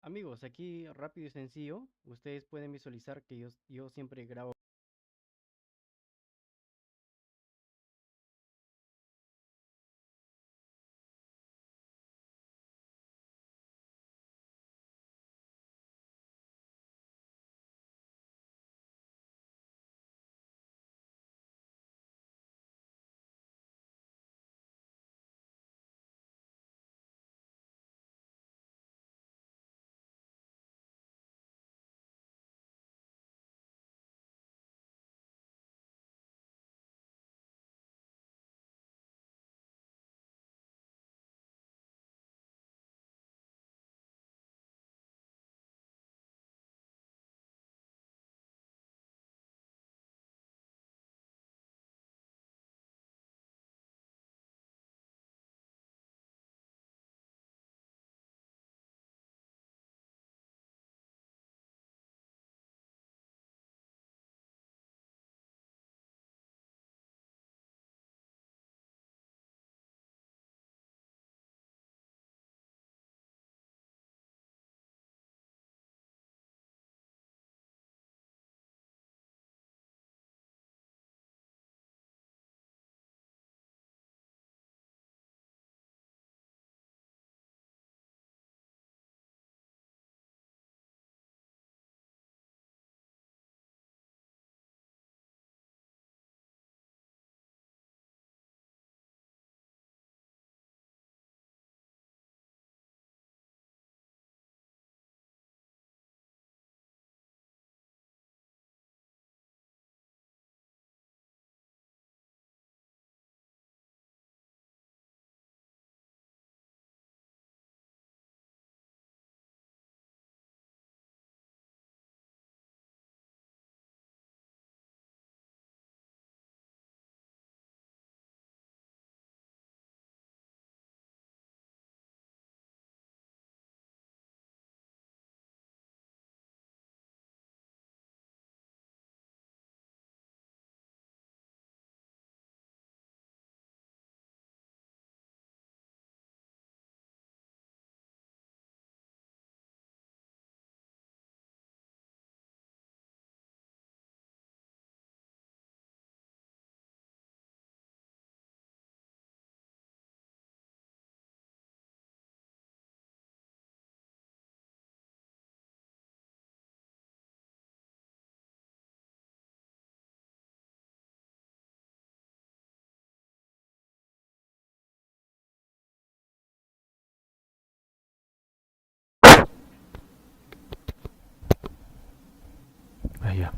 Amigos, aquí rápido y sencillo, ustedes pueden visualizar que yo siempre grabo ya.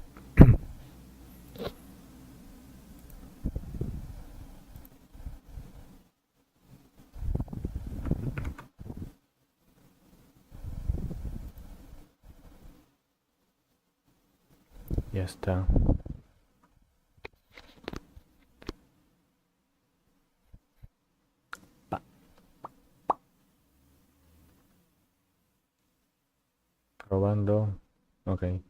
Ya está. Probando. Ok.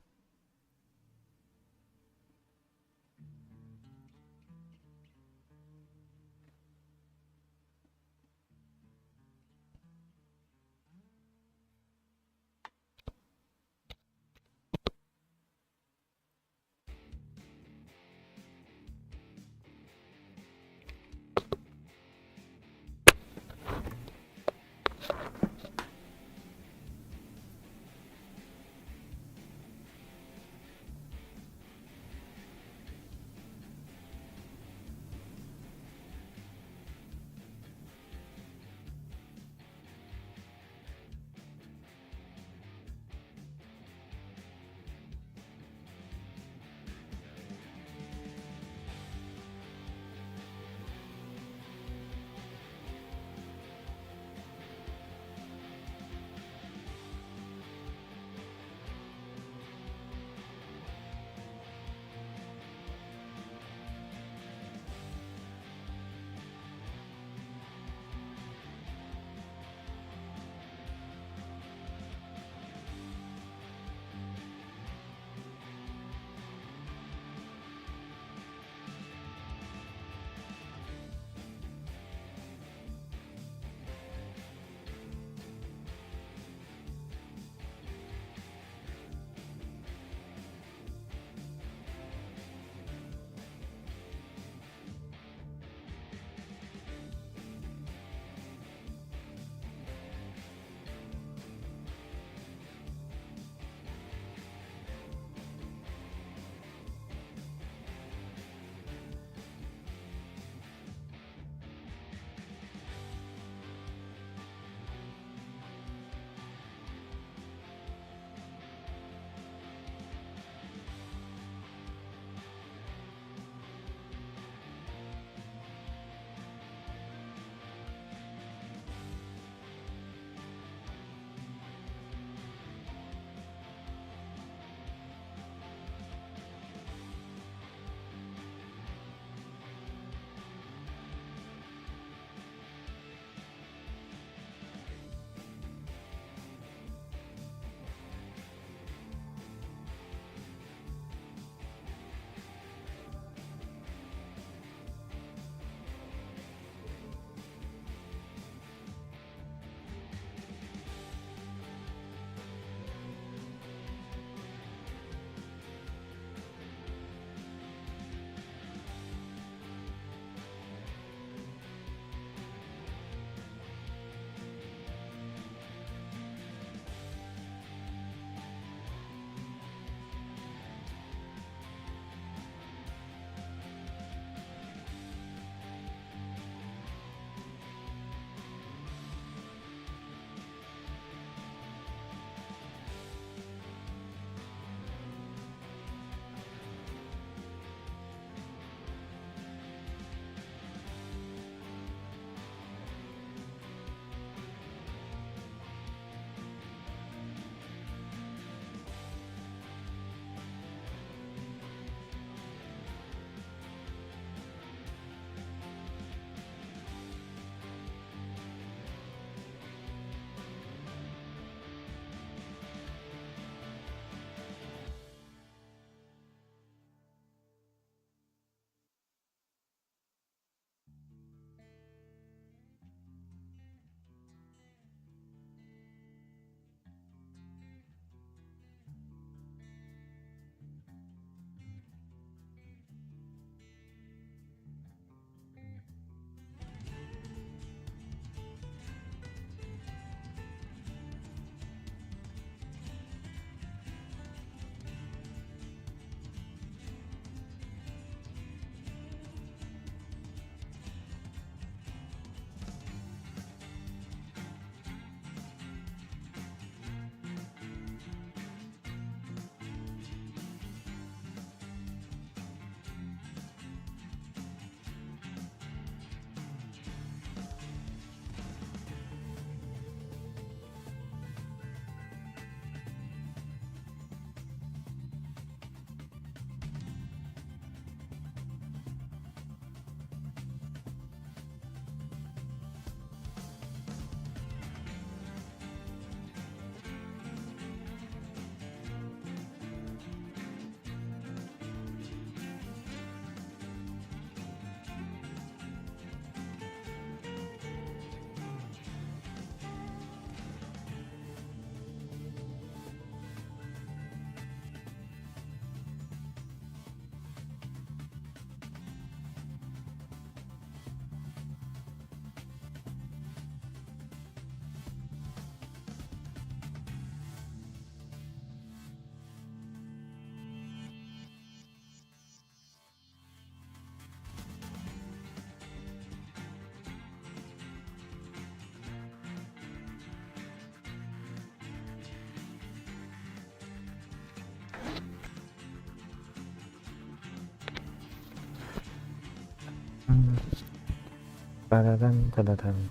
Tararán, tararán.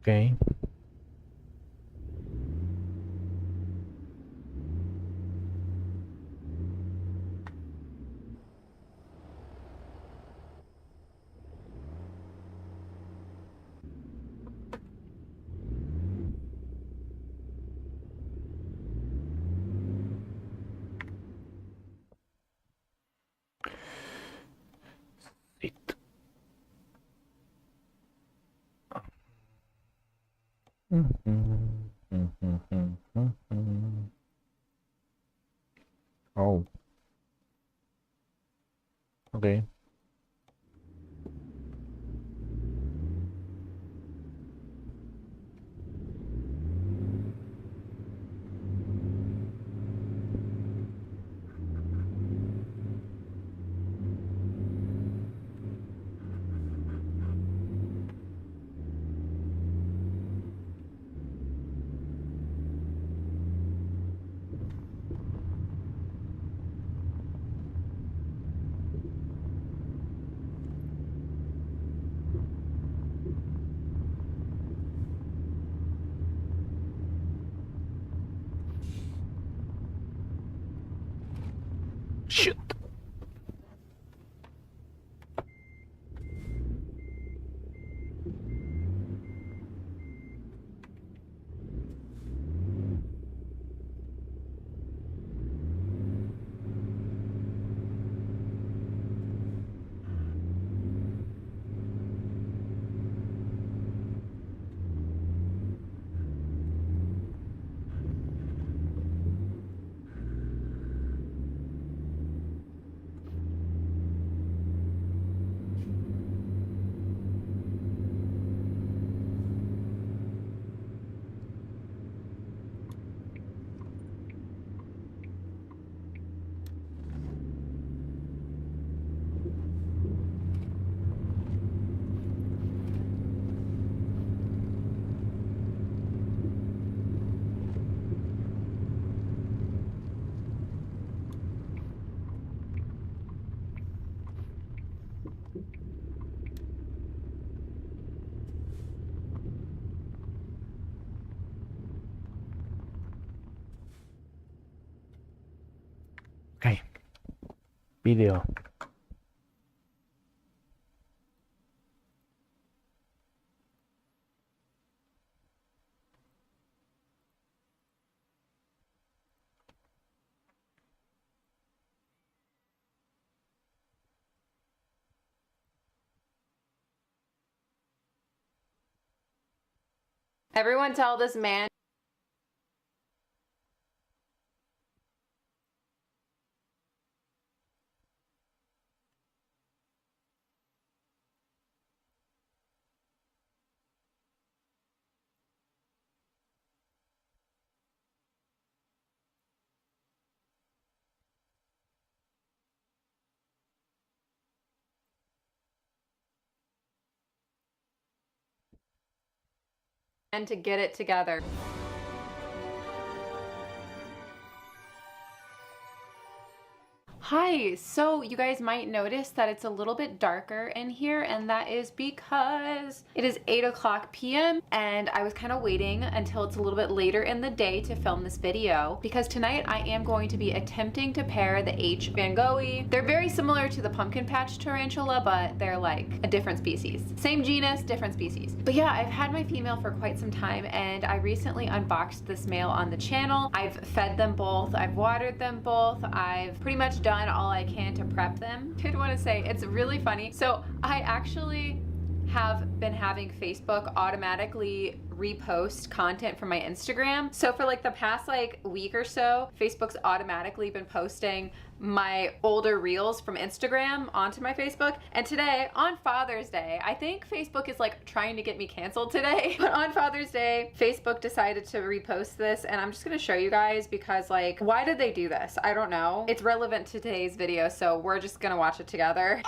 Ok. Sit. Oh, ok. Shit. Ok. Video. Everyone tell this man. and to get it together. Hi, so you guys might notice that it's a little bit darker in here, and that is because it is 8 p.m. and I was kind of waiting until it's a little bit later in the day to film this video because tonight I am going to be attempting to pair the H. van Goghi. They're very similar to the pumpkin patch tarantula, but they're like a different species. Same genus, different species. But yeah, I've had my female for quite some time, and I recently unboxed this male on the channel. I've fed them both, I've watered them both, I've pretty much done all I can to prep them. I did want to say, it's really funny. So I actually have been having Facebook automatically repost content from my Instagram. So for like the past like week or so, Facebook's automatically been posting my older reels from Instagram onto my Facebook. And today, on Father's Day, I think Facebook is like trying to get me canceled today, but on Father's Day, Facebook decided to repost this, and I'm just gonna show you guys because like, why did they do this? I don't know. It's relevant to today's video, so we're just gonna watch it together.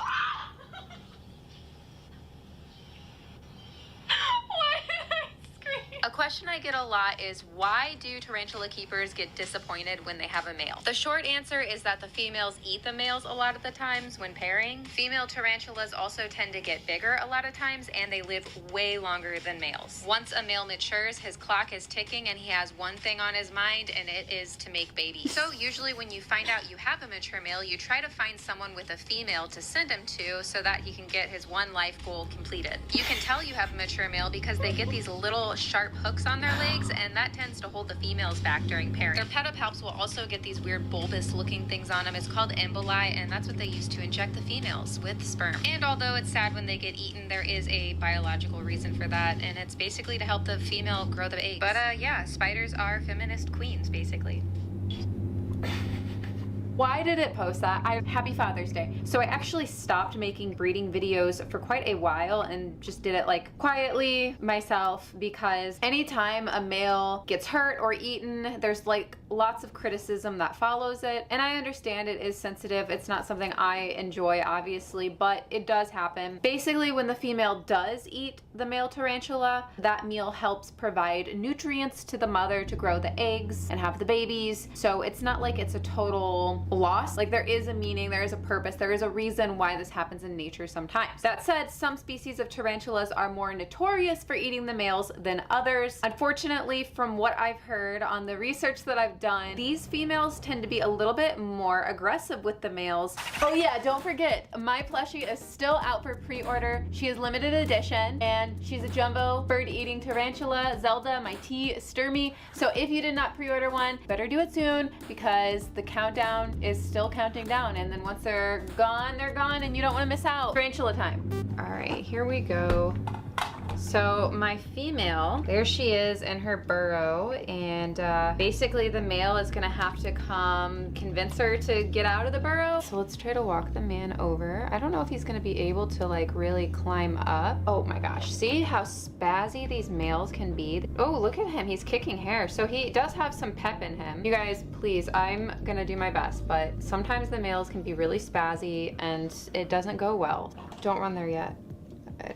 A question I get a lot is, why do tarantula keepers get disappointed when they have a male? The short answer is that the females eat the males a lot of the times when pairing. Female tarantulas also tend to get bigger a lot of times, and they live way longer than males. Once a male matures, his clock is ticking and he has one thing on his mind, and it is to make babies. So usually when you find out you have a mature male, you try to find someone with a female to send him to so that he can get his one life goal completed. You can tell you have a mature male because they get these little sharp hooks on their legs, and that tends to hold the females back during pairing. Their pedipalps will also get these weird bulbous looking things on them. It's called emboli, and that's what they use to inject the females with sperm. And although it's sad when they get eaten, there is a biological reason for that, and it's basically to help the female grow the eggs. But yeah, spiders are feminist queens, basically. Why did it post that? Happy Father's Day. So I actually stopped making breeding videos for quite a while and just did it like quietly myself, because anytime a male gets hurt or eaten, there's like lots of criticism that follows it. And I understand it is sensitive. It's not something I enjoy, obviously, but it does happen. Basically, when the female does eat the male tarantula, that meal helps provide nutrients to the mother to grow the eggs and have the babies. So it's not like it's a total loss. Like, there is a meaning, there is a purpose, there is a reason why this happens in nature sometimes. That said, some species of tarantulas are more notorious for eating the males than others. Unfortunately, from what I've heard on the research that I've done, these females tend to be a little bit more aggressive with the males. Oh yeah, don't forget, my plushie is still out for pre-order. She is limited edition, and she's a jumbo bird-eating tarantula, Zelda, my tea, Sturmy. So if you did not pre-order one, better do it soon, because the countdown is still counting down, and then once they're gone, and you don't want to miss out. Tarantula time. All right, here we go. So my female, there she is in her burrow, and basically the male is gonna have to come convince her to get out of the burrow. So let's try to walk the man over. I don't know if he's gonna be able to like really climb up. Oh my gosh, see how spazzy these males can be? Oh, look at him, he's kicking hair. So he does have some pep in him. You guys, please, I'm gonna do my best, but sometimes the males can be really spazzy and it doesn't go well. Don't run there yet.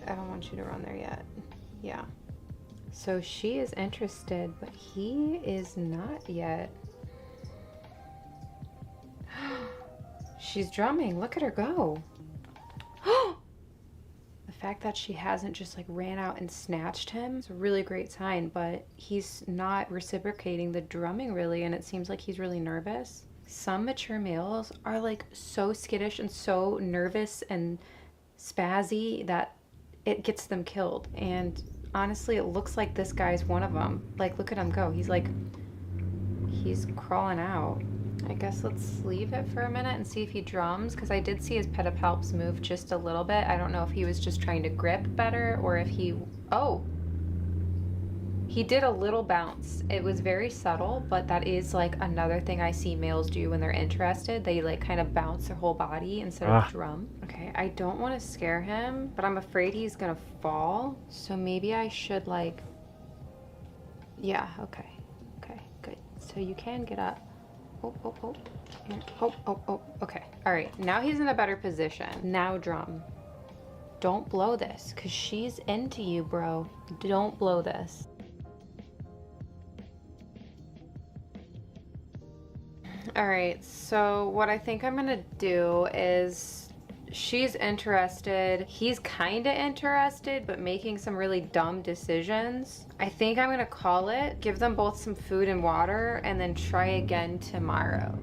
I don't want you to run there yet. Yeah. So she is interested, but he is not yet. She's drumming. Look at her go. The fact that she hasn't just like ran out and snatched him is a really great sign, but he's not reciprocating the drumming really, and it seems like he's really nervous. Some mature males are like so skittish and so nervous and spazzy that it gets them killed, and honestly it looks like this guy's one of them. Like, look at him go. He's crawling out. I guess let's leave it for a minute and see if he drums, because I did see his pedipalps move just a little bit. I don't know if he was just trying to grip better or if he... Oh! He did a little bounce. It was very subtle, but that is like another thing I see males do when they're interested. They like kind of bounce their whole body instead of drum. Okay, I don't want to scare him, but I'm afraid he's gonna fall. So maybe I should like... Yeah, okay. Okay, good. So you can get up. Okay. All right, now he's in a better position. Now drum. Don't blow this, because she's into you, bro. Don't blow this. All right, so what I think I'm gonna do is she's interested, he's kind of interested, but making some really dumb decisions. I think I'm gonna call it, give them both some food and water, and then try again tomorrow.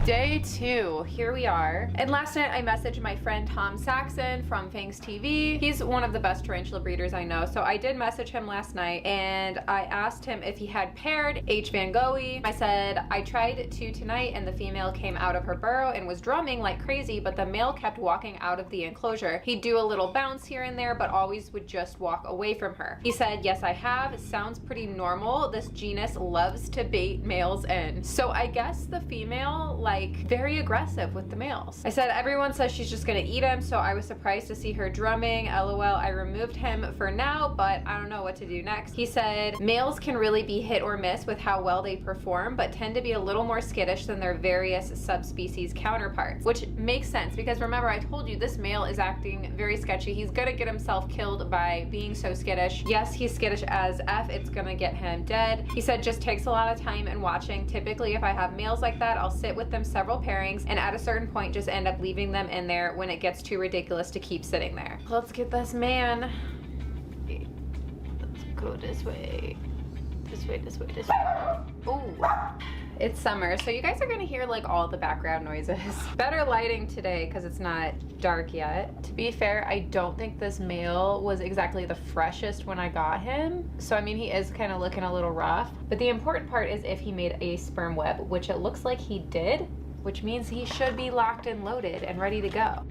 Day 2, here we are. And last night I messaged my friend Tom Saxon from Fangs TV. He's one of the best tarantula breeders I know. So I did message him last night and I asked him if he had paired H. Van Gogh. I said, I tried to tonight and the female came out of her burrow and was drumming like crazy, but the male kept walking out of the enclosure. He'd do a little bounce here and there, but always would just walk away from her. He said, yes, I have. Sounds pretty normal. This genus loves to bait males in. So I guess the female, like very aggressive with the males. I said everyone says she's just gonna eat him, so I was surprised to see her drumming. LOL, I removed him for now, but I don't know what to do next. He said males can really be hit or miss with how well they perform, but tend to be a little more skittish than their various subspecies counterparts, which makes sense because remember I told you this male is acting very sketchy. He's gonna get himself killed by being so skittish. Yes, he's skittish as F. It's gonna get him dead. He said just takes a lot of time and watching. Typically if I have males like that, I'll sit with them several pairings and at a certain point just end up leaving them in there when it gets too ridiculous to keep sitting there. Let's get this man. Let's go this way. This way, this way, this way. Ooh. It's summer, so you guys are gonna hear like all the background noises. Better lighting today because it's not dark yet. To be fair, I don't think this male was exactly the freshest when I got him. So I mean, he is kind of looking a little rough, but the important part is if he made a sperm web, which it looks like he did, which means he should be locked and loaded and ready to go.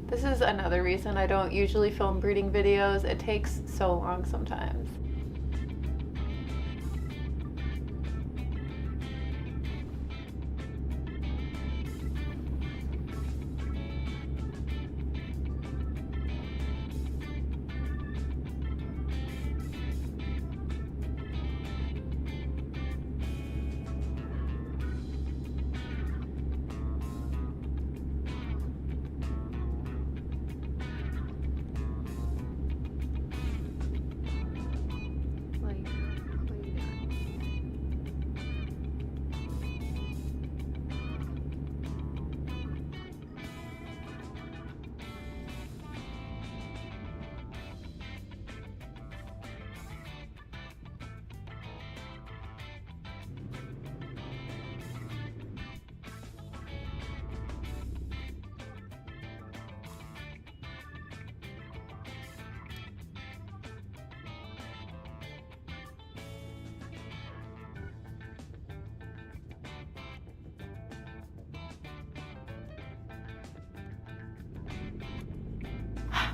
This is another reason I don't usually film breeding videos. It takes so long sometimes.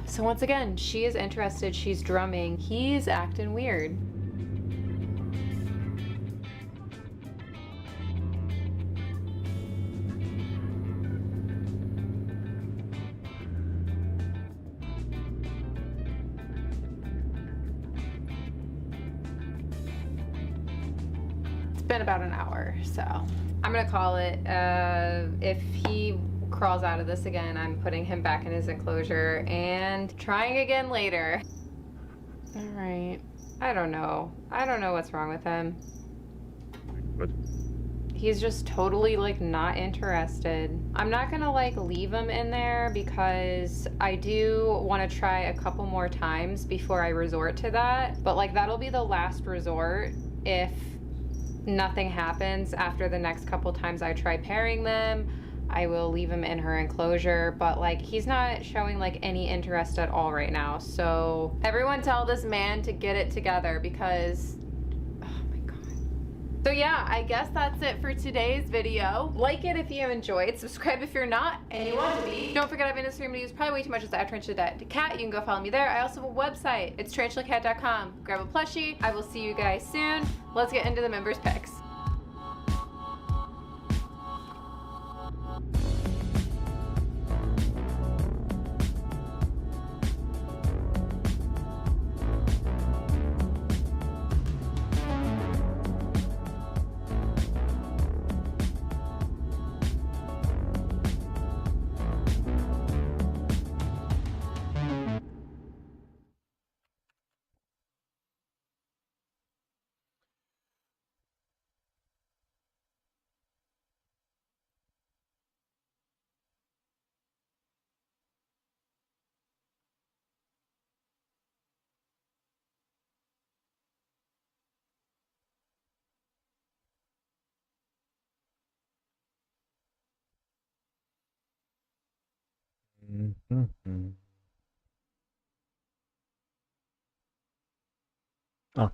So once again, she is interested, she's drumming, he's acting weird. It's been about an hour, so I'm gonna call it. If he crawls out of this again, I'm putting him back in his enclosure and trying again later. All right. I don't know what's wrong with him. What? He's just totally like not interested. I'm not gonna like leave him in there because I do want to try a couple more times before I resort to that. But like that'll be the last resort if nothing happens after the next couple times I try pairing them. I will leave him in her enclosure, but like he's not showing like any interest at all right now. So everyone tell this man to get it together because, oh my God. So yeah, I guess that's it for today's video. Like it if you enjoyed, subscribe if you're not, and you want to be. Don't forget I have an Instagram to use probably way too much as the @tarantula.cat. You can go follow me there. I also have a website. It's tarantulacat.com. Grab a plushie. I will see you guys soon. Let's get into the members picks. Oh.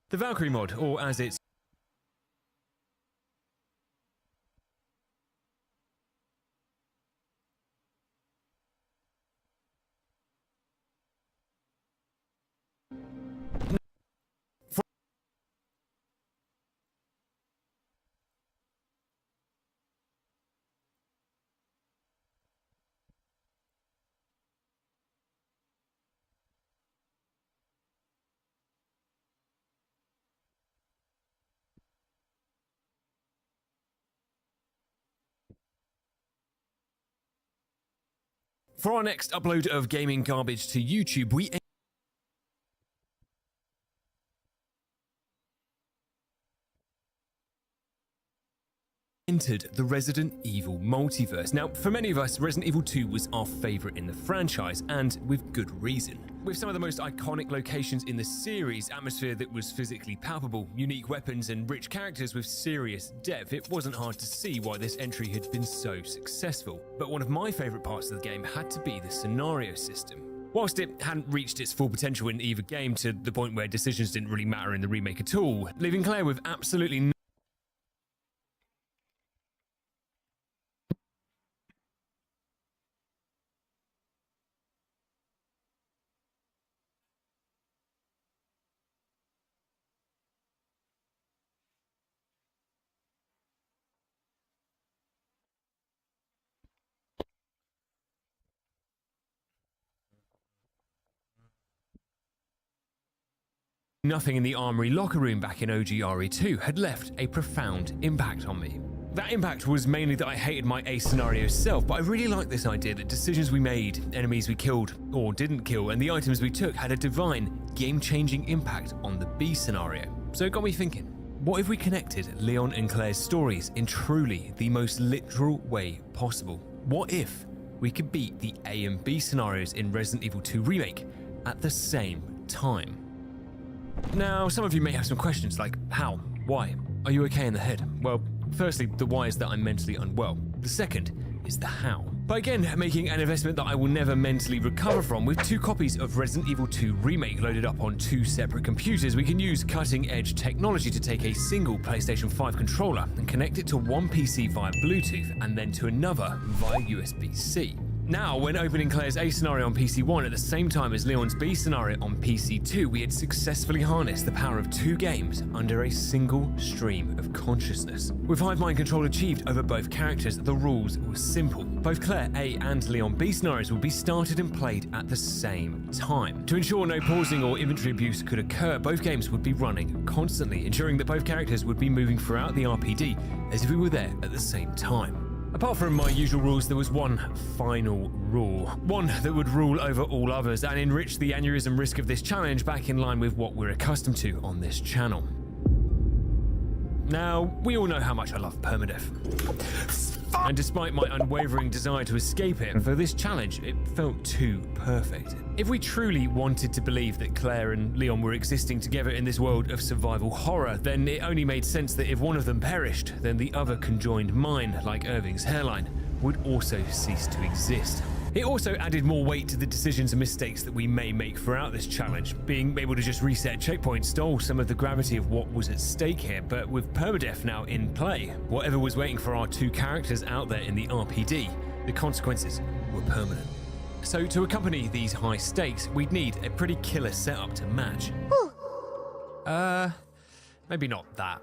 The Valkyrie mod, or as it's for our next upload of gaming garbage to YouTube, we entered the Resident Evil multiverse. Now, for many of us, Resident Evil 2 was our favourite in the franchise, and with good reason. With some of the most iconic locations in the series, atmosphere that was physically palpable, unique weapons, and rich characters with serious depth, it wasn't hard to see why this entry had been so successful. But one of my favourite parts of the game had to be the scenario system. Whilst it hadn't reached its full potential in either game to the point where decisions didn't really matter in the remake at all, leaving Claire with absolutely no nothing in the Armory locker room back in OG RE2 had left a profound impact on me. That impact was mainly that I hated my A scenario self, but I really liked this idea that decisions we made, enemies we killed or didn't kill, and the items we took had a divine, game-changing impact on the B scenario. So it got me thinking, what if we connected Leon and Claire's stories in truly the most literal way possible? What if we could beat the A and B scenarios in Resident Evil 2 Remake at the same time? Now, some of you may have some questions like, how? Why? Are you okay in the head? Well, firstly, the why is that I'm mentally unwell. The second is the how. By again making an investment that I will never mentally recover from, with 2 copies of Resident Evil 2 Remake loaded up on 2 separate computers, we can use cutting-edge technology to take a single PlayStation 5 controller and connect it to one PC via Bluetooth and then to another via USB-C. Now, when opening Claire's A scenario on PC1 at the same time as Leon's B scenario on PC2, we had successfully harnessed the power of 2 games under a single stream of consciousness. With hive mind control achieved over both characters, the rules were simple. Both Claire A and Leon B scenarios would be started and played at the same time. To ensure no pausing or inventory abuse could occur, both games would be running constantly, ensuring that both characters would be moving throughout the RPD as if we were there at the same time. Apart from my usual rules, there was one final rule. One that would rule over all others and enrich the aneurysm risk of this challenge back in line with what we're accustomed to on this channel. Now, we all know how much I love permadeath. And despite my unwavering desire to escape it, for this challenge, it felt too perfect. If we truly wanted to believe that Claire and Leon were existing together in this world of survival horror, then it only made sense that if one of them perished, then the other conjoined mind, like Irving's hairline, would also cease to exist. It also added more weight to the decisions and mistakes that we may make throughout this challenge. Being able to just reset checkpoints stole some of the gravity of what was at stake here, but with permadeath now in play, whatever was waiting for our 2 characters out there in the RPD, the consequences were permanent. So to accompany these high stakes, we'd need a pretty killer setup to match. Maybe not that.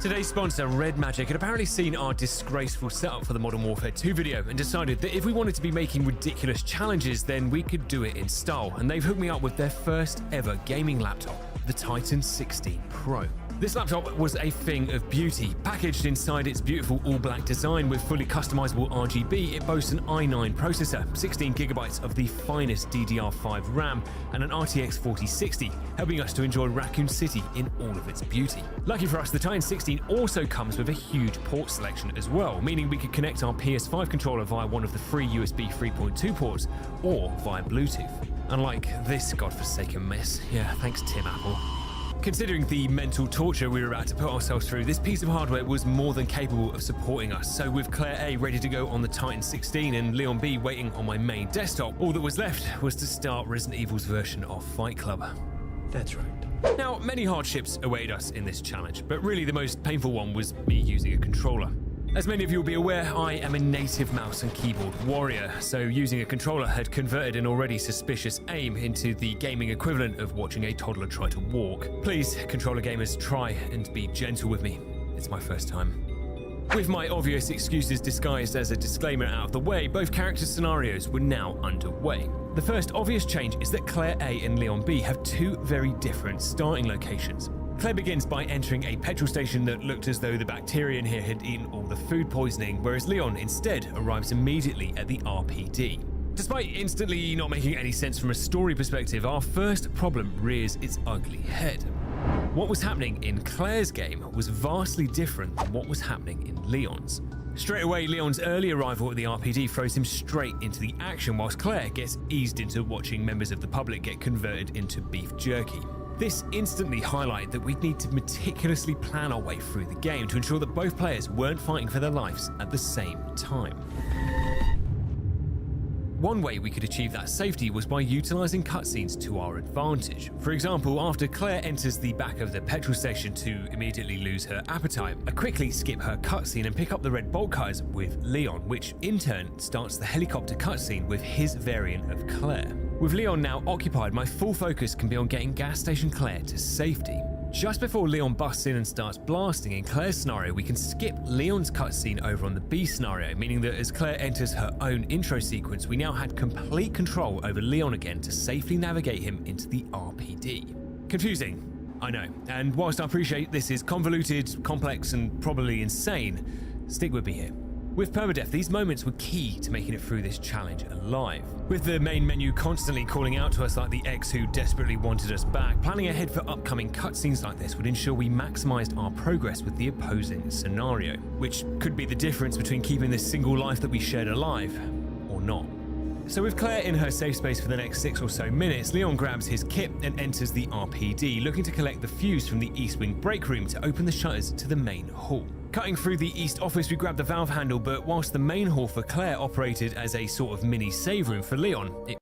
Today's sponsor, Red Magic, had apparently seen our disgraceful setup for the Modern Warfare 2 video and decided that if we wanted to be making ridiculous challenges, then we could do it in style, and they've hooked me up with their first ever gaming laptop, the Titan 16 Pro. This laptop was a thing of beauty. Packaged inside its beautiful all-black design with fully customizable RGB, it boasts an i9 processor, 16GB of the finest DDR5 RAM, and an RTX 4060, helping us to enjoy Raccoon City in all of its beauty. Lucky for us, the Titan 16 also comes with a huge port selection as well, meaning we could connect our PS5 controller via one of the free USB 3.2 ports or via Bluetooth. Unlike this godforsaken mess. Yeah, thanks Tim Apple. Considering the mental torture we were about to put ourselves through, this piece of hardware was more than capable of supporting us. So with Claire A ready to go on the Titan 16 and Leon B waiting on my main desktop, all that was left was to start Resident Evil's version of Fight Club. That's right. Now, many hardships awaited us in this challenge, but really the most painful one was me using a controller. As many of you will be aware, I am a native mouse and keyboard warrior, so using a controller had converted an already suspicious aim into the gaming equivalent of watching a toddler try to walk. Please, controller gamers, try and be gentle with me. It's my first time. With my obvious excuses disguised as a disclaimer out of the way, both character scenarios were now underway. The first obvious change is that Claire A and Leon B have two very different starting locations. Claire begins by entering a petrol station that looked as though the bacteria in here had eaten all the food poisoning, whereas Leon instead arrives immediately at the RPD. Despite instantly not making any sense from a story perspective, our first problem rears its ugly head. What was happening in Claire's game was vastly different than what was happening in Leon's. Straight away, Leon's early arrival at the RPD throws him straight into the action, whilst Claire gets eased into watching members of the public get converted into beef jerky. This instantly highlighted that we'd need to meticulously plan our way through the game to ensure that both players weren't fighting for their lives at the same time. One way we could achieve that safety was by utilising cutscenes to our advantage. For example, after Claire enters the back of the petrol station to immediately lose her appetite, I quickly skip her cutscene and pick up the red bolt cutters with Leon, which in turn starts the helicopter cutscene with his variant of Claire. With Leon now occupied, my full focus can be on getting gas station Claire to safety. Just before Leon busts in and starts blasting in Claire's scenario, we can skip Leon's cutscene over on the B scenario, meaning that as Claire enters her own intro sequence, we now had complete control over Leon again to safely navigate him into the RPD. Confusing, I know, and whilst I appreciate this is convoluted, complex, and probably insane, stick with me here. With permadeath, these moments were key to making it through this challenge alive. With the main menu constantly calling out to us like the ex who desperately wanted us back, planning ahead for upcoming cutscenes like this would ensure we maximised our progress with the opposing scenario, which could be the difference between keeping this single life that we shared alive or not. So with Claire in her safe space for the next 6 or so minutes, Leon grabs his kit and enters the RPD, looking to collect the fuse from the East Wing break room to open the shutters to the main hall. Cutting through the East office, we grabbed the valve handle, but whilst the main hall for Claire operated as a sort of mini save room for Leon, it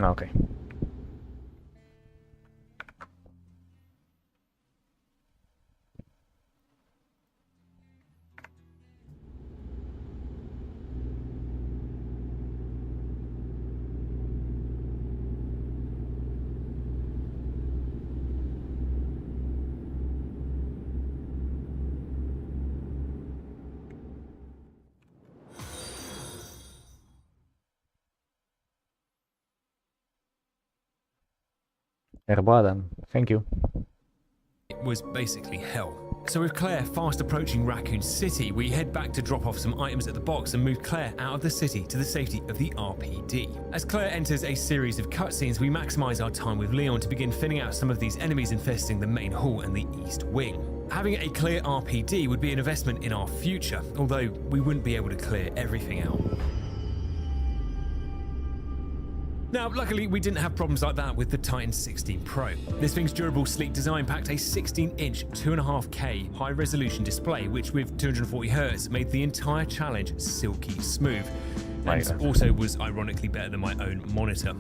Okay. Herbada, thank you. It was basically hell. So with Claire fast approaching Raccoon City, we head back to drop off some items at the box and move Claire out of the city to the safety of the RPD. As Claire enters a series of cutscenes, we maximise our time with Leon to begin thinning out some of these enemies infesting the main hall and the East Wing. Having a clear RPD would be an investment in our future, although we wouldn't be able to clear everything out. Now, luckily, we didn't have problems like that with the Titan 16 Pro. This thing's durable, sleek design packed a 16-inch, 2.5K high-resolution display, which with 240Hz made the entire challenge silky smooth, and also was ironically better than my own monitor.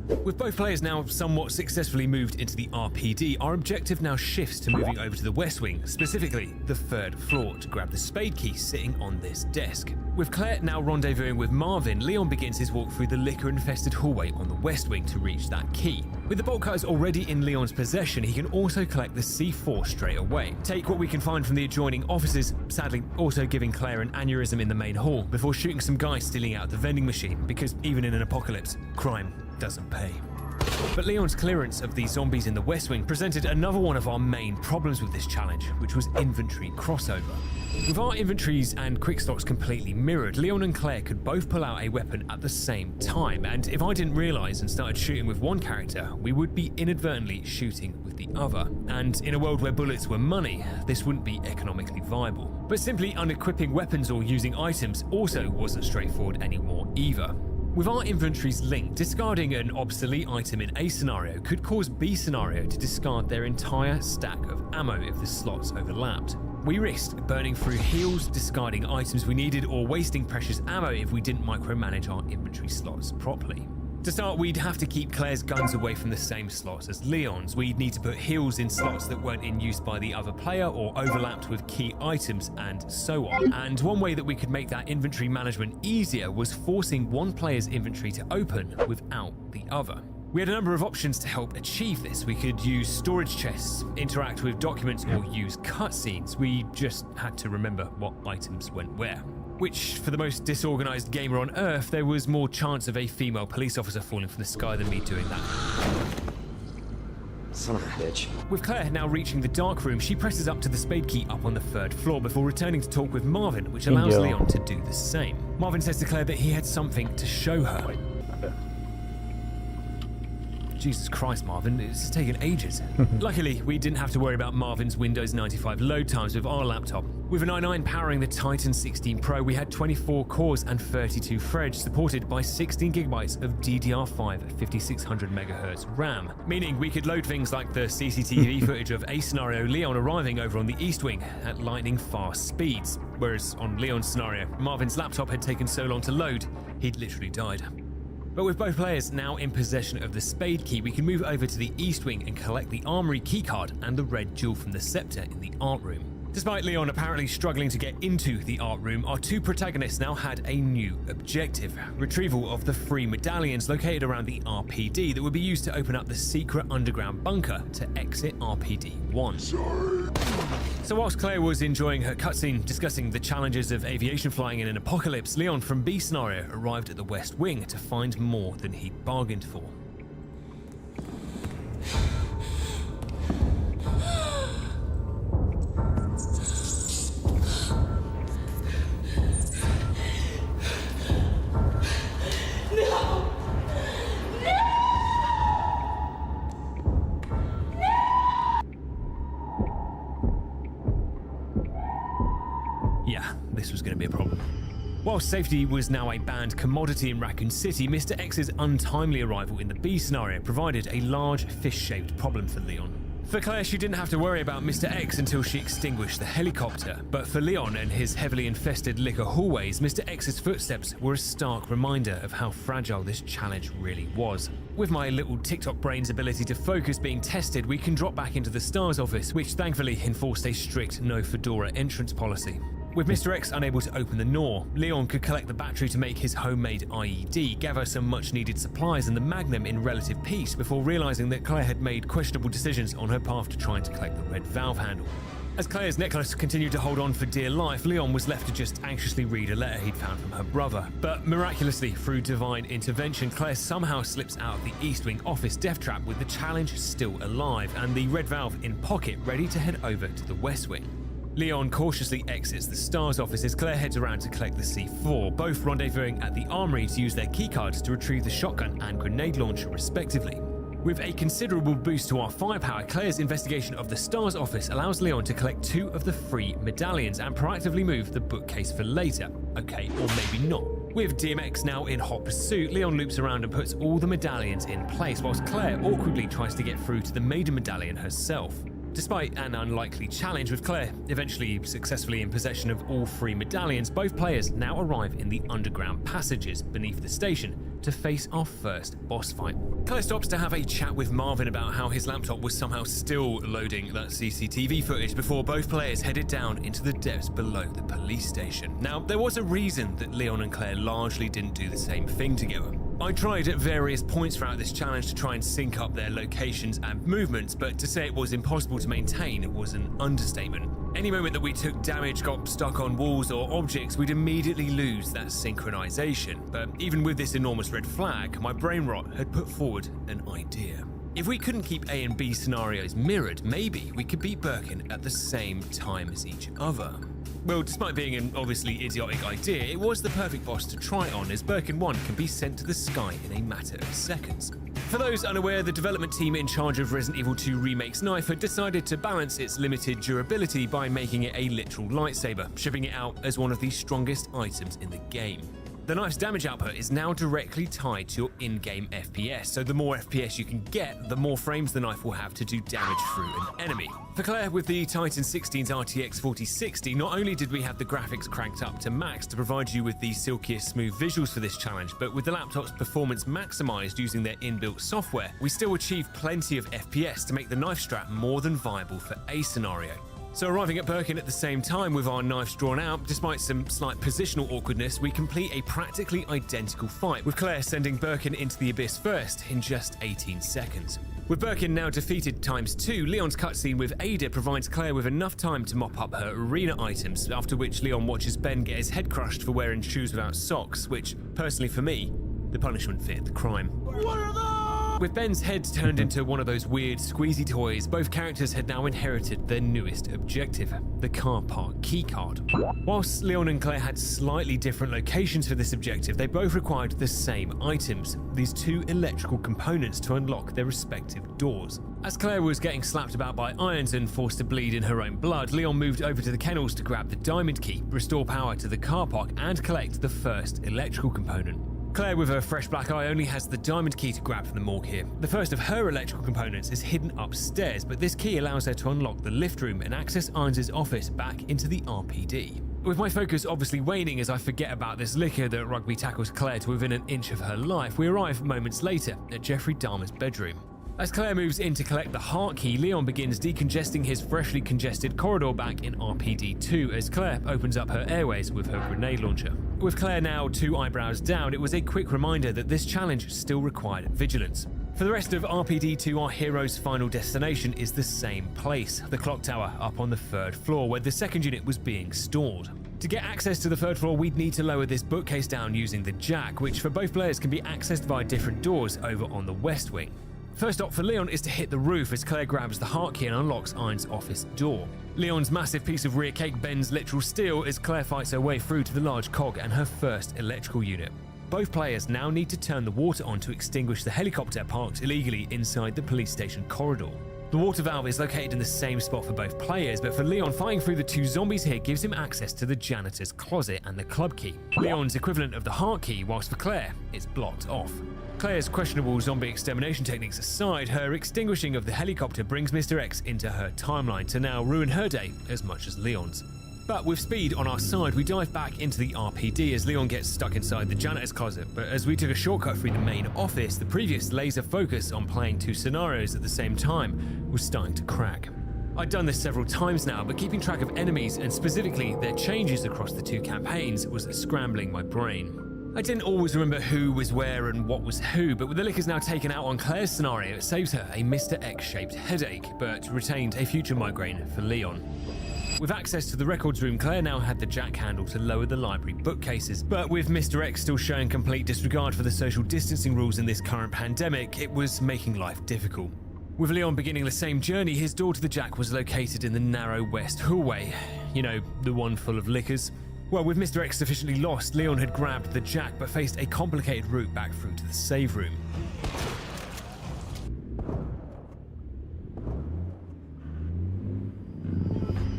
With both players now somewhat successfully moved into the RPD, our objective now shifts to moving over to the West Wing, specifically the 3rd floor, to grab the spade key sitting on this desk. With Claire now rendezvousing with Marvin, Leon begins his walk through the liquor-infested hallway on the West Wing to reach that key. With the bolt cutters already in Leon's possession, he can also collect the C4 straight away, take what we can find from the adjoining offices, sadly also giving Claire an aneurysm in the main hall, before shooting some guy stealing out the vending machine, because even in an apocalypse, crime doesn't pay. But Leon's clearance of the zombies in the West Wing presented another one of our main problems with this challenge, which was inventory crossover. With our inventories and quick stocks completely mirrored, Leon and Claire could both pull out a weapon at the same time, and if I didn't realise and started shooting with one character, we would be inadvertently shooting with the other. And in a world where bullets were money, this wouldn't be economically viable. But simply unequipping weapons or using items also wasn't straightforward anymore either. With our inventories linked, discarding an obsolete item in A scenario could cause B scenario to discard their entire stack of ammo if the slots overlapped. We risked burning through heals, discarding items we needed, or wasting precious ammo if we didn't micromanage our inventory slots properly. To start, we'd have to keep Claire's guns away from the same slots as Leon's. We'd need to put heals in slots that weren't in use by the other player or overlapped with key items, and so on. And one way that we could make that inventory management easier was forcing one player's inventory to open without the other. We had a number of options to help achieve this. We could use storage chests, interact with documents, or use cutscenes. We just had to remember what items went where. Which, for the most disorganized gamer on Earth, there was more chance of a female police officer falling from the sky than me doing that. Son of a bitch. With Claire now reaching the dark room, she presses up to the spade key up on the 3rd floor before returning to talk with Marvin, which allows Leon to do the same. Marvin says to Claire that he had something to show her. Jesus Christ, Marvin, it's taken ages. Luckily, we didn't have to worry about Marvin's Windows 95 load times with our laptop. With an i9 powering the Titan 16 Pro, we had 24 cores and 32 threads, supported by 16GB of DDR5 5600 MHz RAM, meaning we could load things like the CCTV footage of A scenario Leon arriving over on the East Wing at lightning fast speeds, whereas on Leon's scenario, Marvin's laptop had taken so long to load, he'd literally died. But with both players now in possession of the spade key, we can move over to the East Wing and collect the armory keycard and the red jewel from the scepter in the art room. Despite Leon apparently struggling to get into the art room, our two protagonists now had a new objective: retrieval of the 3 medallions located around the RPD that would be used to open up the secret underground bunker to exit RPD-1. So whilst Claire was enjoying her cutscene discussing the challenges of aviation flying in an apocalypse, Leon from B scenario arrived at the West Wing to find more than he'd bargained for. Yeah, this was going to be a problem. While safety was now a banned commodity in Raccoon City, Mr. X's untimely arrival in the B scenario provided a large fish-shaped problem for Leon. For Claire, she didn't have to worry about Mr. X until she extinguished the helicopter, but for Leon and his heavily infested liquor hallways, Mr. X's footsteps were a stark reminder of how fragile this challenge really was. With my little TikTok brain's ability to focus being tested, we can drop back into the STARS office, which thankfully enforced a strict no fedora entrance policy. With Mr. X unable to open the door, Leon could collect the battery to make his homemade IED, gather some much needed supplies and the Magnum in relative peace before realizing that Claire had made questionable decisions on her path to trying to collect the red valve handle. As Claire's necklace continued to hold on for dear life, Leon was left to just anxiously read a letter he'd found from her brother. But miraculously, through divine intervention, Claire somehow slips out of the East Wing office death trap with the challenge still alive and the red valve in pocket, ready to head over to the West Wing. Leon cautiously exits the STARS office as Claire heads around to collect the C4, both rendezvousing at the armory to use their keycards to retrieve the shotgun and grenade launcher respectively. With a considerable boost to our firepower, Claire's investigation of the STARS office allows Leon to collect 2 of the 3 medallions and proactively move the bookcase for later. Okay, or maybe not. With DMX now in hot pursuit, Leon loops around and puts all the medallions in place, whilst Claire awkwardly tries to get through to the maiden medallion herself. Despite an unlikely challenge with Claire eventually successfully in possession of all 3 medallions, both players now arrive in the underground passages beneath the station to face our first boss fight. Claire stops to have a chat with Marvin about how his laptop was somehow still loading that CCTV footage before both players headed down into the depths below the police station. Now, there was a reason that Leon and Claire largely didn't do the same thing together. I tried at various points throughout this challenge to try and sync up their locations and movements, but to say it was impossible to maintain was an understatement. Any moment that we took damage, got stuck on walls or objects, we'd immediately lose that synchronization. But even with this enormous red flag, my brain rot had put forward an idea. If we couldn't keep A and B scenarios mirrored, maybe we could beat Birkin at the same time as each other. Well, despite being an obviously idiotic idea, it was the perfect boss to try on, as Birkin 1 can be sent to the sky in a matter of seconds. For those unaware, the development team in charge of Resident Evil 2 Remake's knife had decided to balance its limited durability by making it a literal lightsaber, shipping it out as one of the strongest items in the game. The knife's damage output is now directly tied to your in-game FPS, so the more FPS you can get, the more frames the knife will have to do damage through an enemy. For Claire, with the Titan 16's RTX 4060, not only did we have the graphics cranked up to max to provide you with the silkiest smooth visuals for this challenge, but with the laptop's performance maximized using their inbuilt software, we still achieved plenty of FPS to make the knife strap more than viable for a scenario. So arriving at Birkin at the same time with our knives drawn out, despite some slight positional awkwardness, we complete a practically identical fight, with Claire sending Birkin into the abyss first in just 18 seconds. With Birkin now defeated ×2, Leon's cutscene with Ada provides Claire with enough time to mop up her arena items, after which Leon watches Ben get his head crushed for wearing shoes without socks, which, personally for me, the punishment fit the crime. With Ben's head turned into one of those weird squeezy toys, both characters had now inherited their newest objective, the car park keycard. Whilst Leon and Claire had slightly different locations for this objective, they both required the same items, these 2 electrical components to unlock their respective doors. As Claire was getting slapped about by irons and forced to bleed in her own blood, Leon moved over to the kennels to grab the diamond key, restore power to the car park, and collect the first electrical component. Claire, with her fresh black eye, only has the diamond key to grab from the morgue here. The first of her electrical components is hidden upstairs, but this key allows her to unlock the lift room and access Irons' office back into the RPD. With my focus obviously waning as I forget about this liquor that Rugby tackles Claire to within an inch of her life, we arrive moments later at Jeffrey Dahmer's bedroom. As Claire moves in to collect the heart key, Leon begins decongesting his freshly congested corridor back in RPD-2 as Claire opens up her airways with her grenade launcher. With Claire now 2 eyebrows down, it was a quick reminder that this challenge still required vigilance. For the rest of RPD-2, our hero's final destination is the same place, the clock tower up on the 3rd floor where the 2nd unit was being stored. To get access to the 3rd floor, we'd need to lower this bookcase down using the jack, which for both players can be accessed via different doors over on the west wing. First stop for Leon is to hit the roof as Claire grabs the heart key and unlocks Irons' office door. Leon's massive piece of rear cake bends literal steel as Claire fights her way through to the large cog and her first electrical unit. Both players now need to turn the water on to extinguish the helicopter parked illegally inside the police station corridor. The water valve is located in the same spot for both players, but for Leon, fighting through the 2 zombies here gives him access to the janitor's closet and the club key, Leon's equivalent of the heart key, whilst for Claire, it's blocked off. Claire's questionable zombie extermination techniques aside, her extinguishing of the helicopter brings Mr. X into her timeline to now ruin her day as much as Leon's. But with speed on our side, we dive back into the RPD as Leon gets stuck inside the janitor's closet, but as we took a shortcut through the main office, the previous laser focus on playing 2 scenarios at the same time was starting to crack. I'd done this several times now, but keeping track of enemies and specifically their changes across the 2 campaigns was scrambling my brain. I didn't always remember who was where and what was who, but with the liquors now taken out on Claire's scenario, it saves her a Mr. X-shaped headache, but retained a future migraine for Leon. With access to the records room, Claire now had the jack handle to lower the library bookcases, but with Mr. X still showing complete disregard for the social distancing rules in this current pandemic, it was making life difficult. With Leon beginning the same journey, his door to the jack was located in the narrow west hallway. You know, the one full of liquors. Well, with Mr. X sufficiently lost, Leon had grabbed the jack but faced a complicated route back through to the save room.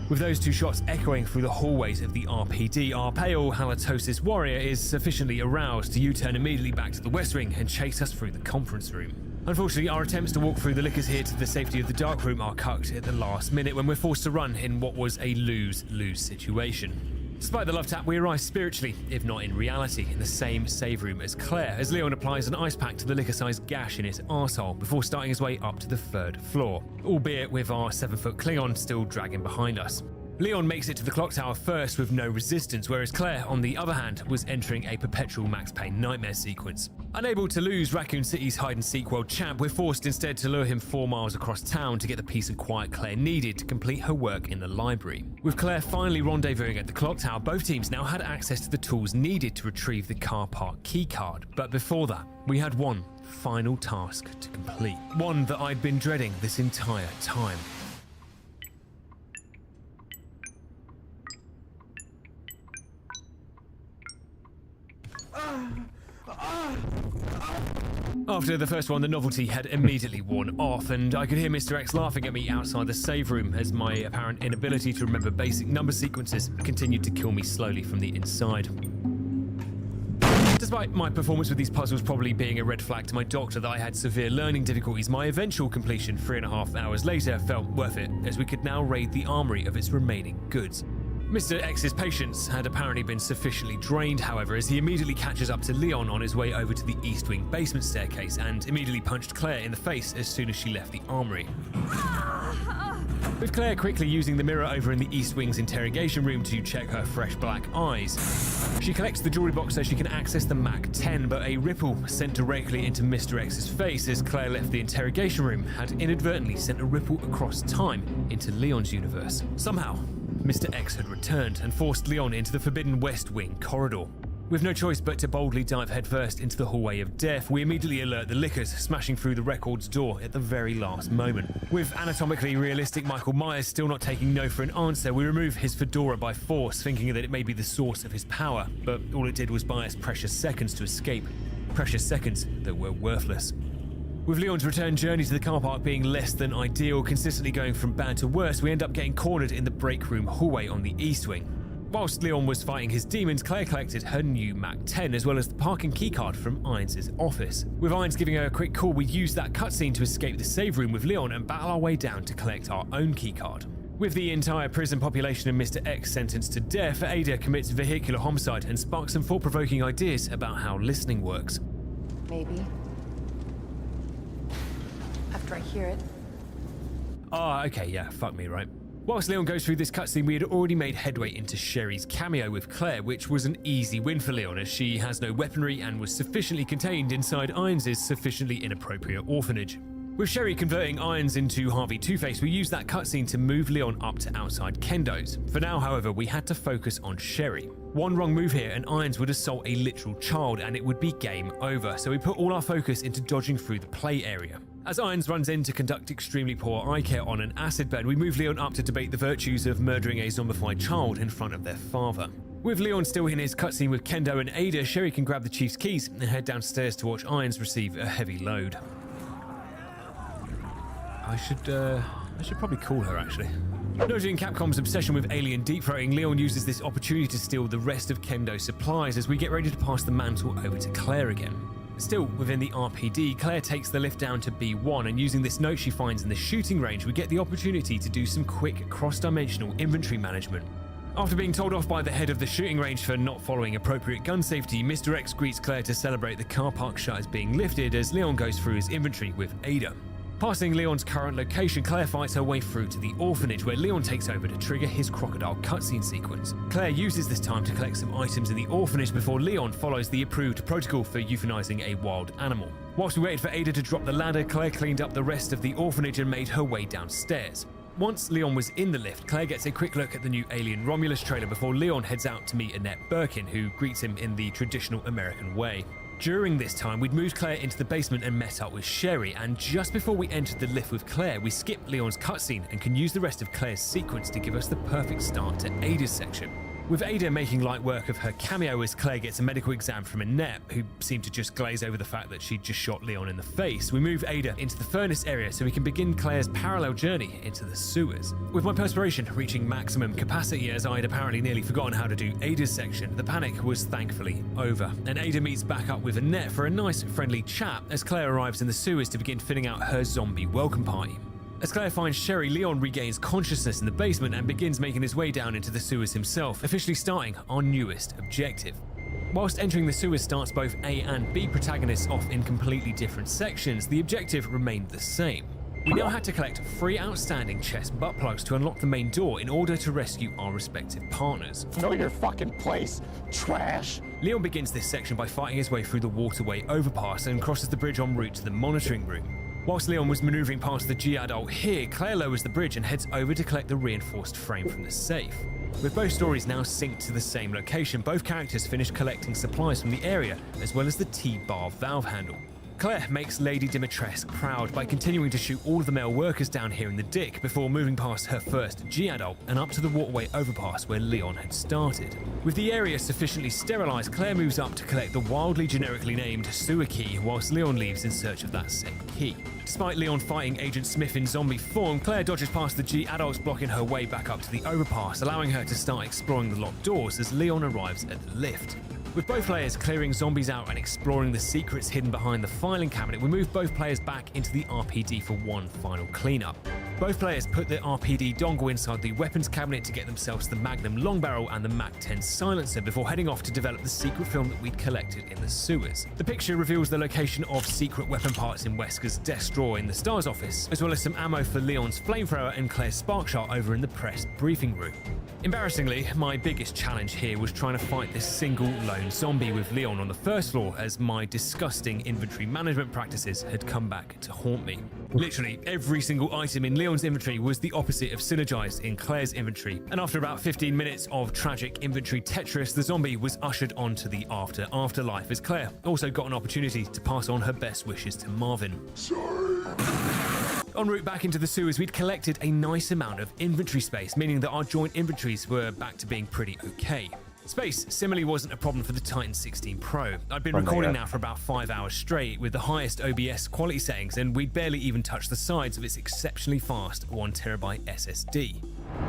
With those 2 shots echoing through the hallways of the RPD, our pale halitosis warrior is sufficiently aroused to U-turn immediately back to the West Wing and chase us through the conference room. Unfortunately, our attempts to walk through the liquors here to the safety of the dark room are cucked at the last minute when we're forced to run in what was a lose-lose situation. Despite the love tap, we arrive spiritually, if not in reality, in the same save room as Claire, as Leon applies an ice pack to the liquor-sized gash in his arsehole before starting his way up to the 3rd floor, albeit with our 7-foot Klingon still dragging behind us. Leon makes it to the clock tower first with no resistance, whereas Claire, on the other hand, was entering a perpetual Max Payne nightmare sequence. Unable to lose Raccoon City's hide-and-seek world champ, we're forced instead to lure him 4 miles across town to get the peace and quiet Claire needed to complete her work in the library. With Claire finally rendezvousing at the clock tower, both teams now had access to the tools needed to retrieve the car park keycard. But before that, we had one final task to complete. One that I'd been dreading this entire time. After the first one, the novelty had immediately worn off, and I could hear Mr. X laughing at me outside the save room as my apparent inability to remember basic number sequences continued to kill me slowly from the inside. Despite my performance with these puzzles probably being a red flag to my doctor that I had severe learning difficulties, my eventual completion 3.5 hours later felt worth it, as we could now raid the armory of its remaining goods. Mr. X's patience had apparently been sufficiently drained, however, as he immediately catches up to Leon on his way over to the East Wing basement staircase and immediately punched Claire in the face as soon as she left the armory. With Claire quickly using the mirror over in the East Wing's interrogation room to check her fresh black eyes, she collects the jewelry box so she can access the MAC-10, but a ripple sent directly into Mr. X's face as Claire left the interrogation room had inadvertently sent a ripple across time into Leon's universe. Somehow, Mr. X had returned and forced Leon into the forbidden West Wing corridor. With no choice but to boldly dive headfirst into the hallway of death, we immediately alert the lickers, smashing through the record's door at the very last moment. With anatomically realistic Michael Myers still not taking no for an answer, we remove his fedora by force, thinking that it may be the source of his power, but all it did was buy us precious seconds to escape. Precious seconds that were worthless. With Leon's return journey to the car park being less than ideal, consistently going from bad to worse, we end up getting cornered in the break room hallway on the East Wing. Whilst Leon was fighting his demons, Claire collected her new MAC-10 as well as the parking keycard from Irons' office. With Irons giving her a quick call, we use that cutscene to escape the save room with Leon and battle our way down to collect our own keycard. With the entire prison population and Mr. X sentenced to death, Ada commits vehicular homicide and sparks some thought-provoking ideas about how listening works. Maybe. After I hear it. Okay, yeah, fuck me, right? Whilst Leon goes through this cutscene, we had already made headway into Sherry's cameo with Claire, which was an easy win for Leon as she has no weaponry and was sufficiently contained inside Irons' sufficiently inappropriate orphanage. With Sherry converting Irons into Harvey Two-Face, we used that cutscene to move Leon up to outside Kendo's. For now, however, we had to focus on Sherry. One wrong move here and Irons would assault a literal child and it would be game over, so we put all our focus into dodging through the play area. As Irons runs in to conduct extremely poor eye care on an acid bed, we move Leon up to debate the virtues of murdering a zombified child in front of their father. With Leon still in his cutscene with Kendo and Ada, Sherry can grab the chief's keys and head downstairs to watch Irons receive a heavy load. I should probably call her, actually. Noting Capcom's obsession with alien deep-throating, Leon uses this opportunity to steal the rest of Kendo's supplies as we get ready to pass the mantle over to Claire again. Still within the RPD, Claire takes the lift down to B1, and using this note she finds in the shooting range, we get the opportunity to do some quick cross-dimensional inventory management. After being told off by the head of the shooting range for not following appropriate gun safety, Mr. X greets Claire to celebrate the car park shutters being lifted as Leon goes through his inventory with Ada. Passing Leon's current location, Claire fights her way through to the orphanage where Leon takes over to trigger his crocodile cutscene sequence. Claire uses this time to collect some items in the orphanage before Leon follows the approved protocol for euthanizing a wild animal. Whilst we waited for Ada to drop the ladder, Claire cleaned up the rest of the orphanage and made her way downstairs. Once Leon was in the lift, Claire gets a quick look at the new Alien Romulus trailer before Leon heads out to meet Annette Birkin, who greets him in the traditional American way. During this time, we'd moved Claire into the basement and met up with Sherry, and just before we entered the lift with Claire, we skip Leon's cutscene and can use the rest of Claire's sequence to give us the perfect start to Ada's section. With Ada making light work of her cameo as Claire gets a medical exam from Annette, who seemed to just glaze over the fact that she just shot Leon in the face, we move Ada into the furnace area so we can begin Claire's parallel journey into the sewers. With my perspiration reaching maximum capacity as I had apparently nearly forgotten how to do Ada's section, the panic was thankfully over, and Ada meets back up with Annette for a nice friendly chat as Claire arrives in the sewers to begin filling out her zombie welcome party. As Claire finds Sherry, Leon regains consciousness in the basement and begins making his way down into the sewers himself, officially starting our newest objective. Whilst entering the sewers starts both A and B protagonists off in completely different sections, the objective remained the same. We now had to collect 3 outstanding chest butt plugs to unlock the main door in order to rescue our respective partners. Know your fucking place, trash! Leon begins this section by fighting his way through the waterway overpass and crosses the bridge en route to the monitoring room. Whilst Leon was maneuvering past the G-Adult here, Claire lowers the bridge and heads over to collect the reinforced frame from the safe. With both stories now synced to the same location, both characters finish collecting supplies from the area, as well as the T-bar valve handle. Claire makes Lady Dimitrescu proud by continuing to shoot all of the male workers down here in the dick before moving past her first G-Adult and up to the waterway overpass where Leon had started. With the area sufficiently sterilized, Claire moves up to collect the wildly generically named sewer key, whilst Leon leaves in search of that same key. Despite Leon fighting Agent Smith in zombie form, Claire dodges past the G-Adults, blocking her way back up to the overpass, allowing her to start exploring the locked doors as Leon arrives at the lift. With both players clearing zombies out and exploring the secrets hidden behind the filing cabinet, we move both players back into the RPD for one final cleanup. Both players put the RPD dongle inside the weapons cabinet to get themselves the Magnum long barrel and the MAC-10 silencer before heading off to develop the secret film that we'd collected in the sewers. The picture reveals the location of secret weapon parts in Wesker's desk drawer in the STARS office, as well as some ammo for Leon's flamethrower and Claire's spark shot over in the press briefing room. Embarrassingly, my biggest challenge here was trying to fight this single lone zombie with Leon on the first floor, as my disgusting inventory management practices had come back to haunt me. Literally, every single item in Leon's inventory was the opposite of synergized in Claire's inventory, and after about 15 minutes of tragic inventory Tetris, the zombie was ushered onto the afterlife, as Claire also got an opportunity to pass on her best wishes to Marvin. En route back into the sewers, we'd collected a nice amount of inventory space, meaning that our joint inventories were back to being pretty okay. Space similarly wasn't a problem for the Titan 16 Pro. I'd been recording now for about 5 hours straight with the highest OBS quality settings, and we'd barely even touched the sides of its exceptionally fast 1TB SSD.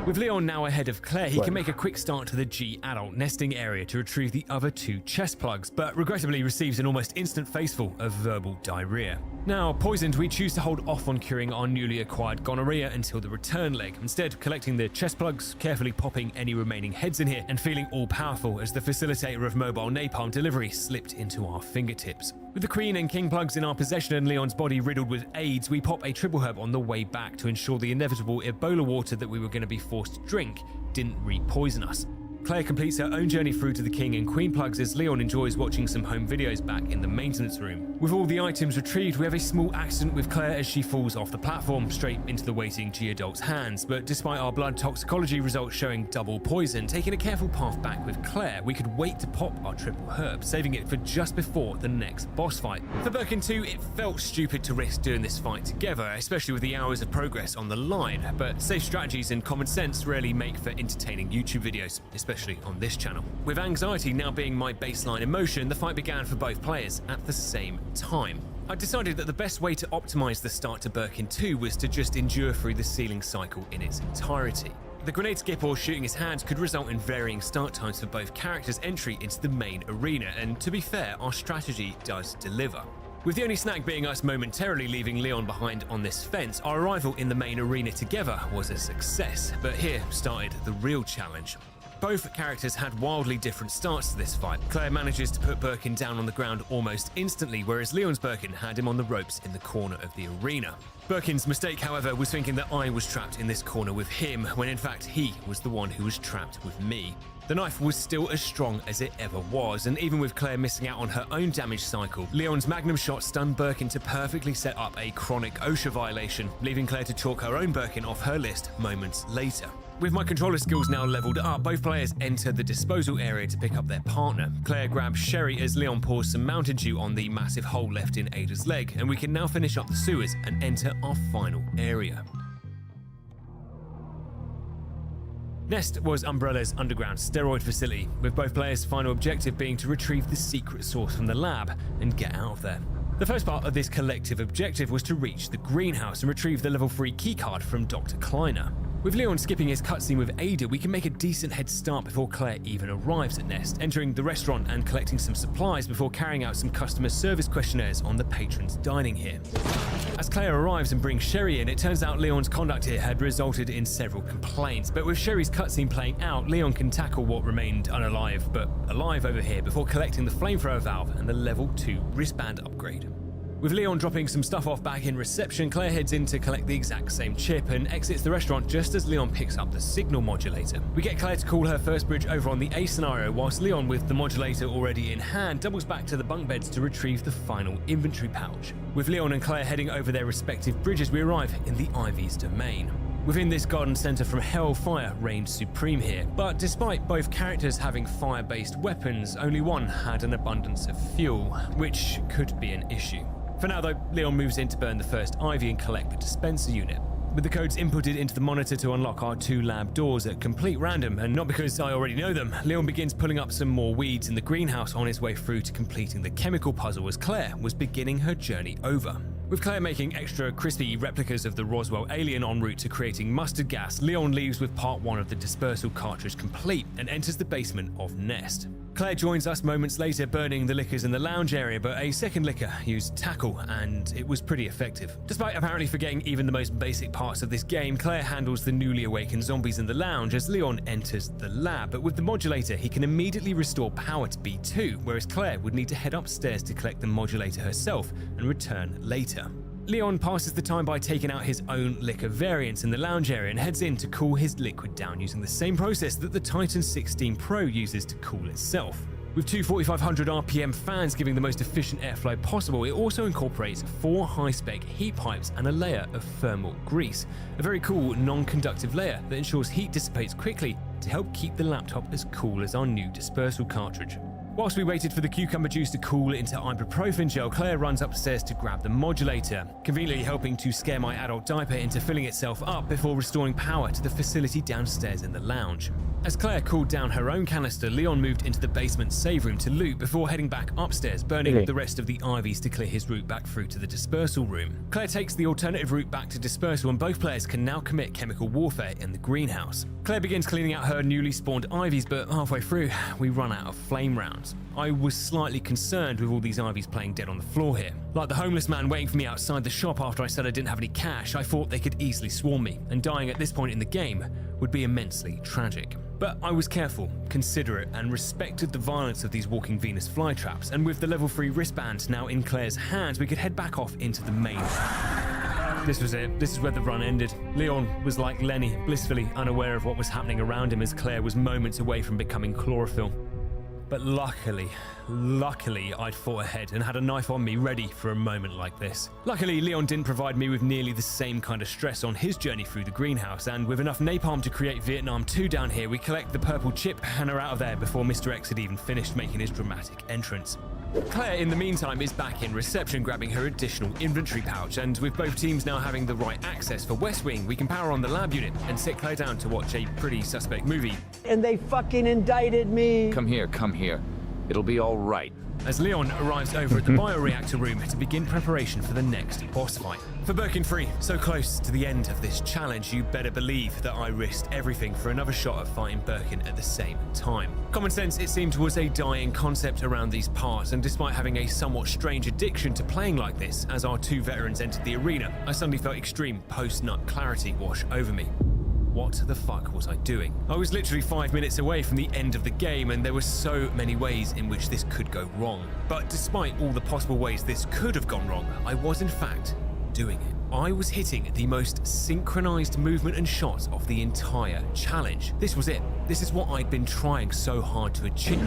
With Leon now ahead of Claire, he can make a quick start to the G-Adult nesting area to retrieve the other 2 chest plugs, but regrettably receives an almost instant faceful of verbal diarrhea. Now, poisoned, we choose to hold off on curing our newly acquired gonorrhea until the return leg, instead collecting the chest plugs, carefully popping any remaining heads in here, and feeling all-powerful as the facilitator of mobile napalm delivery slipped into our fingertips. With the Queen and King plugs in our possession and Leon's body riddled with AIDS, we pop a triple herb on the way back to ensure the inevitable Ebola water that we were going to be forced to drink didn't re-poison us. Claire completes her own journey through to the King and Queen plugs as Leon enjoys watching some home videos back in the maintenance room. With all the items retrieved, we have a small accident with Claire as she falls off the platform straight into the waiting G-Adult's hands, but despite our blood toxicology results showing double poison, taking a careful path back with Claire, we could wait to pop our triple herb, saving it for just before the next boss fight. For Birkin 2, it felt stupid to risk doing this fight together, especially with the hours of progress on the line, but safe strategies and common sense rarely make for entertaining YouTube videos, especially on this channel. With anxiety now being my baseline emotion, the fight began for both players at the same time. I decided that the best way to optimize the start to Birkin 2 was to just endure through the sealing cycle in its entirety. The grenade skip or shooting his hand could result in varying start times for both characters' entry into the main arena, and to be fair, our strategy does deliver. With the only snag being us momentarily leaving Leon behind on this fence, our arrival in the main arena together was a success, but here started the real challenge. Both characters had wildly different starts to this fight. Claire manages to put Birkin down on the ground almost instantly, whereas Leon's Birkin had him on the ropes in the corner of the arena. Birkin's mistake, however, was thinking that I was trapped in this corner with him, when in fact he was the one who was trapped with me. The knife was still as strong as it ever was, and even with Claire missing out on her own damage cycle, Leon's magnum shot stunned Birkin to perfectly set up a chronic OSHA violation, leaving Claire to chalk her own Birkin off her list moments later. With my controller skills now leveled up, both players enter the disposal area to pick up their partner. Claire grabs Sherry as Leon pours some Mountain Dew on the massive hole left in Ada's leg, and we can now finish up the sewers and enter our final area. Nest was Umbrella's underground steroid facility, with both players' final objective being to retrieve the secret source from the lab and get out of there. The first part of this collective objective was to reach the greenhouse and retrieve the level 3 keycard from Dr. Kleiner. With Leon skipping his cutscene with Ada, we can make a decent head start before Claire even arrives at Nest, entering the restaurant and collecting some supplies before carrying out some customer service questionnaires on the patrons dining here. As Claire arrives and brings Sherry in, it turns out Leon's conduct here had resulted in several complaints, but with Sherry's cutscene playing out, Leon can tackle what remained unalive but alive over here before collecting the flamethrower valve and the level 2 wristband upgrade. With Leon dropping some stuff off back in reception, Claire heads in to collect the exact same chip and exits the restaurant just as Leon picks up the signal modulator. We get Claire to call her first bridge over on the A scenario, whilst Leon, with the modulator already in hand, doubles back to the bunk beds to retrieve the final inventory pouch. With Leon and Claire heading over their respective bridges, we arrive in the Ivy's domain. Within this garden centre from hell, fire reigned supreme here, but despite both characters having fire-based weapons, only one had an abundance of fuel, which could be an issue. For now though, Leon moves in to burn the first Ivy and collect the dispenser unit. With the codes inputted into the monitor to unlock our 2 lab doors at complete random, and not because I already know them, Leon begins pulling up some more weeds in the greenhouse on his way through to completing the chemical puzzle as Claire was beginning her journey over. With Claire making extra crispy replicas of the Roswell alien en route to creating mustard gas, Leon leaves with part 1 of the dispersal cartridge complete and enters the basement of Nest. Claire joins us moments later burning the liquors in the lounge area, but a second liquor used tackle, and it was pretty effective. Despite apparently forgetting even the most basic parts of this game, Claire handles the newly awakened zombies in the lounge as Leon enters the lab, but with the modulator he can immediately restore power to B2, whereas Claire would need to head upstairs to collect the modulator herself and return later. Leon passes the time by taking out his own liquor variants in the lounge area and heads in to cool his liquid down using the same process that the Titan 16 Pro uses to cool itself. With two 4500 RPM fans giving the most efficient airflow possible, it also incorporates 4 high-spec heat pipes and a layer of thermal grease, a very cool non-conductive layer that ensures heat dissipates quickly to help keep the laptop as cool as our new dispersal cartridge. Whilst we waited for the cucumber juice to cool into ibuprofen gel, Claire runs upstairs to grab the modulator, conveniently helping to scare my adult diaper into filling itself up before restoring power to the facility downstairs in the lounge. As Claire cooled down her own canister, Leon moved into the basement save room to loot before heading back upstairs, burning the rest of the Ivies to clear his route back through to the dispersal room. Claire takes the alternative route back to dispersal and both players can now commit chemical warfare in the greenhouse. Claire begins cleaning out her newly spawned Ivies, but halfway through, we run out of flame rounds. I was slightly concerned with all these Ivies playing dead on the floor here. Like the homeless man waiting for me outside the shop after I said I didn't have any cash, I thought they could easily swarm me, and dying at this point in the game would be immensely tragic. But I was careful, considerate, and respected the violence of these walking Venus flytraps, and with the level 3 wristband now in Claire's hands, we could head back off into the main. This was it. This is where the run ended. Leon was like Lenny, blissfully unaware of what was happening around him as Claire was moments away from becoming chlorophyll. But luckily, I'd fought ahead and had a knife on me ready for a moment like this. Luckily, Leon didn't provide me with nearly the same kind of stress on his journey through the greenhouse, and with enough napalm to create Vietnam 2 down here, we collect the purple chip and are out of there before Mr. X had even finished making his dramatic entrance. Claire, in the meantime, is back in reception grabbing her additional inventory pouch, and with both teams now having the right access for West Wing, we can power on the lab unit and sit Claire down to watch a pretty suspect movie. And they fucking indicted me. Come here. It'll be all right. As Leon arrives over at the bioreactor room to begin preparation for the next boss fight. For Birkin 3, so close to the end of this challenge, you better believe that I risked everything for another shot at fighting Birkin at the same time. Common sense, it seemed, was a dying concept around these parts, and despite having a somewhat strange addiction to playing like this, as our 2 veterans entered the arena, I suddenly felt extreme post-nut clarity wash over me. What the fuck was I doing? I was literally 5 minutes away from the end of the game, and there were so many ways in which this could go wrong. But despite all the possible ways this could have gone wrong, I was in fact doing it. I was hitting the most synchronized movement and shots of the entire challenge. This was it. This is what I'd been trying so hard to achieve.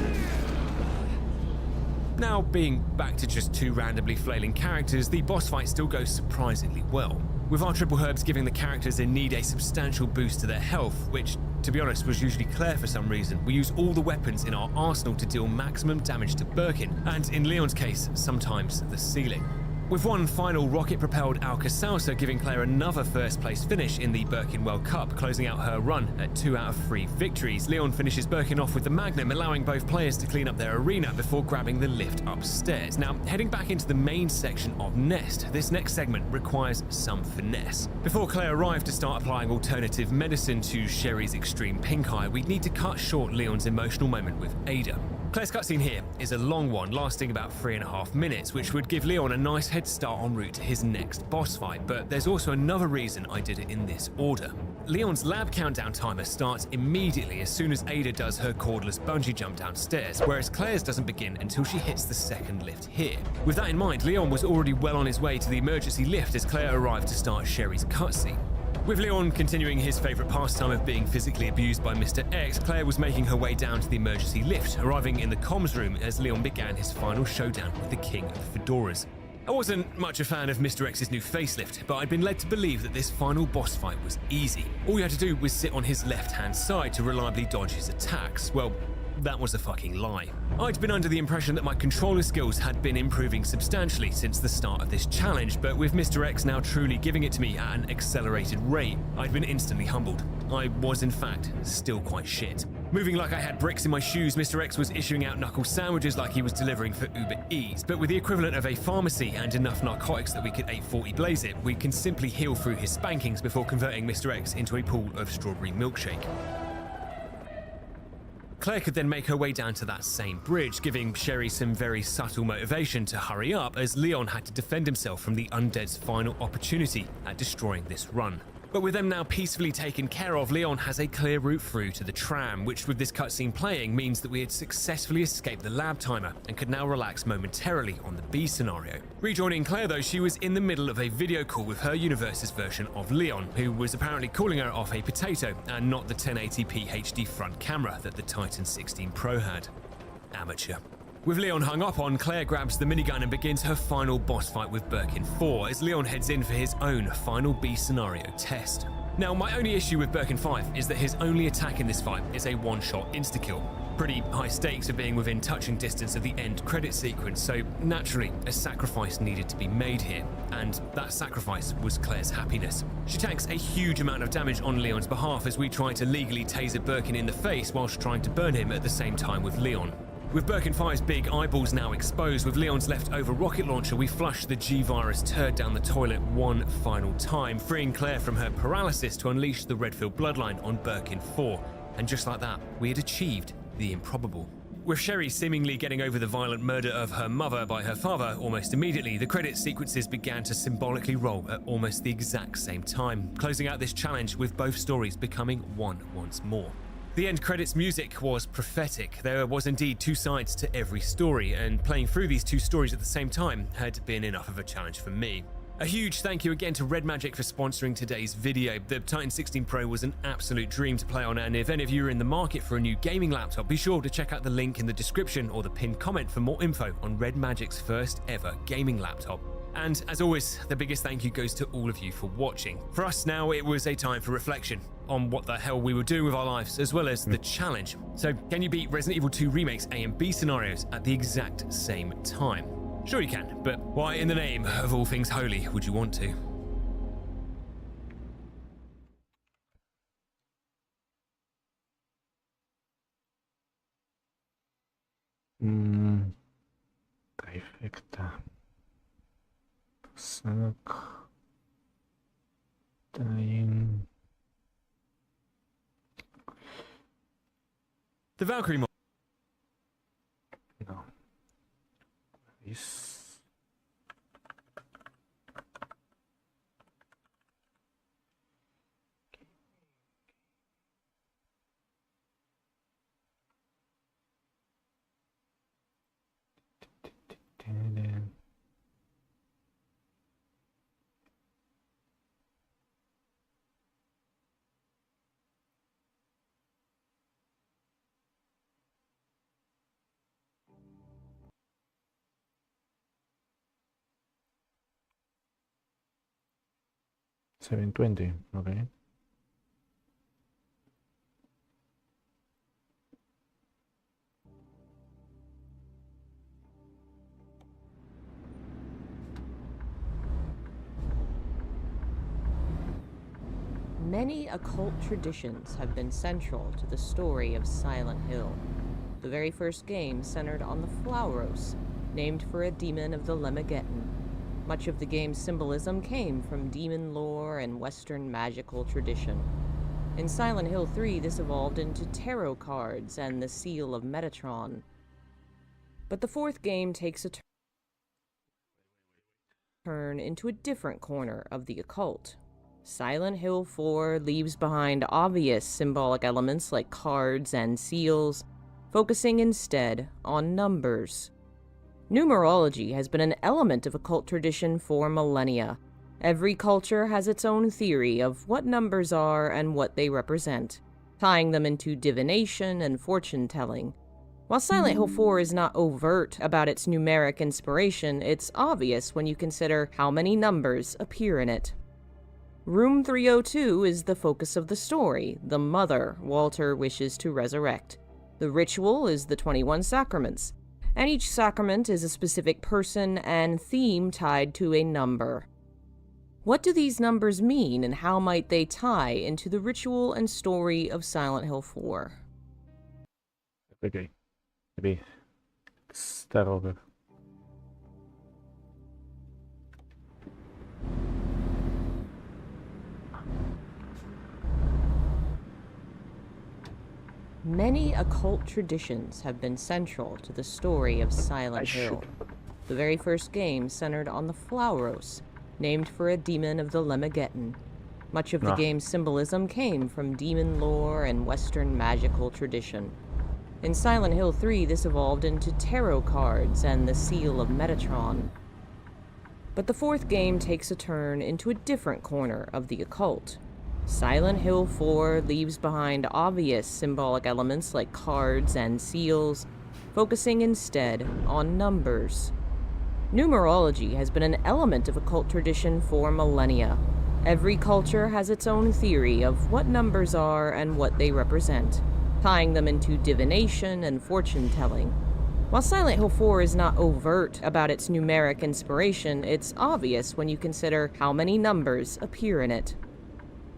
Now, being back to just 2 randomly flailing characters, the boss fight still goes surprisingly well. With our triple herbs giving the characters in need a substantial boost to their health, which, to be honest, was usually Claire for some reason, we use all the weapons in our arsenal to deal maximum damage to Birkin, and in Leon's case, sometimes the ceiling. With one final rocket-propelled Alka-Seltzer giving Claire another first-place finish in the Birkin World Cup, closing out her run at 2 out of 3 victories, Leon finishes Birkin off with the Magnum, allowing both players to clean up their arena before grabbing the lift upstairs. Now, heading back into the main section of Nest, this next segment requires some finesse. Before Claire arrived to start applying alternative medicine to Sherry's extreme pink eye, we'd need to cut short Leon's emotional moment with Ada. Claire's cutscene here is a long one, lasting about 3.5 minutes, which would give Leon a nice head start en route to his next boss fight, but there's also another reason I did it in this order. Leon's lab countdown timer starts immediately as soon as Ada does her cordless bungee jump downstairs, whereas Claire's doesn't begin until she hits the second lift here. With that in mind, Leon was already well on his way to the emergency lift as Claire arrived to start Sherry's cutscene. With Leon continuing his favourite pastime of being physically abused by Mr. X, Claire was making her way down to the emergency lift, arriving in the comms room as Leon began his final showdown with the King of Fedoras. I wasn't much a fan of Mr. X's new facelift, but I'd been led to believe that this final boss fight was easy. All you had to do was sit on his left-hand side to reliably dodge his attacks. Well, that was a fucking lie. I'd been under the impression that my controller skills had been improving substantially since the start of this challenge, but with Mr. X now truly giving it to me at an accelerated rate, I'd been instantly humbled. I was in fact still quite shit. Moving like I had bricks in my shoes, Mr. X was issuing out knuckle sandwiches like he was delivering for Uber Eats, but with the equivalent of a pharmacy and enough narcotics that we could 840 blaze it, we can simply heal through his spankings before converting Mr. X into a pool of strawberry milkshake. Claire could then make her way down to that same bridge, giving Sherry some very subtle motivation to hurry up as Leon had to defend himself from the undead's final opportunity at destroying this run. But with them now peacefully taken care of, Leon has a clear route through to the tram, which with this cutscene playing means that we had successfully escaped the lab timer and could now relax momentarily on the B scenario. Rejoining Claire though, she was in the middle of a video call with her universe's version of Leon, who was apparently calling her off a potato and not the 1080p HD front camera that the Titan 16 Pro had. Amateur. With Leon hung up on, Claire grabs the minigun and begins her final boss fight with Birkin 4 as Leon heads in for his own final B scenario test. Now, my only issue with Birkin 5 is that his only attack in this fight is a one-shot insta-kill. Pretty high stakes of being within touching distance of the end credit sequence, so naturally a sacrifice needed to be made here, and that sacrifice was Claire's happiness. She takes a huge amount of damage on Leon's behalf as we try to legally taser Birkin in the face whilst trying to burn him at the same time with Leon. With Birkin 5's big eyeballs now exposed, with Leon's leftover rocket launcher, we flush the G-Virus turd down the toilet one final time, freeing Claire from her paralysis to unleash the Redfield bloodline on Birkin 4. And just like that, we had achieved the improbable. With Sherry seemingly getting over the violent murder of her mother by her father almost immediately, the credit sequences began to symbolically roll at almost the exact same time, closing out this challenge with both stories becoming one once more. The end credits music was prophetic. There was indeed two sides to every story, and playing through these two stories at the same time had been enough of a challenge for me. A huge thank you again to Red Magic for sponsoring today's video. The Titan 16 Pro was an absolute dream to play on, and if any of you are in the market for a new gaming laptop, be sure to check out the link in the description or the pinned comment for more info on Red Magic's first ever gaming laptop. And as always, the biggest thank you goes to all of you for watching. For us now, it was a time for reflection on what the hell we were doing with our lives, as well as the challenge. So, can you beat Resident Evil 2 Remake's A and B scenarios at the exact same time? Sure you can, but why in the name of all things holy would you want to? Trifecta. Suck. Dying. The Valkyrie mod. No. This. $720, okay. Many occult traditions have been central to the story of Silent Hill. The very first game centered on the Flauros, named for a demon of the Lemageddon. Much of the game's symbolism came from demon lore and Western magical tradition. In Silent Hill 3, this evolved into tarot cards and the Seal of Metatron. But the fourth game takes a turn into a different corner of the occult. Silent Hill 4 leaves behind obvious symbolic elements like cards and seals, focusing instead on numbers. Numerology has been an element of occult tradition for millennia. Every culture has its own theory of what numbers are and what they represent, tying them into divination and fortune-telling. While Silent Hill 4 is not overt about its numeric inspiration, it's obvious when you consider how many numbers appear in it. Room 302 is the focus of the story, the mother Walter wishes to resurrect. The ritual is the 21 sacraments, and each sacrament is a specific person and theme tied to a number. What do these numbers mean, and how might they tie into the ritual and story of Silent Hill 4? Okay. Maybe start over. Many occult traditions have been central to the story of Silent Hill. The very first game centered on the Flauros, named for a demon of the Lemageddon. Much of the game's symbolism came from demon lore and Western magical tradition. In Silent Hill 3, this evolved into tarot cards and the Seal of Metatron. But the fourth game takes a turn into a different corner of the occult. Silent Hill 4 leaves behind obvious symbolic elements like cards and seals, focusing instead on numbers. Numerology has been an element of occult tradition for millennia. Every culture has its own theory of what numbers are and what they represent, tying them into divination and fortune-telling. While Silent Hill 4 is not overt about its numeric inspiration, it's obvious when you consider how many numbers appear in it.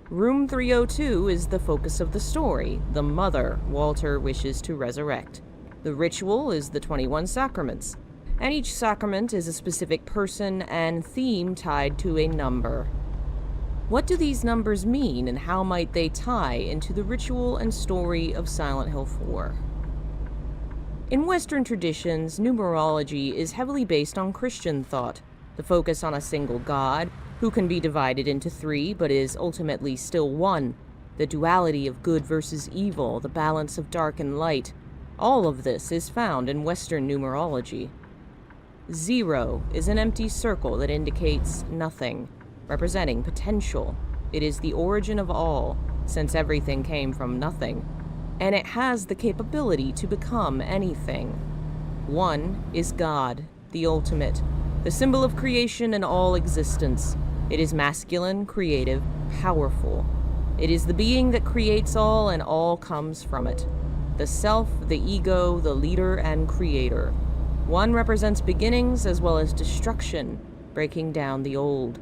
Room 302 is the focus of the story, the mother Walter wishes to resurrect. The ritual is the 21 sacraments, and each sacrament is a specific person and theme tied to a number. What do these numbers mean, and how might they tie into the ritual and story of Silent Hill 4? In Western traditions, numerology is heavily based on Christian thought, the focus on a single god, who can be divided into three but is ultimately still one, the duality of good versus evil, the balance of dark and light. All of this is found in Western numerology. 0 is an empty circle that indicates nothing, representing potential. It is the origin of all, since everything came from nothing, and it has the capability to become anything. 1 is God, the ultimate, the symbol of creation and all existence. It is masculine, creative, powerful. It is the being that creates all, and all comes from it. The self, the ego, the leader, and creator. 1 represents beginnings as well as destruction, breaking down the old.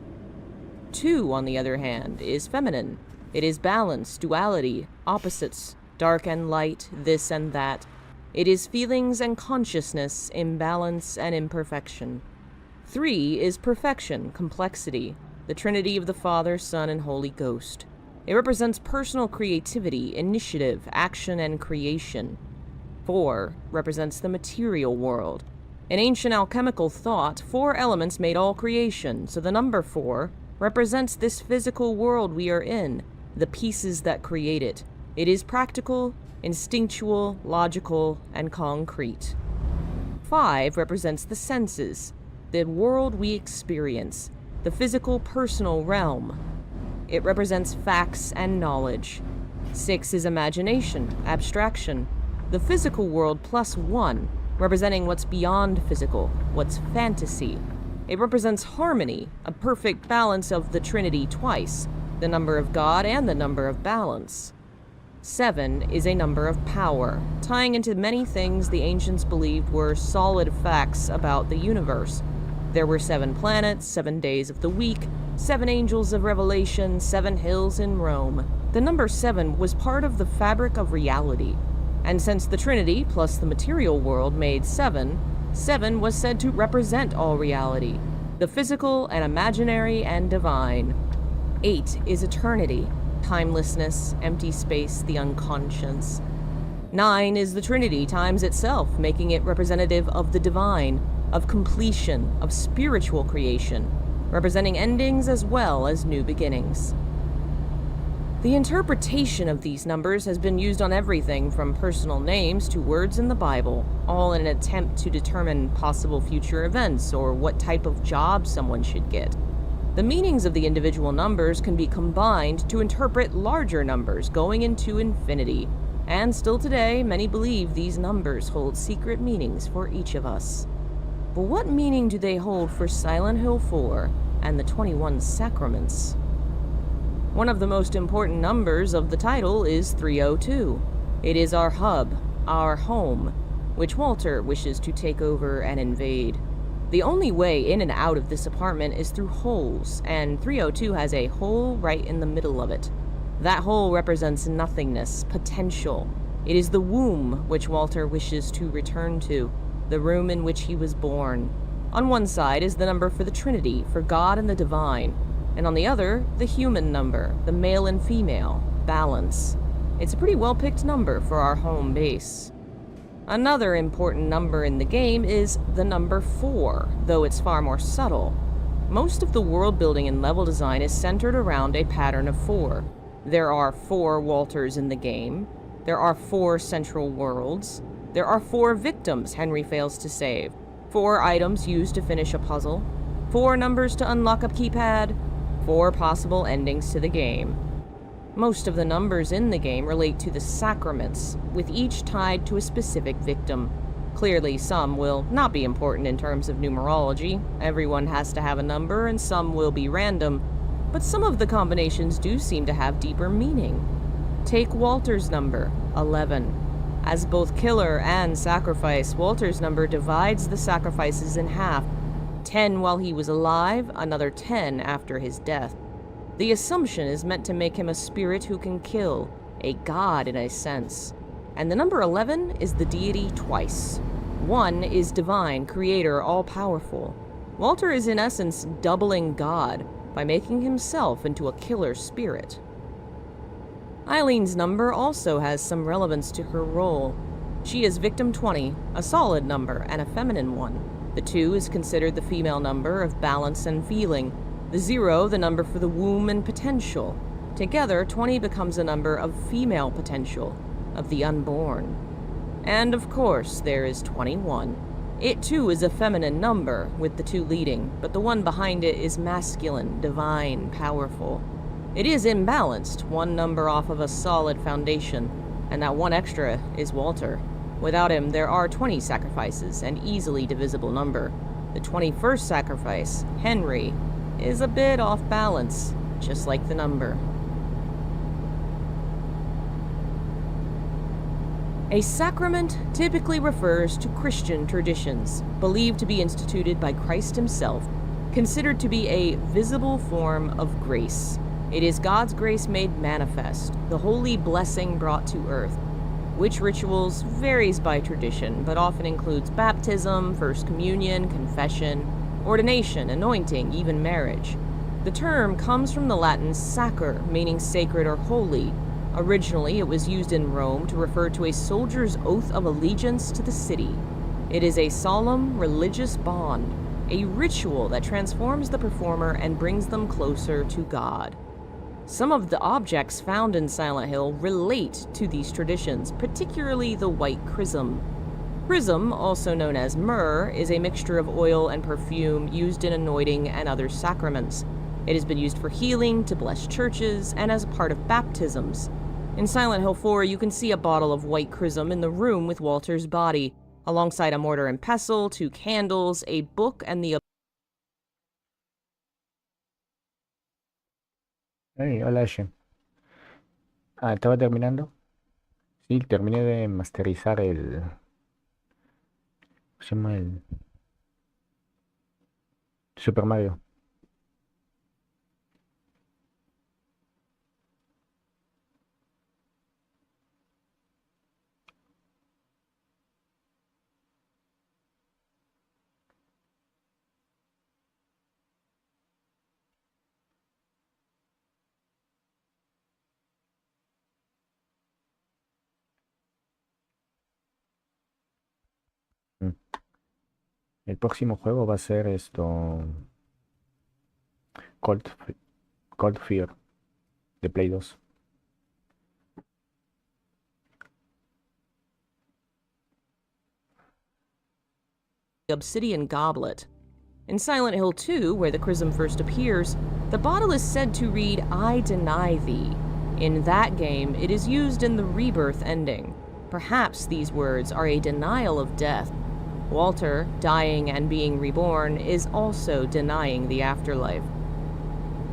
2, on the other hand, is feminine. It is balance, duality, opposites, dark and light, this and that. It is feelings and consciousness, imbalance and imperfection. 3 is perfection, complexity, the Trinity of the Father, Son, and Holy Ghost. It represents personal creativity, initiative, action, and creation. 4 represents the material world. In ancient alchemical thought, 4 elements made all creation, so the number 4 represents this physical world we are in, the pieces that create it. It is practical, instinctual, logical, and concrete. 5 represents the senses, the world we experience, the physical personal realm. It represents facts and knowledge. 6 is imagination, abstraction, the physical world plus 1, representing what's beyond physical, what's fantasy. It represents harmony, a perfect balance of the Trinity twice, the number of God and the number of balance. 7 is a number of power, tying into many things the ancients believed were solid facts about the universe. There were 7 planets, 7 days of the week, 7 angels of Revelation, 7 hills in Rome. The number 7 was part of the fabric of reality. And since the Trinity plus the material world made 7, 7 was said to represent all reality, the physical and imaginary and divine. 8 is eternity, timelessness, empty space, the unconscious. 9 is the Trinity times itself, making it representative of the divine, of completion, of spiritual creation, representing endings as well as new beginnings. The interpretation of these numbers has been used on everything from personal names to words in the Bible, all in an attempt to determine possible future events or what type of job someone should get. The meanings of the individual numbers can be combined to interpret larger numbers going into infinity, and still today, many believe these numbers hold secret meanings for each of us. But what meaning do they hold for Silent Hill 4 and the 21 Sacraments? One of the most important numbers of the title is 302. It is our hub, our home, which Walter wishes to take over and invade. The only way in and out of this apartment is through holes, and 302 has a hole right in the middle of it. That hole represents nothingness, potential. It is the womb which Walter wishes to return to, the room in which he was born. On one side is the number for the Trinity, for God and the divine, and on the other, the human number, the male and female, balance. It's a pretty well-picked number for our home base. Another important number in the game is the number 4, though it's far more subtle. Most of the world building and level design is centered around a pattern of 4. There are 4 Walters in the game. There are 4 central worlds. There are 4 victims Henry fails to save. 4 items used to finish a puzzle. 4 numbers to unlock a keypad. 4 possible endings to the game. Most of the numbers in the game relate to the sacraments, with each tied to a specific victim. Clearly, some will not be important in terms of numerology. Everyone has to have a number, and some will be random. But some of the combinations do seem to have deeper meaning. Take Walter's number, 11. As both killer and sacrifice, Walter's number divides the sacrifices in half. 10 while he was alive, another 10 after his death. The assumption is meant to make him a spirit who can kill, a god in a sense. And the number 11 is the deity twice. 1 is divine, creator, all-powerful. Walter is in essence doubling God by making himself into a killer spirit. Eileen's number also has some relevance to her role. She is victim 20, a solid number and a feminine one. The 2 is considered the female number of balance and feeling. The 0, the number for the womb and potential. Together, 20 becomes a number of female potential, of the unborn. And of course, there is 21. It too is a feminine number, with the 2 leading, but the one behind it is masculine, divine, powerful. It is imbalanced, 1 number off of a solid foundation, and that 1 extra is Walter. Without him, there are 20 sacrifices, an easily divisible number. The 21st sacrifice, Henry, is a bit off balance, just like the number. A sacrament typically refers to Christian traditions, believed to be instituted by Christ himself, considered to be a visible form of grace. It is God's grace made manifest, the holy blessing brought to earth. Which rituals varies by tradition, but often includes baptism, first communion, confession, ordination, anointing, even marriage. The term comes from the Latin sacer, meaning sacred or holy. Originally, it was used in Rome to refer to a soldier's oath of allegiance to the city. It is a solemn, religious bond, a ritual that transforms the performer and brings them closer to God. Some of the objects found in Silent Hill relate to these traditions, particularly the white chrism. Chrism, also known as myrrh, is a mixture of oil and perfume used in anointing and other sacraments. It has been used for healing, to bless churches, and as part of baptisms. In Silent Hill 4, you can see a bottle of white chrism in the room with Walter's body, alongside a mortar and pestle, 2 candles, a book, and the... Hey, hola, Shen. Estaba terminando. Sí, terminé de masterizar el... ¿Cómo se llama? El Super Mario. El próximo juego va a ser esto. Cold, Cold Fear de Play 2. Obsidian Goblet. In Silent Hill 2, where the chrism first appears, the bottle is said to read, "I deny thee." In that game, it is used in the rebirth ending. Perhaps these words are a denial of death. Walter, dying and being reborn, is also denying the afterlife.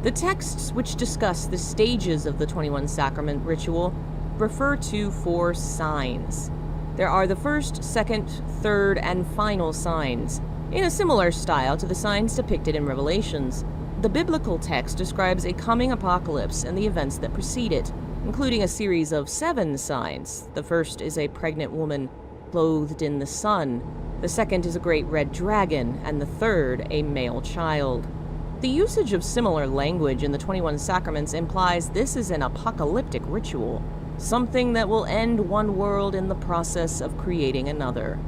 The texts which discuss the stages of the 21 Sacrament ritual refer to 4 signs. There are the first, second, third, and final signs, in a similar style to the signs depicted in Revelations. The biblical text describes a coming apocalypse and the events that precede it, including a series of 7 signs. The first is a pregnant woman clothed in the sun, the second is a great red dragon, and the third a male child. The usage of similar language in the 21 Sacraments implies this is an apocalyptic ritual, something that will end one world in the process of creating another.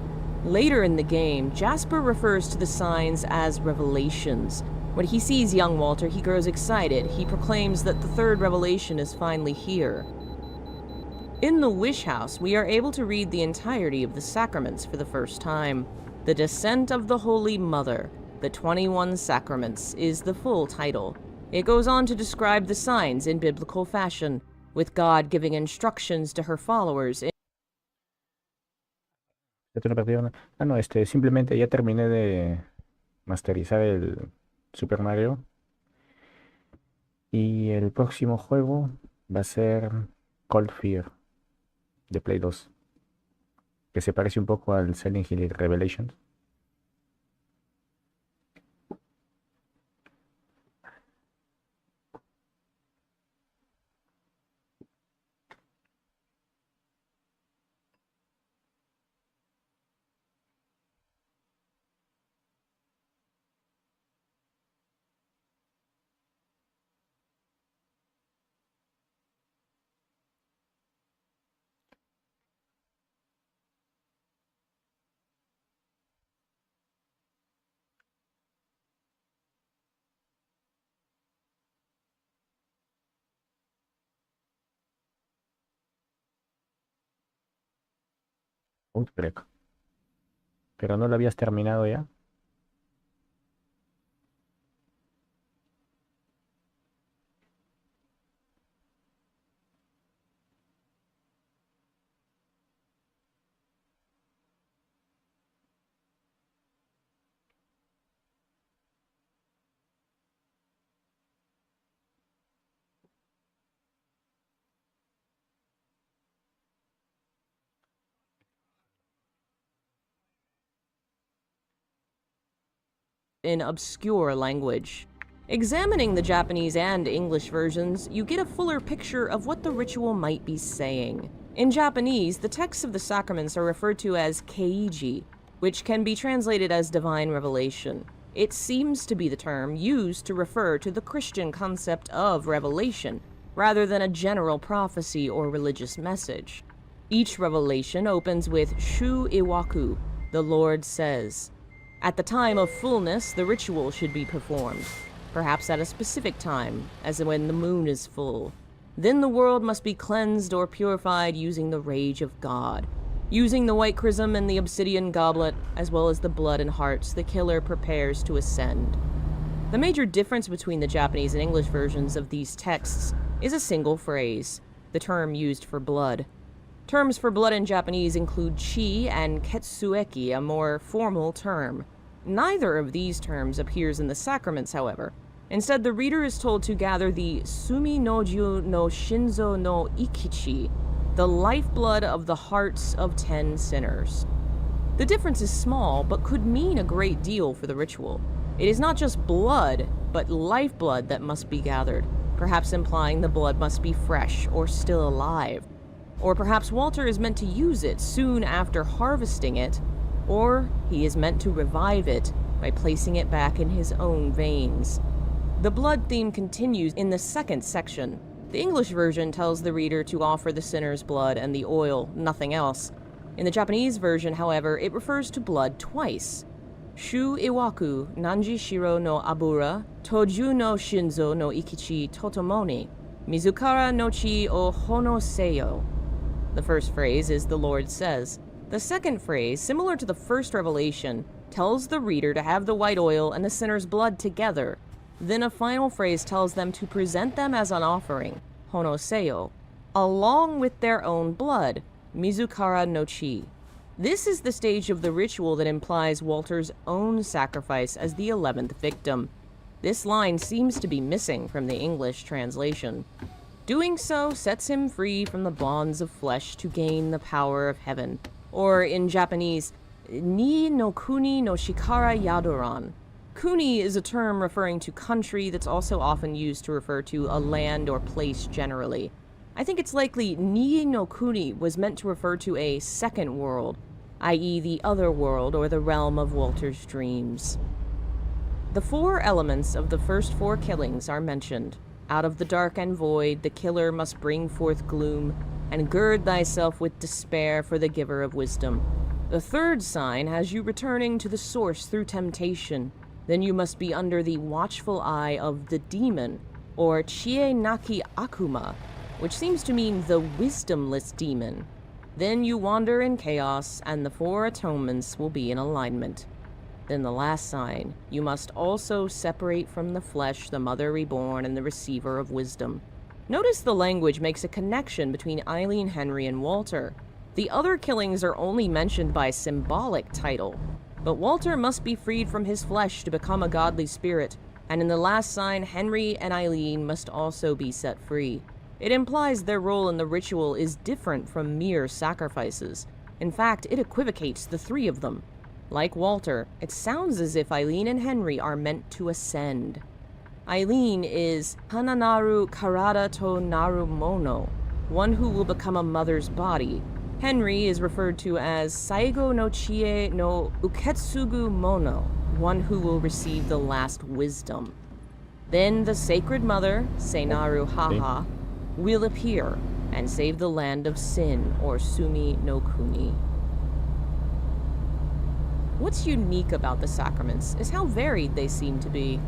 Later in the game, Jasper refers to the signs as revelations. When he sees young Walter, he grows excited. He proclaims that the third revelation is finally here. In the Wish House, we are able to read the entirety of the sacraments for the first time. The Descent of the Holy Mother, the 21 Sacraments, is the full title. It goes on to describe the signs in biblical fashion, with God giving instructions to her followers. Simplemente ya terminé de masterizar el Super Mario. Y el próximo juego va a ser Cold Fear de Play 2, que se parece un poco al Silent Hill Revelations. Outbreak. Pero no lo habías terminado ya. In obscure language. Examining the Japanese and English versions, you get a fuller picture of what the ritual might be saying. In Japanese, the texts of the sacraments are referred to as keiji, which can be translated as divine revelation. It seems to be the term used to refer to the Christian concept of revelation, rather than a general prophecy or religious message. Each revelation opens with Shu Iwaku, the Lord says. At the time of fullness, the ritual should be performed, perhaps at a specific time, as when the moon is full. Then the world must be cleansed or purified using the rage of God. Using the white chrism and the obsidian goblet, as well as the blood and hearts, the killer prepares to ascend. The major difference between the Japanese and English versions of these texts is a single phrase, the term used for blood. Terms for blood in Japanese include chi and ketsueki, a more formal term. Neither of these terms appears in the sacraments, however. Instead, the reader is told to gather the sumi no ju no shinzo no ikichi, the lifeblood of the hearts of 10 sinners. The difference is small, but could mean a great deal for the ritual. It is not just blood, but lifeblood that must be gathered, perhaps implying the blood must be fresh or still alive. Or perhaps Walter is meant to use it soon after harvesting it, or he is meant to revive it by placing it back in his own veins. The blood theme continues in the second section. The English version tells the reader to offer the sinner's blood and the oil, nothing else. In the Japanese version, however, it refers to blood twice. Shu Iwaku Nanji Shiro no Abura, Toju no Shinzo no Ikichi Totomoni, Mizukara no Chi o Hono Seyo. The first phrase is the Lord says. The second phrase, similar to the first revelation, tells the reader to have the white oil and the sinner's blood together. Then a final phrase tells them to present them as an offering, Hono Seyo, along with their own blood, Mizukara no Chi. This is the stage of the ritual that implies Walter's own sacrifice as the 11th victim. This line seems to be missing from the English translation. Doing so sets him free from the bonds of flesh to gain the power of heaven, or in Japanese, Ni no Kuni no Shikara Yadoran. Kuni is a term referring to country that's also often used to refer to a land or place generally. I think it's likely Ni no Kuni was meant to refer to a second world, i.e. the other world or the realm of Walter's dreams. The 4 elements of the first 4 killings are mentioned. Out of the dark and void, the killer must bring forth gloom, and gird thyself with despair for the giver of wisdom. The third sign has you returning to the source through temptation. Then you must be under the watchful eye of the demon, or Chie Naki Akuma, which seems to mean the wisdomless demon. Then you wander in chaos, and the 4 atonements will be in alignment. Then the last sign, you must also separate from the flesh the mother reborn and the receiver of wisdom. Notice the language makes a connection between Eileen Henry and Walter. The other killings are only mentioned by symbolic title, but Walter must be freed from his flesh to become a godly spirit, and in the last sign, Henry and Eileen must also be set free. It implies their role in the ritual is different from mere sacrifices. In fact, it equivocates the 3 of them. Like Walter, it sounds as if Eileen and Henry are meant to ascend. Eileen is Hananaru Karada to Naru Mono, one who will become a mother's body. Henry is referred to as Saigo no Chie no Uketsugu Mono, one who will receive the last wisdom. Then the sacred mother, Seinaru Haha, will appear and save the land of sin, or Sumi no Kuni. What's unique about the sacraments is how varied they seem to be.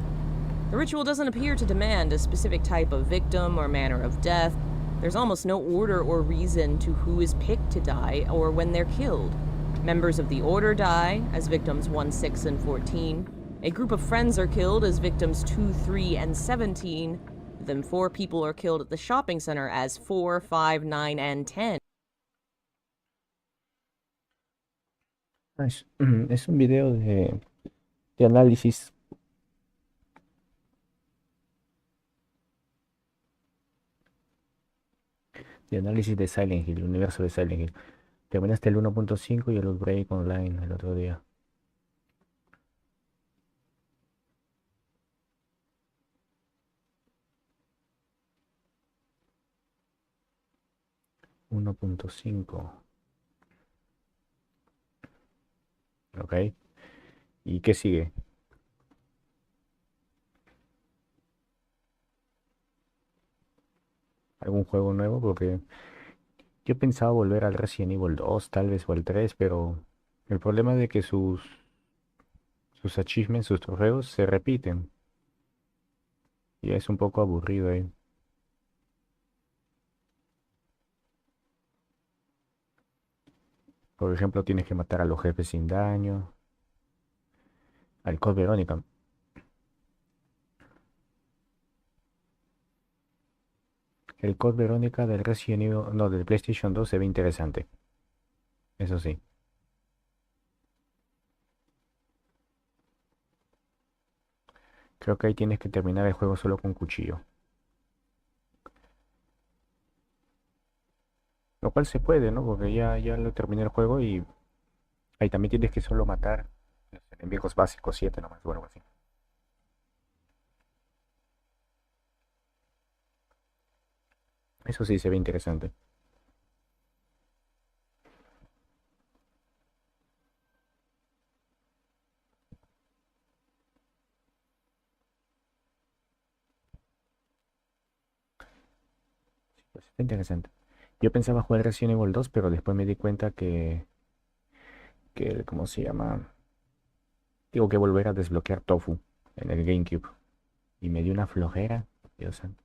The ritual doesn't appear to demand a specific type of victim or manner of death. There's almost no order or reason to who is picked to die or when they're killed. Members of the Order die as victims 1, 6, and 14. A group of friends are killed as victims 2, 3, and 17. Then 4 people are killed at the shopping center as 4, 5, 9, and 10. Es un video de análisis. De análisis de Silent Hill, el universo de Silent Hill. Terminaste el 1.5 y el Outbreak Online el otro día. .5. Ok. ¿Y qué sigue? ¿Algún juego nuevo? Porque yo pensaba volver al Resident Evil 2, tal vez, o al 3, pero el problema es de que sus achievements, sus trofeos se repiten. Y es un poco aburrido ahí. Por ejemplo, tienes que matar a los jefes sin daño. Al Code Verónica. El Code Verónica del Resident Evil, no, del PlayStation 2 se ve interesante. Eso sí. Creo que ahí tienes que terminar el juego solo con cuchillo. Lo cual se puede, ¿no? Porque ya lo terminé el juego y ahí también tienes que solo matar los enemigos básicos, 7 nomás, o algo así. Eso sí se ve interesante. Sí, pues está interesante. Yo pensaba jugar Resident Evil 2, pero después me di cuenta que ¿cómo se llama? Tengo que volver a desbloquear Tofu en el GameCube. Y me dio una flojera. Dios santo.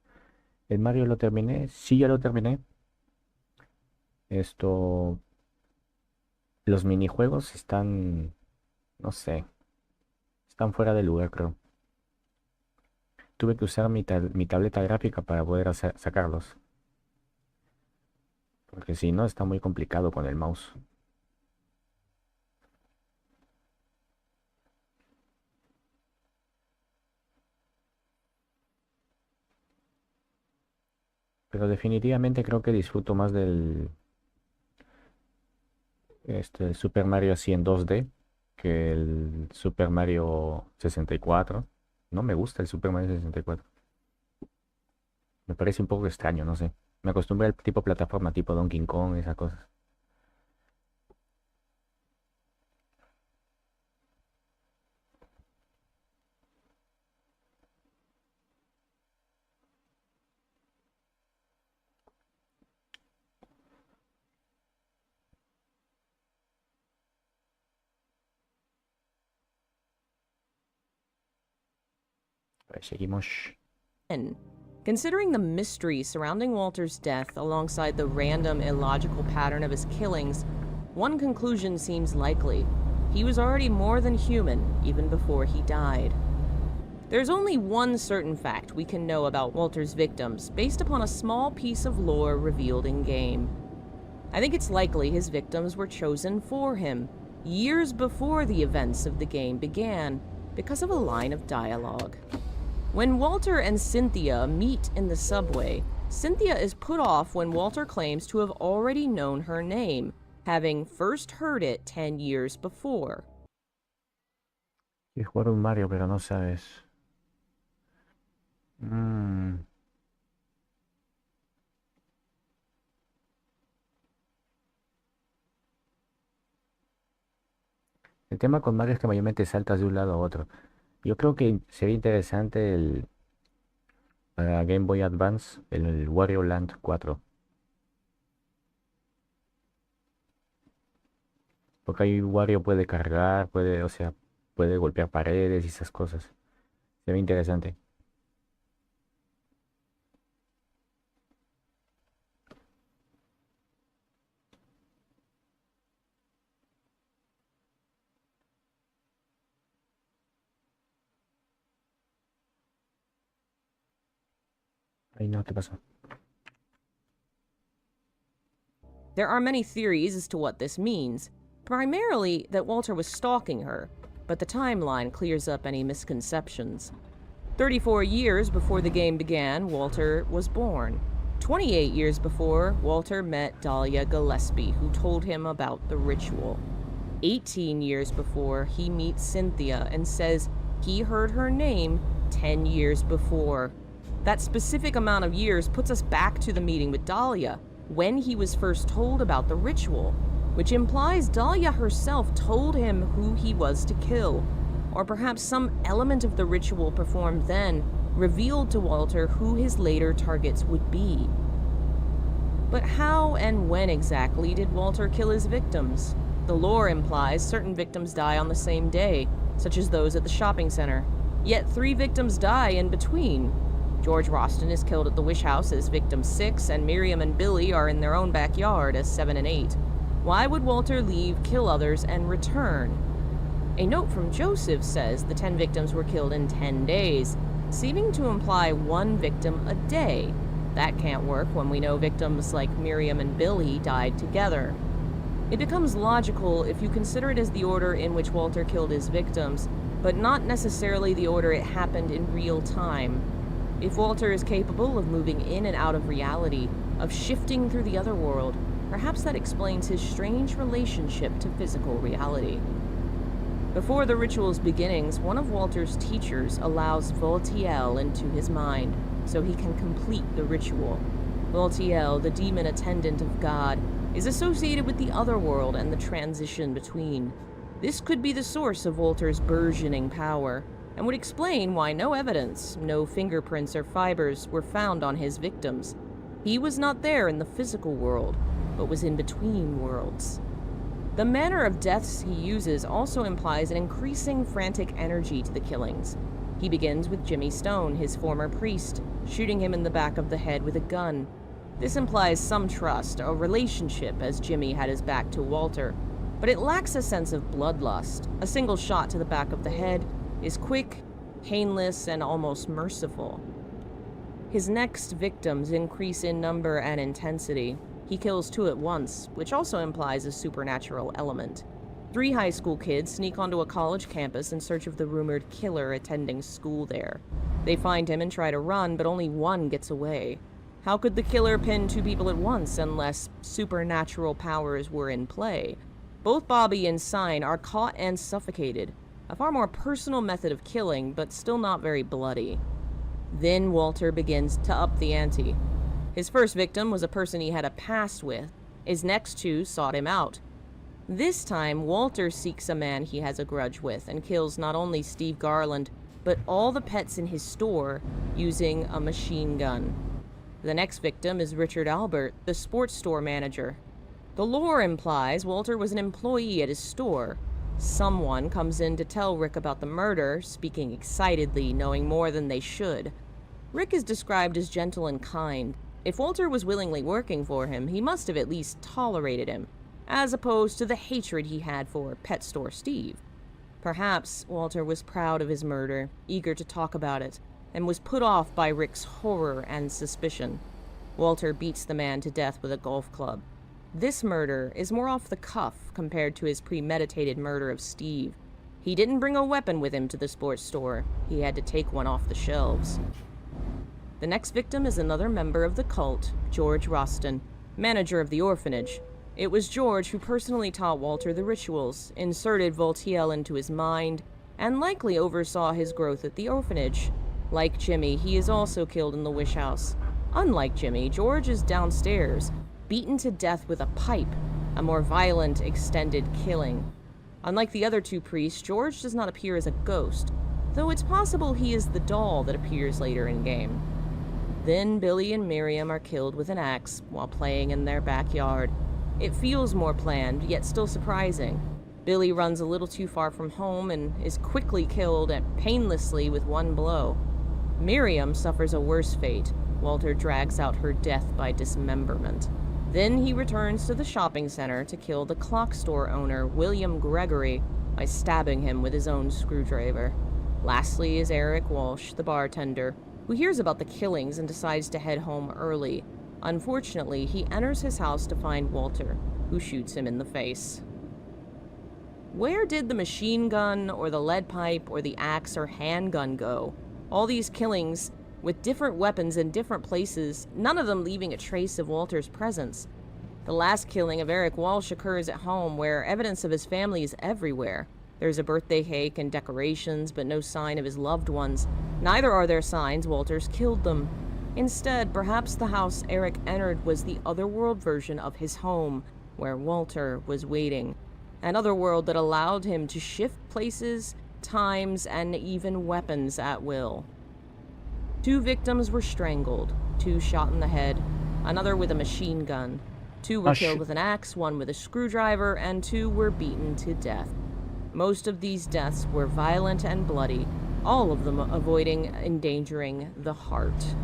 ¿El Mario lo terminé? Sí, ya lo terminé. Esto... Los minijuegos están... No sé. Están fuera de lugar, creo. Tuve que usar mi tableta gráfica para poder sacarlos. Porque si no, está muy complicado con el mouse. Pero definitivamente creo que disfruto más del Super Mario así en 2D que el Super Mario 64. No me gusta el Super Mario 64. Me parece un poco extraño, no sé. Me acostumbré al tipo plataforma, tipo Donkey Kong, esas cosas. Pues seguimos. Considering the mystery surrounding Walter's death alongside the random, illogical pattern of his killings, one conclusion seems likely. He was already more than human, even before he died. There's only one certain fact we can know about Walter's victims, based upon a small piece of lore revealed in-game. I think it's likely his victims were chosen for him, years before the events of the game began, because of a line of dialogue. When Walter and Cynthia meet in the subway, Cynthia is put off when Walter claims to have already known her name, having first heard it 10 years before. Quieres jugar un Mario, pero no sabes. El tema con Mario es que mayormente saltas de un lado a otro. Yo creo que sería interesante para Game Boy Advance el Wario Land 4. Porque ahí Wario puede cargar, o sea, puede golpear paredes y esas cosas. Se ve interesante. Ay, no, ¿qué pasó? There are many theories as to what this means, primarily that Walter was stalking her, but the timeline clears up any misconceptions. 34 years before the game began, Walter was born. 28 years before, Walter met Dahlia Gillespie, who told him about the ritual. 18 years before, he meets Cynthia and says he heard her name 10 years before. That specific amount of years puts us back to the meeting with Dahlia, when he was first told about the ritual, which implies Dahlia herself told him who he was to kill, or perhaps some element of the ritual performed then revealed to Walter who his later targets would be. But how and when exactly did Walter kill his victims? The lore implies certain victims die on the same day, such as those at the shopping center. Yet 3 victims die in between. George Roston is killed at the Wish House as victim 6, and Miriam and Billy are in their own backyard as 7 and 8. Why would Walter leave, kill others, and return? A note from Joseph says the 10 victims were killed in 10 days, seeming to imply 1 victim a day. That can't work when we know victims like Miriam and Billy died together. It becomes logical if you consider it as the order in which Walter killed his victims, but not necessarily the order it happened in real time. If Walter is capable of moving in and out of reality, of shifting through the other world, perhaps that explains his strange relationship to physical reality. Before the ritual's beginnings, one of Walter's teachers allows Voltiel into his mind, so he can complete the ritual. Voltiel, the demon attendant of God, is associated with the other world and the transition between. This could be the source of Walter's burgeoning power, and would explain why no evidence, no fingerprints or fibers were found on his victims. He was not there in the physical world, but was in between worlds. The manner of deaths he uses also implies an increasing frantic energy to the killings. He begins with Jimmy Stone, his former priest, shooting him in the back of the head with a gun. This implies some trust, a relationship, as Jimmy had his back to Walter, but it lacks a sense of bloodlust. A single shot to the back of the head is quick, painless, and almost merciful. His next victims increase in number and intensity. He kills 2 at once, which also implies a supernatural element. 3 high school kids sneak onto a college campus in search of the rumored killer attending school there. They find him and try to run, but only one gets away. How could the killer pin 2 people at once unless supernatural powers were in play? Both Bobby and Sign are caught and suffocated. A far more personal method of killing, but still not very bloody. Then Walter begins to up the ante. His first victim was a person he had a past with. His next 2 sought him out. This time, Walter seeks a man he has a grudge with and kills not only Steve Garland, but all the pets in his store using a machine gun. The next victim is Richard Albert, the sports store manager. The lore implies Walter was an employee at his store. Someone comes in to tell Rick about the murder, speaking excitedly, knowing more than they should. Rick is described as gentle and kind. If Walter was willingly working for him, he must have at least tolerated him, as opposed to the hatred he had for Pet Store Steve. Perhaps Walter was proud of his murder, eager to talk about it, and was put off by Rick's horror and suspicion. Walter beats the man to death with a golf club. This murder is more off the cuff compared to his premeditated murder of Steve. He didn't bring a weapon with him to the sports store. He had to take one off the shelves. The next victim is another member of the cult, George Roston, manager of the orphanage. It was George who personally taught Walter the rituals, inserted Voltiel into his mind, and likely oversaw his growth at the orphanage. Like Jimmy, he is also killed in the wish house. Unlike Jimmy, George is downstairs, beaten to death with a pipe, a more violent, extended killing. Unlike the other 2 priests, George does not appear as a ghost, though it's possible he is the doll that appears later in-game. Then Billy and Miriam are killed with an axe while playing in their backyard. It feels more planned, yet still surprising. Billy runs a little too far from home and is quickly killed painlessly with 1 blow. Miriam suffers a worse fate. Walter drags out her death by dismemberment. Then he returns to the shopping center to kill the clock store owner, William Gregory, by stabbing him with his own screwdriver. Lastly is Eric Walsh, the bartender, who hears about the killings and decides to head home early. Unfortunately, he enters his house to find Walter, who shoots him in the face. Where did the machine gun, or the lead pipe, or the axe or handgun go? All these killings with different weapons in different places, none of them leaving a trace of Walter's presence. The last killing of Eric Walsh occurs at home, where evidence of his family is everywhere. There's a birthday cake and decorations, but no sign of his loved ones. Neither are there signs Walter's killed them. Instead, perhaps the house Eric entered was the otherworld version of his home, where Walter was waiting. An otherworld that allowed him to shift places, times, and even weapons at will. 2 victims were strangled, 2 shot in the head, another with a machine gun. 2 were killed with an axe, 1 with a screwdriver, and 2 were beaten to death. Most of these deaths were violent and bloody, all of them avoiding endangering the heart.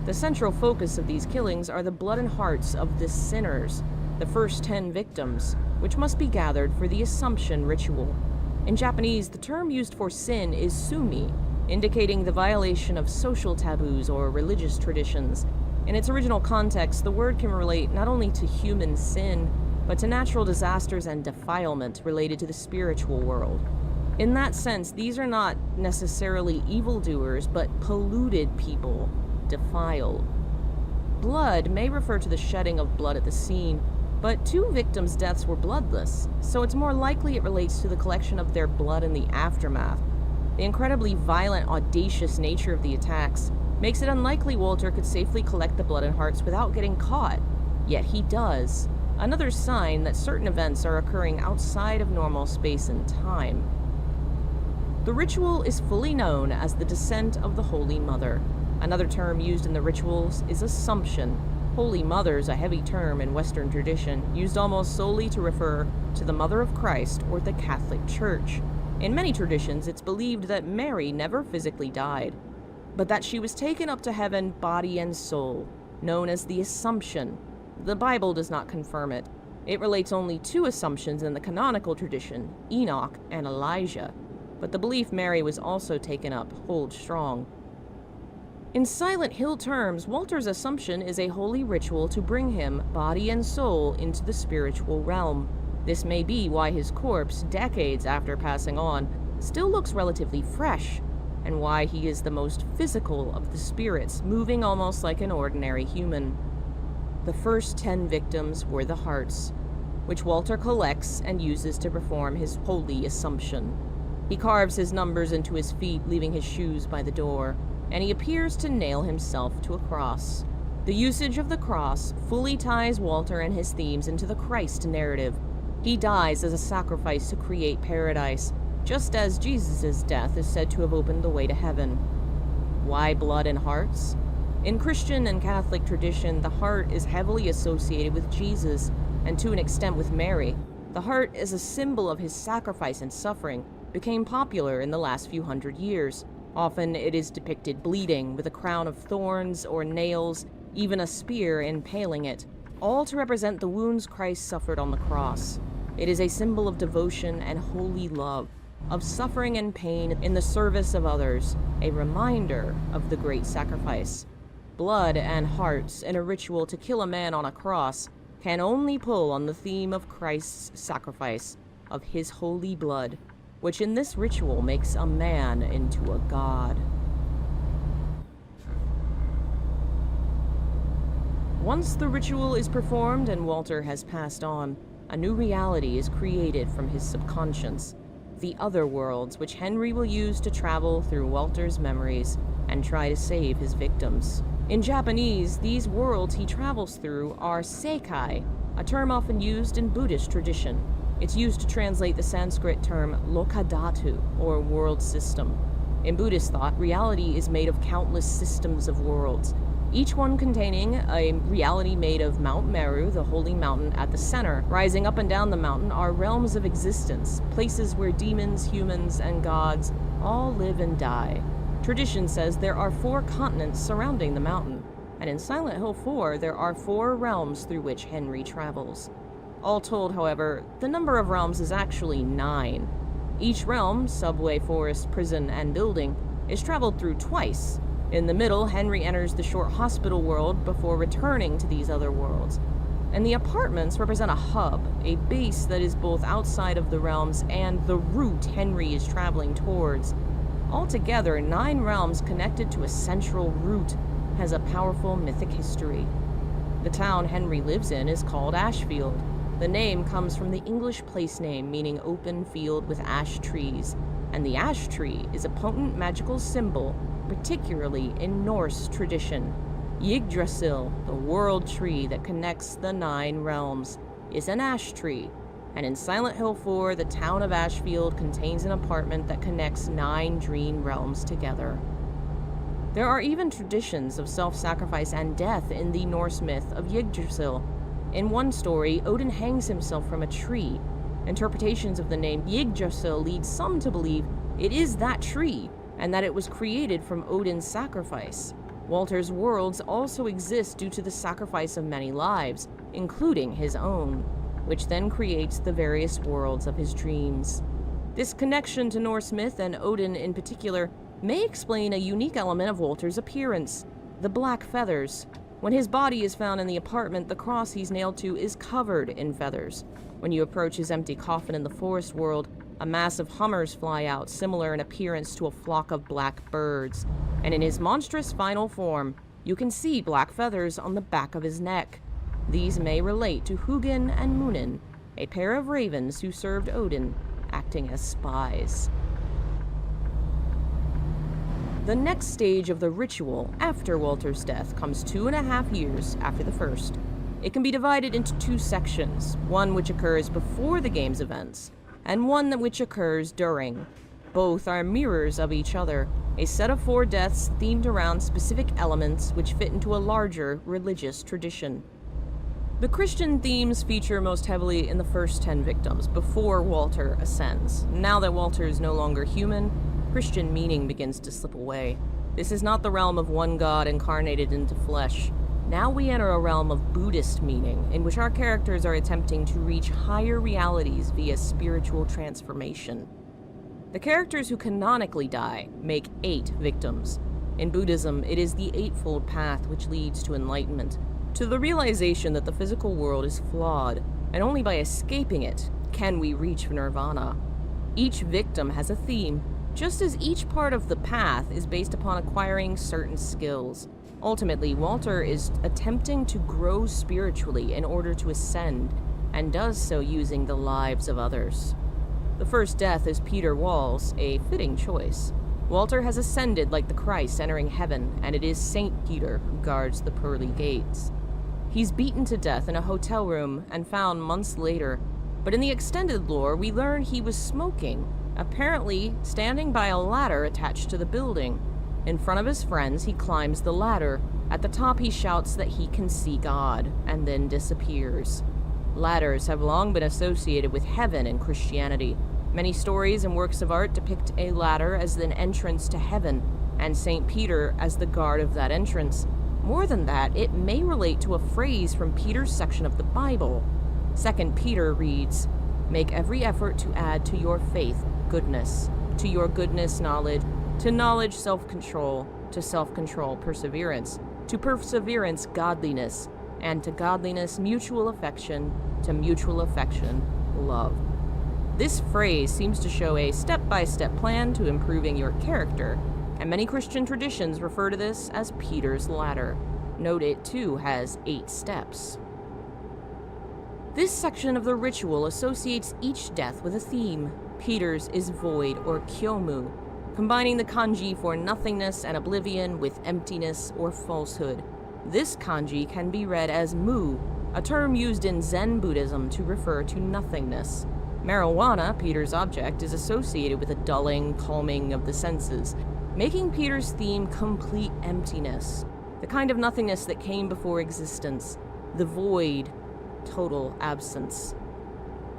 The central focus of these killings are the blood and hearts of the sinners, the first 10 victims, which must be gathered for the Assumption ritual. In Japanese, the term used for sin is sumi, indicating the violation of social taboos or religious traditions. In its original context, the word can relate not only to human sin, but to natural disasters and defilement related to the spiritual world. In that sense, these are not necessarily evildoers, but polluted people, defiled. Blood may refer to the shedding of blood at the scene, but 2 victims' deaths were bloodless, so it's more likely it relates to the collection of their blood in the aftermath. The incredibly violent, audacious nature of the attacks makes it unlikely Walter could safely collect the blood and hearts without getting caught, yet he does. Another sign that certain events are occurring outside of normal space and time. The ritual is fully known as the Descent of the Holy Mother. Another term used in the rituals is Assumption. Holy Mother's a heavy term in Western tradition, used almost solely to refer to the Mother of Christ or the Catholic Church. In many traditions, it's believed that Mary never physically died, but that she was taken up to heaven body and soul, known as the Assumption. The Bible does not confirm it. It relates only two assumptions in the canonical tradition, Enoch and Elijah, but the belief Mary was also taken up holds strong. In Silent Hill terms, Walter's Assumption is a holy ritual to bring him, body and soul, into the spiritual realm. This may be why his corpse, decades after passing on, still looks relatively fresh, and why he is the most physical of the spirits, moving almost like an ordinary human. The first 10 victims were the hearts, which Walter collects and uses to perform his holy Assumption. He carves his numbers into his feet, leaving his shoes by the door, and he appears to nail himself to a cross. The usage of the cross fully ties Walter and his themes into the Christ narrative. He dies as a sacrifice to create paradise, just as Jesus' death is said to have opened the way to heaven. Why blood and hearts? In Christian and Catholic tradition, the heart is heavily associated with Jesus, and to an extent with Mary. The heart, as a symbol of his sacrifice and suffering, became popular in the last few hundred years. Often it is depicted bleeding, with a crown of thorns or nails, even a spear impaling it, all to represent the wounds Christ suffered on the cross. It is a symbol of devotion and holy love, of suffering and pain in the service of others, a reminder of the great sacrifice. Blood and hearts in a ritual to kill a man on a cross can only pull on the theme of Christ's sacrifice, of his holy blood, which in this ritual makes a man into a god. Once the ritual is performed and Walter has passed on, a new reality is created from his subconscious, the other worlds, which Henry will use to travel through Walter's memories and try to save his victims. In Japanese, these worlds he travels through are seikai, a term often used in Buddhist tradition. It's used to translate the Sanskrit term lokadhatu, or world system. In Buddhist thought, reality is made of countless systems of worlds, each one containing a reality made of Mount Meru, the holy mountain at the center. Rising up and down the mountain are realms of existence, places where demons, humans, and gods all live and die. Tradition says there are 4 continents surrounding the mountain, and in Silent Hill 4 there are 4 realms through which Henry travels. All told, however, the number of realms is actually 9. Each realm, subway, forest, prison, and building, is traveled through twice. In the middle, Henry enters the short hospital world before returning to these other worlds. And the apartments represent a hub, a base that is both outside of the realms and the route Henry is traveling towards. Altogether, 9 realms connected to a central route has a powerful mythic history. The town Henry lives in is called Ashfield. The name comes from the English place name meaning open field with ash trees, and the ash tree is a potent magical symbol, particularly in Norse tradition. Yggdrasil, the world tree that connects the 9 realms, is an ash tree, and in Silent Hill 4, the town of Ashfield contains an apartment that connects 9 dream realms together. There are even traditions of self-sacrifice and death in the Norse myth of Yggdrasil. In one story, Odin hangs himself from a tree. Interpretations of the name Yggdrasil lead some to believe it is that tree, and that it was created from Odin's sacrifice. Walter's worlds also exist due to the sacrifice of many lives, including his own, which then creates the various worlds of his dreams. This connection to Norse myth, and Odin in particular, may explain a unique element of Walter's appearance: the black feathers. When his body is found in the apartment, the cross he's nailed to is covered in feathers. When you approach his empty coffin in the forest world, a mass of hummers fly out, similar in appearance to a flock of black birds. And in his monstrous final form, you can see black feathers on the back of his neck. These may relate to Hugin and Munin, a pair of ravens who served Odin, acting as spies. The next stage of the ritual after Walter's death comes 2.5 years after the first. It can be divided into 2 sections, one which occurs before the game's events, and one which occurs during. Both are mirrors of each other, a set of 4 deaths themed around specific elements which fit into a larger religious tradition. The Christian themes feature most heavily in the first 10 victims, before Walter ascends. Now that Walter is no longer human, Christian meaning begins to slip away. This is not the realm of one god incarnated into flesh. Now we enter a realm of Buddhist meaning, in which our characters are attempting to reach higher realities via spiritual transformation. The characters who canonically die make 8 victims. In Buddhism, it is the Eightfold Path which leads to enlightenment, to the realization that the physical world is flawed, and only by escaping it can we reach nirvana. Each victim has a theme, just as each part of the path is based upon acquiring certain skills. Ultimately, Walter is attempting to grow spiritually in order to ascend, and does so using the lives of others. The first death is Peter Walls, a fitting choice. Walter has ascended like the Christ entering heaven, and it is Saint Peter who guards the pearly gates. He's beaten to death in a hotel room and found months later, but in the extended lore we learn he was smoking, apparently standing by a ladder attached to the building. In front of his friends, he climbs the ladder. At the top, he shouts that he can see God, and then disappears. Ladders have long been associated with heaven in Christianity. Many stories and works of art depict a ladder as an entrance to heaven, and St. Peter as the guard of that entrance. More than that, it may relate to a phrase from Peter's section of the Bible. 2 Peter reads, "Make every effort to add to your faith goodness, to your goodness knowledge, to knowledge self-control, to self-control perseverance, to perseverance godliness, and to godliness mutual affection, to mutual affection love." This phrase seems to show a step-by-step plan to improving your character, and many Christian traditions refer to this as Peter's ladder. Note it too has 8 steps. This section of the ritual associates each death with a theme. Peter's is void, or kyomu, combining the kanji for nothingness and oblivion with emptiness or falsehood. This kanji can be read as mu, a term used in Zen Buddhism to refer to nothingness. Marijuana, Peter's object, is associated with a dulling, calming of the senses, making Peter's theme complete emptiness, the kind of nothingness that came before existence, the void, total absence.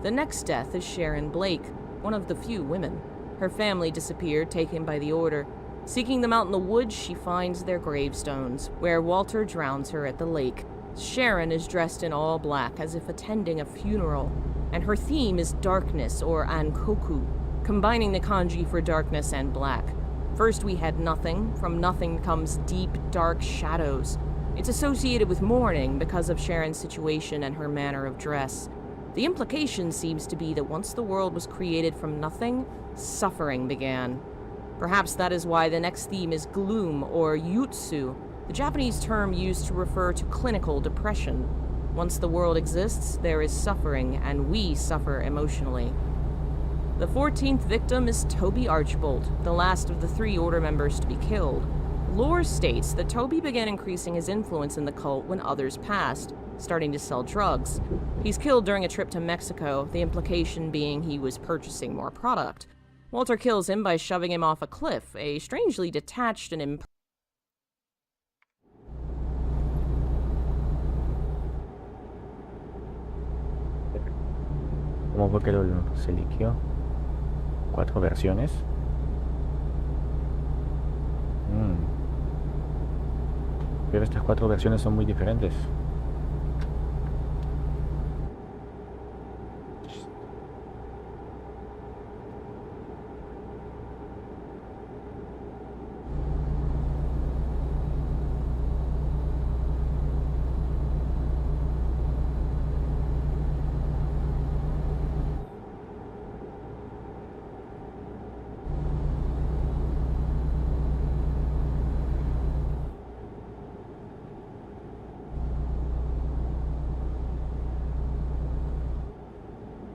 The next death is Sharon Blake, one of the few women. Her family disappeared, taken by the Order. Seeking them out in the woods, she finds their gravestones, where Walter drowns her at the lake. Sharon is dressed in all black, as if attending a funeral, and her theme is darkness, or ankoku, combining the kanji for darkness and black. First we had nothing. From nothing comes deep, dark shadows. It's associated with mourning because of Sharon's situation and her manner of dress. The implication seems to be that once the world was created from nothing, suffering began. Perhaps that is why the next theme is gloom, or yutsu, the Japanese term used to refer to clinical depression. Once the world exists, there is suffering, and we suffer emotionally. The 14th victim is Toby Archbold, the last of the 3 Order members to be killed. Lore states that Toby began increasing his influence in the cult when others passed, starting to sell drugs. He's killed during a trip to Mexico, the implication being he was purchasing more product. Walter kills him by shoving him off a cliff, a strangely detached and ¿Cómo fue que se liqueó? 4 versiones. Pero estas 4 versiones son muy diferentes.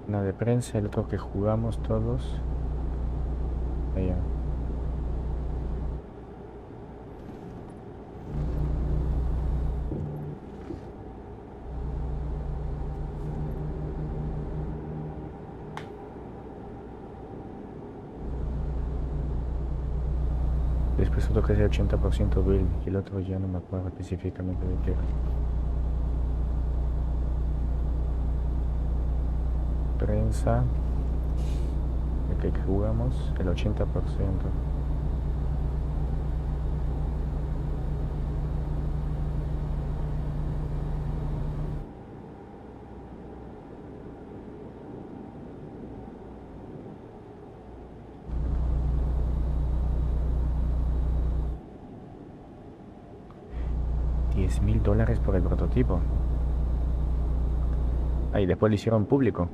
Una de prensa, el otro que jugamos todos. Allá. Después otro que es el 80% build y el otro ya no me acuerdo específicamente de qué era. Prensa, el que jugamos, el 80%. $10,000 por el prototipo. Ahí después lo hicieron público.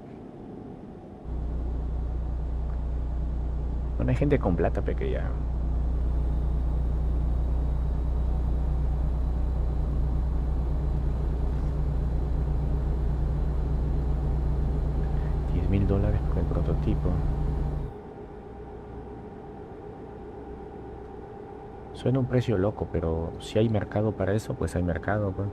Bueno, hay gente con plata pequeña. $10,000 por el prototipo. Suena un precio loco, pero si hay mercado para eso, pues hay mercado, pues.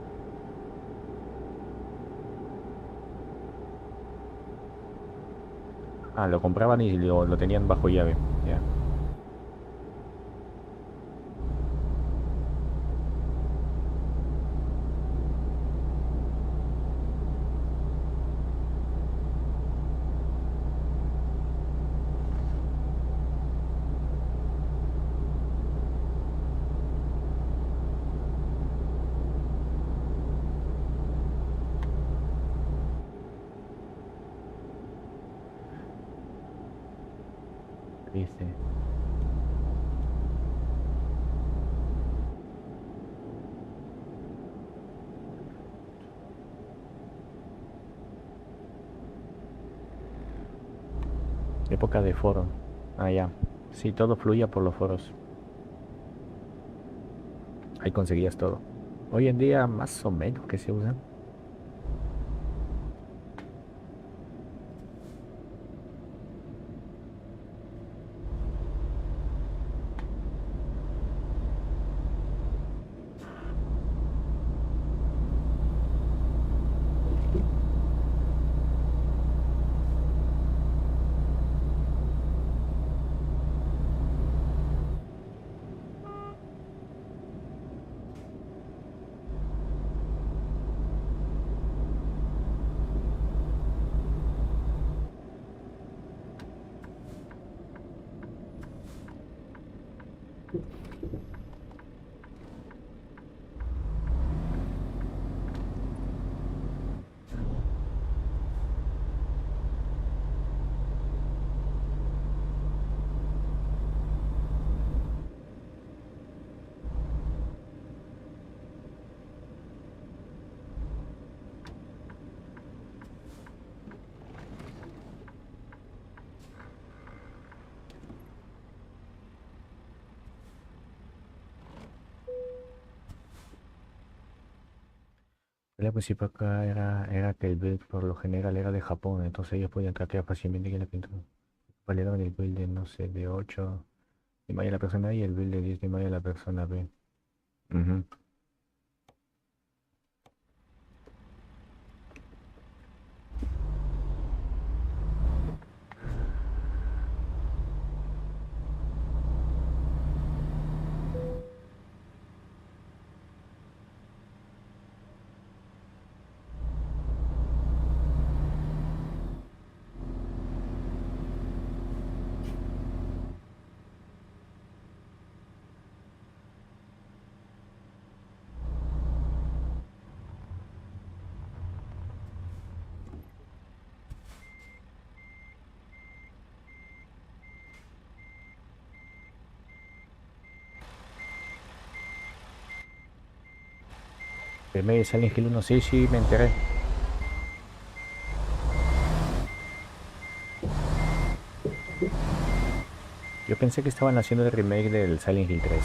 Ah, lo compraban y lo tenían bajo llave. Ya. ¿Viste? Época de foro. Ah, ya. Sí, todo fluía por los foros. Ahí conseguías todo. Hoy en día, más o menos que se usan. La principal acá era que el build por lo general era de Japón, entonces ellos podían traquear fácilmente que la pintura. Validaban el build de, no sé, de 8 de mayo a la persona A y el build de 10 de mayo a la persona B. Ujú. Remake de Silent Hill 1, sí, sí, me enteré. Yo pensé que estaban haciendo el remake del Silent Hill 3.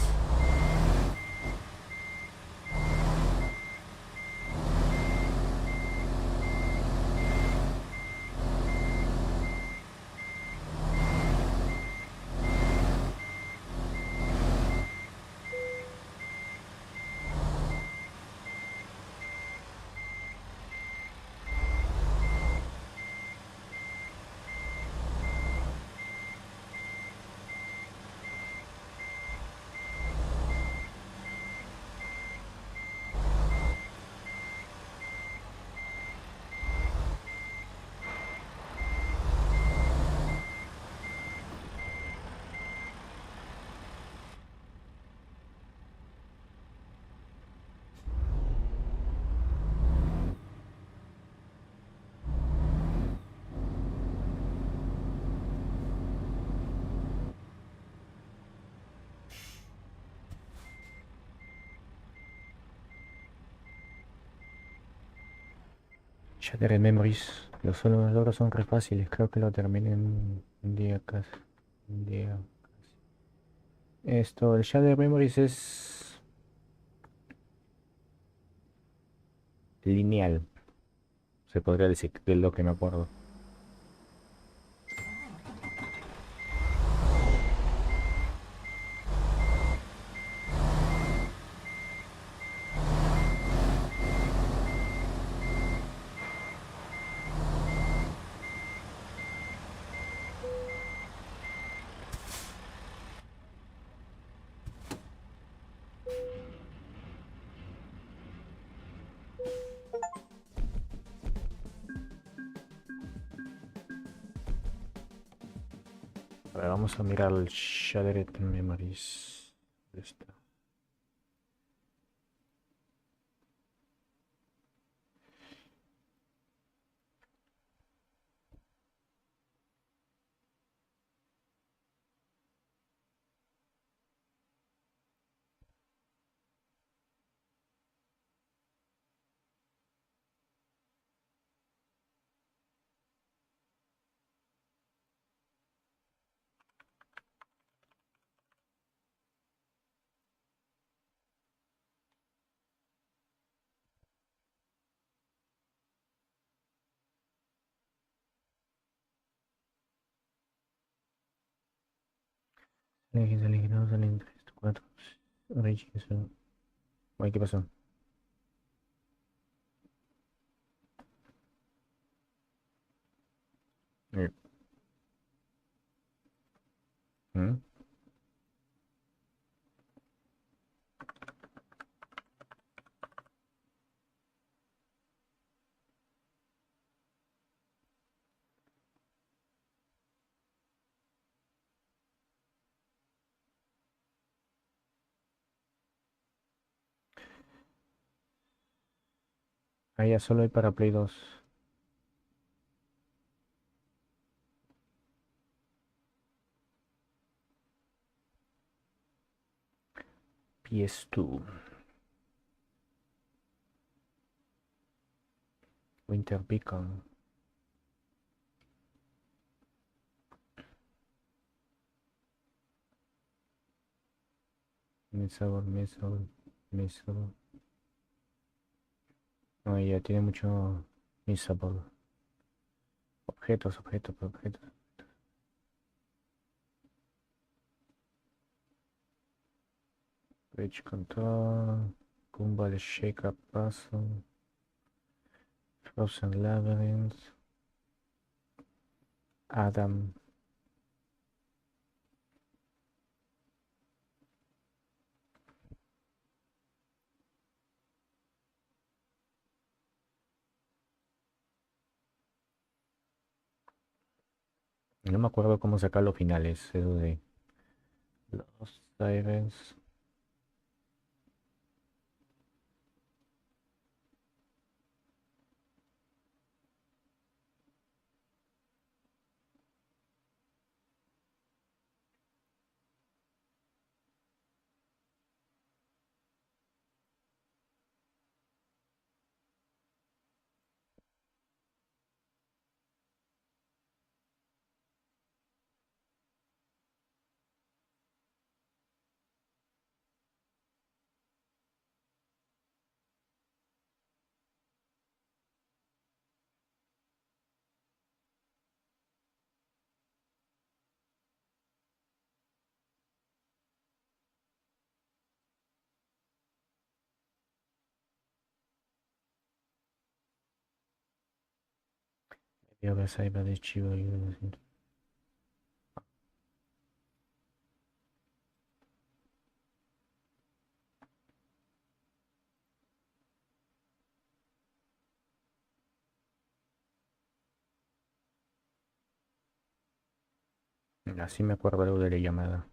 Shattered Memories. Los logros son re fáciles. Creo que lo terminé en un día casi. Un día casi. Esto, el Shattered Memories es lineal. Se podría decir, de lo que me acuerdo. A ver, vamos a mirar el Shattered Memories. ¿Dónde está? Salen 3, 4. Origins. Uy, ¿qué pasó? Eh, ¿Mm? Ah, ya solo hay para Play 2. PS2. Winter Beacon. Mesabel. No, ya tiene mucho Mesabel. Objetos. Bridge Control. Gumball Shake Up Puzzle. Frozen Labyrinth. Adam. No me acuerdo cómo sacar los finales. Eso de los Sirens. Medio de Cyber de Chivo y así me acuerdo algo de la llamada.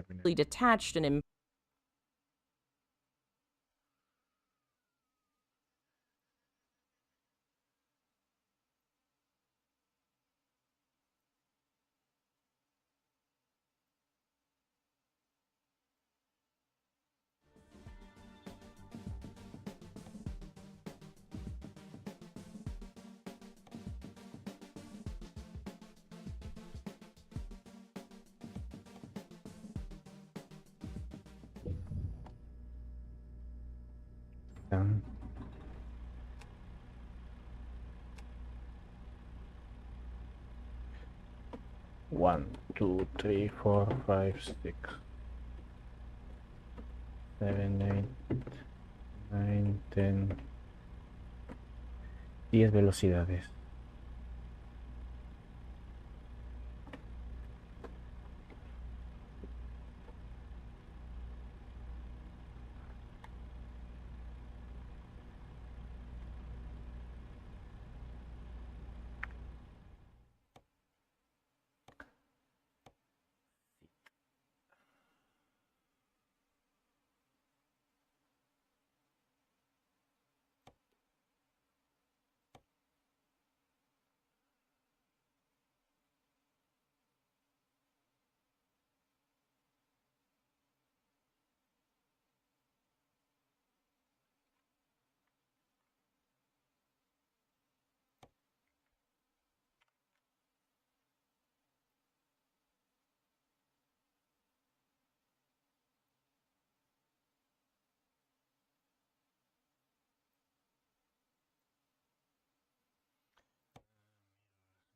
terminar. detached and Tan. One, two, three, 4, 5, 6, 7, 8, 9, 10. 10 velocidades.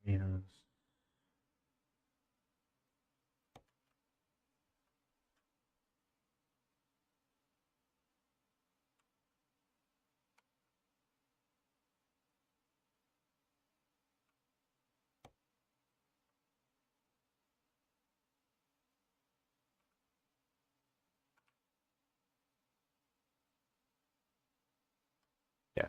Menos. Ya.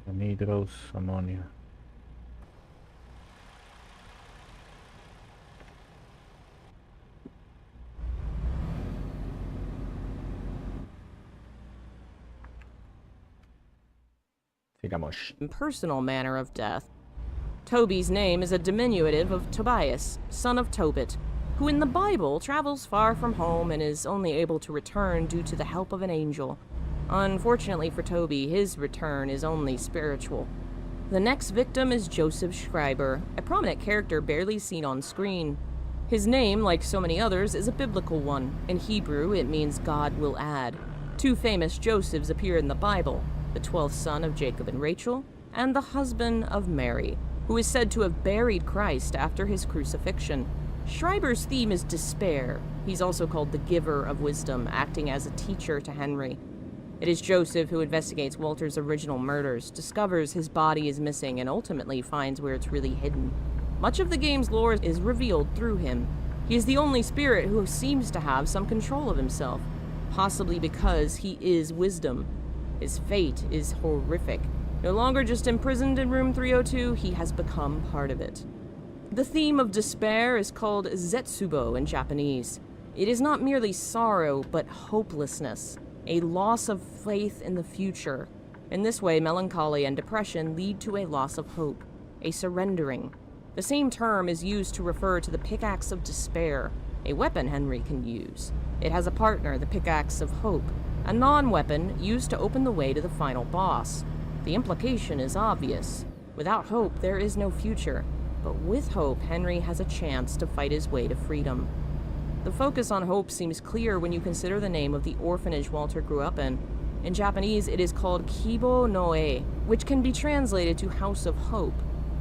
Anhidros amonio. Sigamos. personal manner of death. Toby's name is a diminutive of Tobias, son of Tobit, who in the Bible travels far from home and is only able to return due to the help of an angel. Unfortunately for Toby, his return is only spiritual. The next victim is Joseph Schreiber, a prominent character barely seen on screen. His name, like so many others, is a biblical one. In Hebrew, it means God will add. 2 famous Josephs appear in the Bible, the 12th son of Jacob and Rachel, and the husband of Mary, who is said to have buried Christ after his crucifixion. Schreiber's theme is despair. He's also called the giver of wisdom, acting as a teacher to Henry. It is Joseph who investigates Walter's original murders, discovers his body is missing, and ultimately finds where it's really hidden. Much of the game's lore is revealed through him. He is the only spirit who seems to have some control of himself, possibly because he is wisdom. His fate is horrific. No longer just imprisoned in room 302, he has become part of it. The theme of despair is called zetsubo in Japanese. It is not merely sorrow, but hopelessness, a loss of faith in the future. In this way, melancholy and depression lead to a loss of hope, a surrendering. The same term is used to refer to the pickaxe of despair, a weapon Henry can use. It has a partner, the pickaxe of hope, a non-weapon used to open the way to the final boss. The implication is obvious. Without hope, there is no future. But with hope, Henry has a chance to fight his way to freedom. The focus on hope seems clear when you consider the name of the orphanage Walter grew up in. In Japanese, it is called Kibo no E, which can be translated to House of Hope.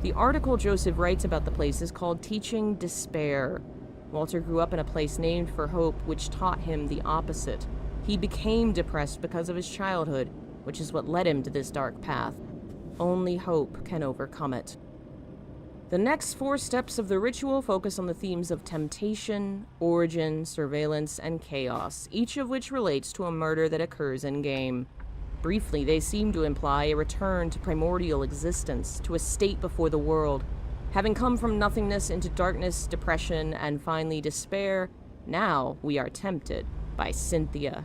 The article Joseph writes about the place is called Teaching Despair. Walter grew up in a place named for hope, which taught him the opposite. He became depressed because of his childhood, which is what led him to this dark path. Only hope can overcome it. The next 4 steps of the ritual focus on the themes of temptation, origin, surveillance, and chaos, each of which relates to a murder that occurs in-game. Briefly, they seem to imply a return to primordial existence, to a state before the world. Having come from nothingness into darkness, depression, and finally despair, now we are tempted by Cynthia.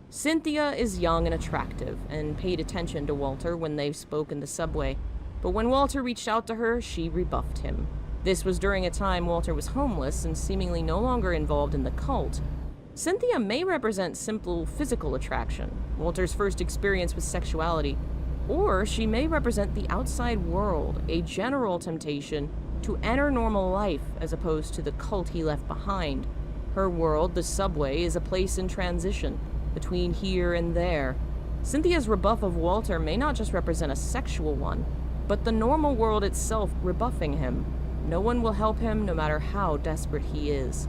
Cynthia is young and attractive, and paid attention to Walter when they spoke in the subway. But when Walter reached out to her, she rebuffed him. This was during a time Walter was homeless and seemingly no longer involved in the cult. Cynthia may represent simple physical attraction, Walter's first experience with sexuality, or she may represent the outside world, a general temptation to enter normal life as opposed to the cult he left behind. Her world, the subway, is a place in transition between here and there. Cynthia's rebuff of Walter may not just represent a sexual one, but the normal world itself rebuffing him. No one will help him no matter how desperate he is.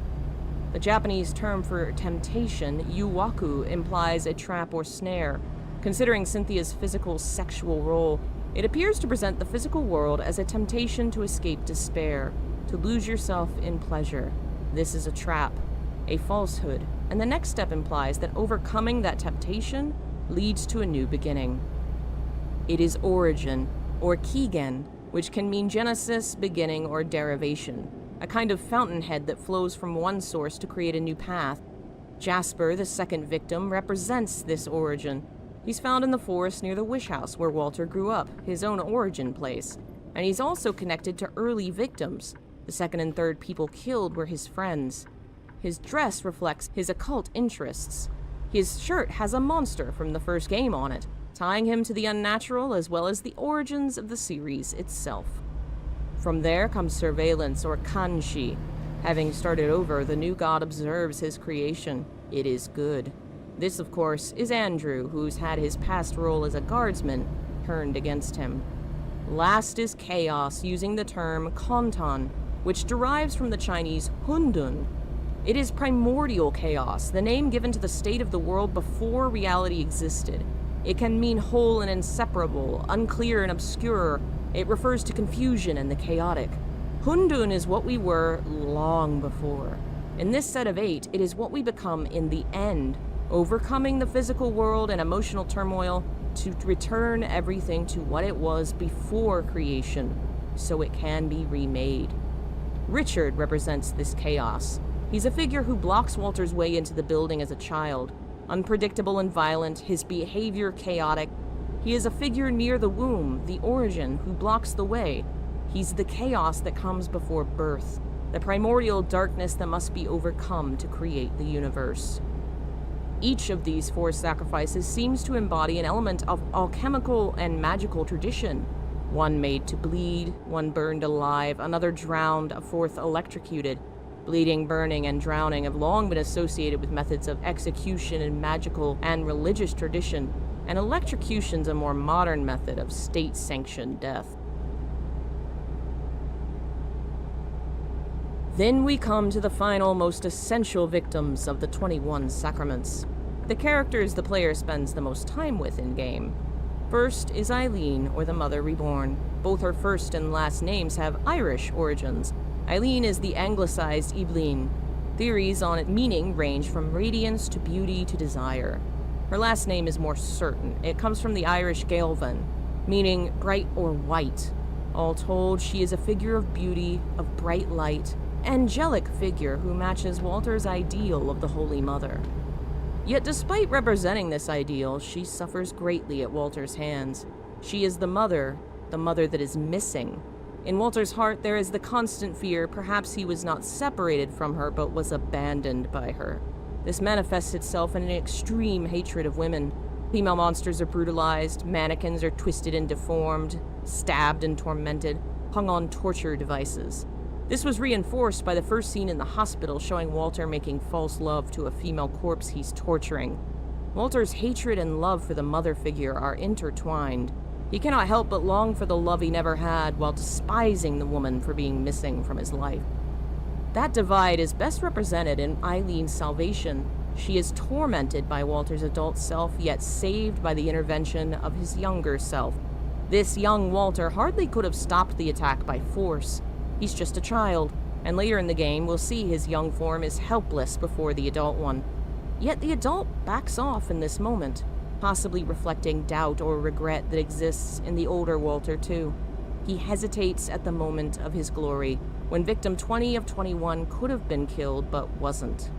The Japanese term for temptation, yuwaku, implies a trap or snare. Considering Cynthia's physical sexual role, it appears to present the physical world as a temptation to escape despair, to lose yourself in pleasure. This is a trap, a falsehood, and the next step implies that overcoming that temptation leads to a new beginning. It is origin, or kigen, which can mean genesis, beginning, or derivation, a kind of fountainhead that flows from one source to create a new path. Jasper, the second victim, represents this origin. He's found in the forest near the Wish House where Walter grew up, his own origin place, and he's also connected to early victims. The second and third people killed were his friends. His dress reflects his occult interests. His shirt has a monster from the first game on it, tying him to the unnatural as well as the origins of the series itself. From there comes surveillance, or kanshi. Having started over, the new god observes his creation. It is good. This, of course, is Andrew, who's had his past role as a guardsman turned against him. Last is chaos, using the term kontan, which derives from the Chinese hundun. It is primordial chaos, the name given to the state of the world before reality existed. It can mean whole and inseparable, unclear and obscure. It refers to confusion and the chaotic. Hundun is what we were long before. In this set of 8, it is what we become in the end, overcoming the physical world and emotional turmoil to return everything to what it was before creation, so it can be remade. Richard represents this chaos. He's a figure who blocks Walter's way into the building as a child. Unpredictable and violent, his behavior chaotic. He is a figure near the womb, the origin, who blocks the way. He's the chaos that comes before birth, the primordial darkness that must be overcome to create the universe. Each of these 4 sacrifices seems to embody an element of alchemical and magical tradition. One made to bleed, one burned alive, another drowned, a fourth electrocuted. Bleeding, burning, and drowning have long been associated with methods of execution in magical and religious tradition, and electrocution's a more modern method of state-sanctioned death. Then we come to the final, most essential victims of the 21 sacraments. The characters the player spends the most time with in-game. First is Eileen, or the Mother Reborn. Both her first and last names have Irish origins. Eileen is the anglicized Eibhlín. Theories on its meaning range from radiance to beauty to desire. Her last name is more certain. It comes from the Irish Gaelvan, meaning bright or white. All told, she is a figure of beauty, of bright light, angelic figure who matches Walter's ideal of the Holy Mother. Yet despite representing this ideal, she suffers greatly at Walter's hands. She is the mother that is missing. In Walter's heart, there is the constant fear perhaps he was not separated from her, but was abandoned by her. This manifests itself in an extreme hatred of women. Female monsters are brutalized, mannequins are twisted and deformed, stabbed and tormented, hung on torture devices. This was reinforced by the first scene in the hospital showing Walter making false love to a female corpse he's torturing. Walter's hatred and love for the mother figure are intertwined. He cannot help but long for the love he never had while despising the woman for being missing from his life. That divide is best represented in Eileen's salvation. She is tormented by Walter's adult self, yet saved by the intervention of his younger self. This young Walter hardly could have stopped the attack by force. He's just a child, and later in the game we'll see his young form is helpless before the adult one. Yet the adult backs off in this moment. possibly reflecting doubt or regret that exists in the older Walter, too. He hesitates at the moment of his glory, when victim 20 of 21 could have been killed but wasn't.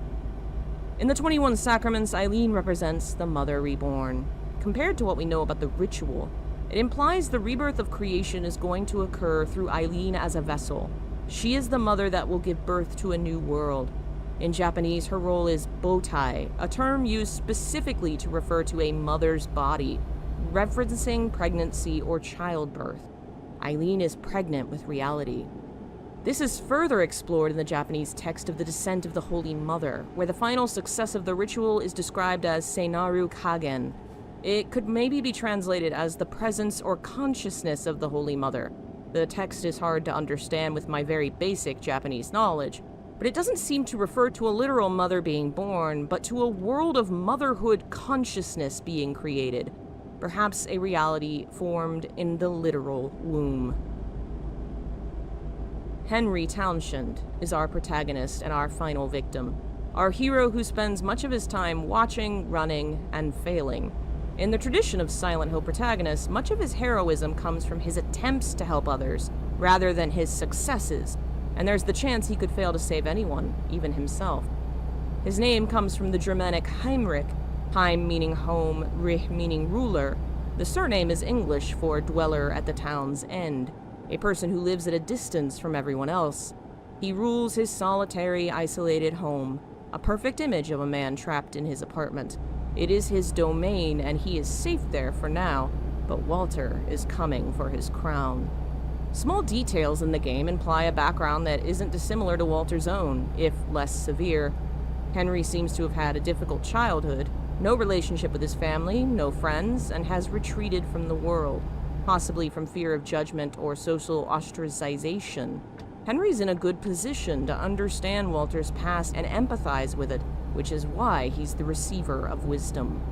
In the 21 Sacraments, Eileen represents the Mother Reborn. Compared to what we know about the ritual, it implies the rebirth of creation is going to occur through Eileen as a vessel. She is the mother that will give birth to a new world. In Japanese, her role is botai, a term used specifically to refer to a mother's body, referencing pregnancy or childbirth. Eileen is pregnant with reality. This is further explored in the Japanese text of the Descent of the Holy Mother, where the final success of the ritual is described as Seinaru Kagen. It could maybe be translated as the presence or consciousness of the Holy Mother. The text is hard to understand with my very basic Japanese knowledge, but it doesn't seem to refer to a literal mother being born, but to a world of motherhood consciousness being created, perhaps a reality formed in the literal womb. Henry Townshend is our protagonist and our final victim, our hero who spends much of his time watching, running, and failing. In the tradition of Silent Hill protagonists, much of his heroism comes from his attempts to help others, rather than his successes, and there's the chance he could fail to save anyone, even himself. His name comes from the Germanic Heimrich, Heim meaning home, Rich meaning ruler. The surname is English for dweller at the town's end, a person who lives at a distance from everyone else. He rules his solitary, isolated home, a perfect image of a man trapped in his apartment. It is his domain, and he is safe there for now, but Walter is coming for his crown. Small details in the game imply a background that isn't dissimilar to Walter's own, if less severe. Henry seems to have had a difficult childhood, no relationship with his family, no friends, and has retreated from the world, possibly from fear of judgment or social ostracization. Henry's in a good position to understand Walter's past and empathize with it, which is why he's the receiver of wisdom.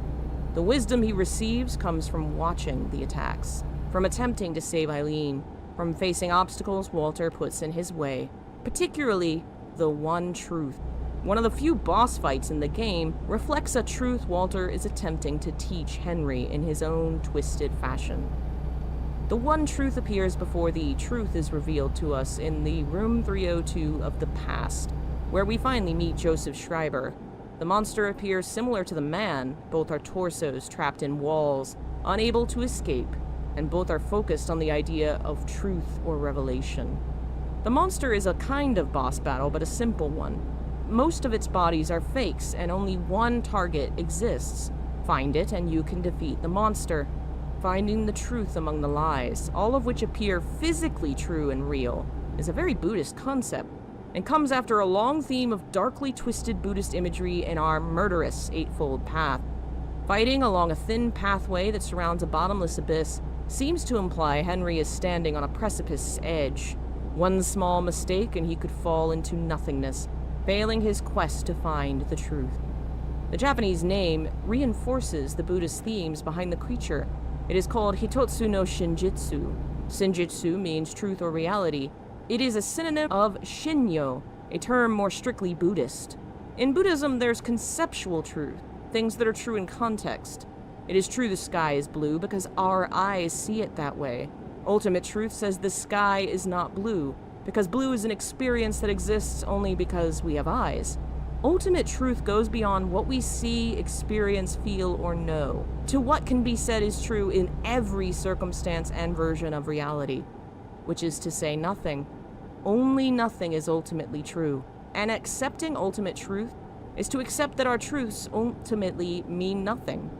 The wisdom he receives comes from watching the attacks, from attempting to save Eileen, from facing obstacles Walter puts in his way, particularly the one truth. One of the few boss fights in the game reflects a truth Walter is attempting to teach Henry in his own twisted fashion. The one truth appears before the truth is revealed to us in the Room 302 of the past, where we finally meet Joseph Schreiber. The monster appears similar to the man. Both are torsos trapped in walls, unable to escape, and both are focused on the idea of truth or revelation. The monster is a kind of boss battle, but a simple one. Most of its bodies are fakes, and only one target exists. Find it, and you can defeat the monster. Finding the truth among the lies, all of which appear physically true and real, is a very Buddhist concept, and comes after a long theme of darkly twisted Buddhist imagery in our murderous Eightfold Path. Fighting along a thin pathway that surrounds a bottomless abyss seems to imply Henry is standing on a precipice's edge. One small mistake and he could fall into nothingness, failing his quest to find the truth. The Japanese name reinforces the Buddhist themes behind the creature. It is called Hitotsu no Shinjitsu. Shinjitsu means truth or reality. It is a synonym of Shinyo, a term more strictly Buddhist. In Buddhism, there's conceptual truth, things that are true in context. It is true the sky is blue because our eyes see it that way. Ultimate truth says the sky is not blue, because blue is an experience that exists only because we have eyes. Ultimate truth goes beyond what we see, experience, feel, or know, to what can be said is true in every circumstance and version of reality, which is to say nothing. Only nothing is ultimately true, and accepting ultimate truth is to accept that our truths ultimately mean nothing.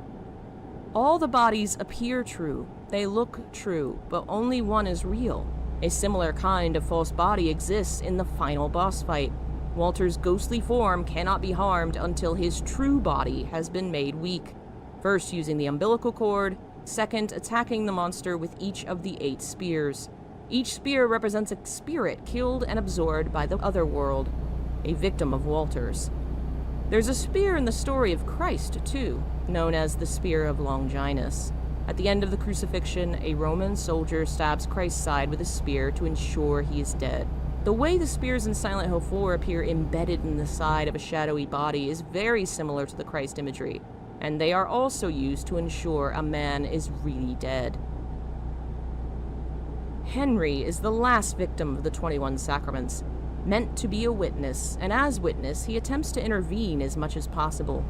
All the bodies appear true, they look true, but only one is real. A similar kind of false body exists in the final boss fight. Walter's ghostly form cannot be harmed until his true body has been made weak. First using the umbilical cord, second attacking the monster with each of the 8 spears. Each spear represents a spirit killed and absorbed by the other world, a victim of Walter's. There's a spear in the story of Christ, too, known as the Spear of Longinus. At the end of the crucifixion, a Roman soldier stabs Christ's side with a spear to ensure he is dead. The way the spears in Silent Hill 4 appear embedded in the side of a shadowy body is very similar to the Christ imagery. and they are also used to ensure a man is really dead. Henry is the last victim of the 21 Sacraments, meant to be a witness, and as witness, he attempts to intervene as much as possible.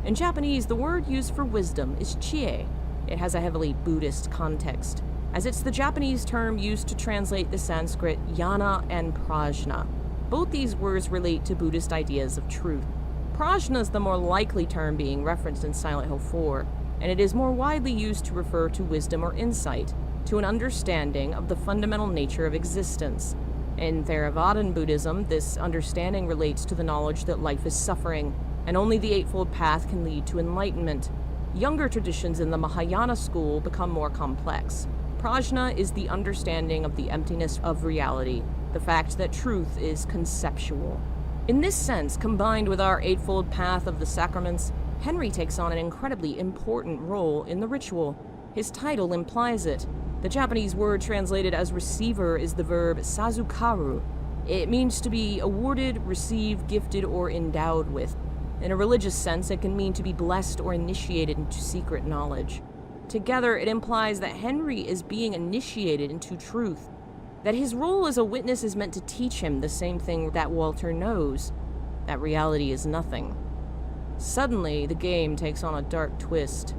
In Japanese, the word used for wisdom is chie. It has a heavily Buddhist context, as it's the Japanese term used to translate the Sanskrit jnana and prajna. Both these words relate to Buddhist ideas of truth. Prajna is the more likely term being referenced in Silent Hill 4, and it is more widely used to refer to wisdom or insight, to an understanding of the fundamental nature of existence. In Theravadan Buddhism, this understanding relates to the knowledge that life is suffering, and only the Eightfold Path can lead to enlightenment. Younger traditions in the Mahayana school become more complex. Prajna is the understanding of the emptiness of reality, the fact that truth is conceptual. In this sense, combined with our Eightfold Path of the Sacraments, Henry takes on an incredibly important role in the ritual. His title implies it. The Japanese word translated as receiver is the verb sazukaru. It means to be awarded, received, gifted, or endowed with. In a religious sense, it can mean to be blessed or initiated into secret knowledge. Together, it implies that Henry is being initiated into truth, that his role as a witness is meant to teach him the same thing that Walter knows, that reality is nothing. Suddenly, the game takes on a dark twist.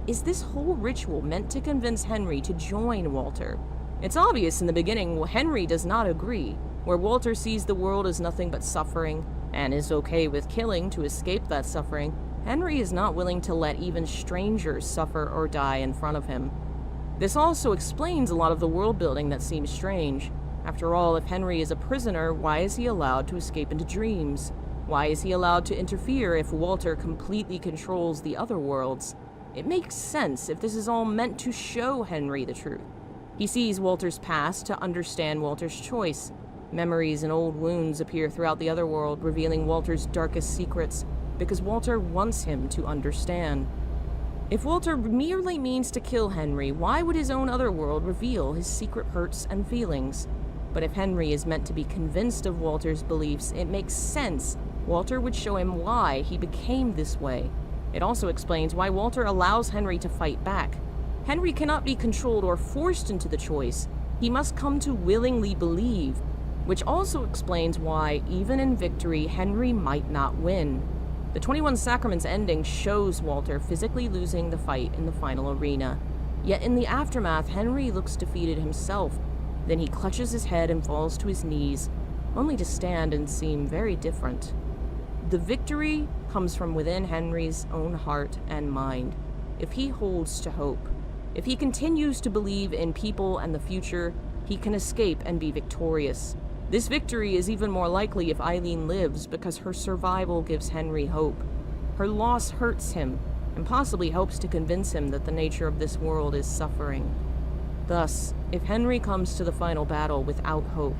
Is this whole ritual meant to convince Henry to join Walter? It's obvious in the beginning Henry does not agree, where Walter sees the world as nothing but suffering, and is okay with killing to escape that suffering. Henry is not willing to let even strangers suffer or die in front of him. This also explains a lot of the world building that seems strange. After all, if Henry is a prisoner, why is he allowed to escape into dreams? Why is he allowed to interfere if Walter completely controls the other worlds? It makes sense if this is all meant to show Henry the truth. He sees Walter's past to understand Walter's choice. Memories and old wounds appear throughout the other world, revealing Walter's darkest secrets, because Walter wants him to understand. If Walter merely means to kill Henry, why would his own otherworld reveal his secret hurts and feelings? But if Henry is meant to be convinced of Walter's beliefs, it makes sense Walter would show him why he became this way. It also explains why Walter allows Henry to fight back. Henry cannot be controlled or forced into the choice. He must come to willingly believe, which also explains why, even in victory, Henry might not win. The 21 Sacraments ending shows Walter physically losing the fight in the final arena. Yet in the aftermath, Henry looks defeated himself. Then he clutches his head and falls to his knees, only to stand and seem very different. The victory comes from within Henry's own heart and mind. If he holds to hope, if he continues to believe in people and the future, he can escape and be victorious. This victory is even more likely if Eileen lives, because her survival gives Henry hope. Her loss hurts him, and possibly helps to convince him that the nature of this world is suffering. Thus, if Henry comes to the final battle without hope,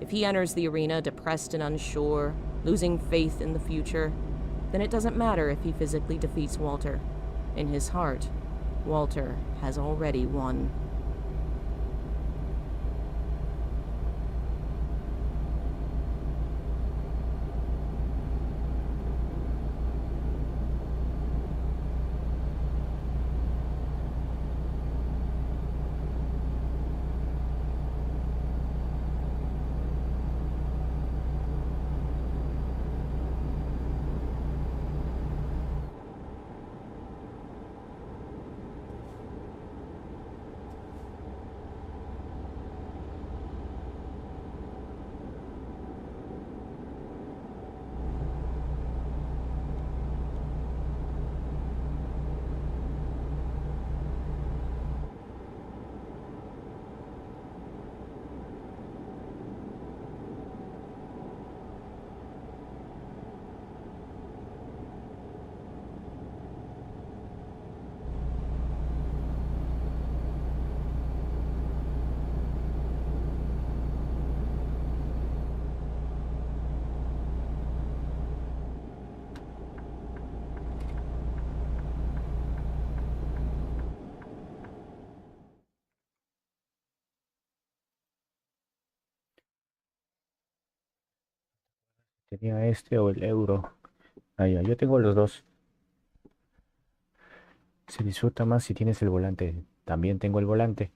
if he enters the arena depressed and unsure, losing faith in the future, then it doesn't matter if he physically defeats Walter. In his heart, Walter has already won. Tenía este o el euro. Ah, ya, yo tengo los dos. Se disfruta más si tienes el volante. También tengo el volante.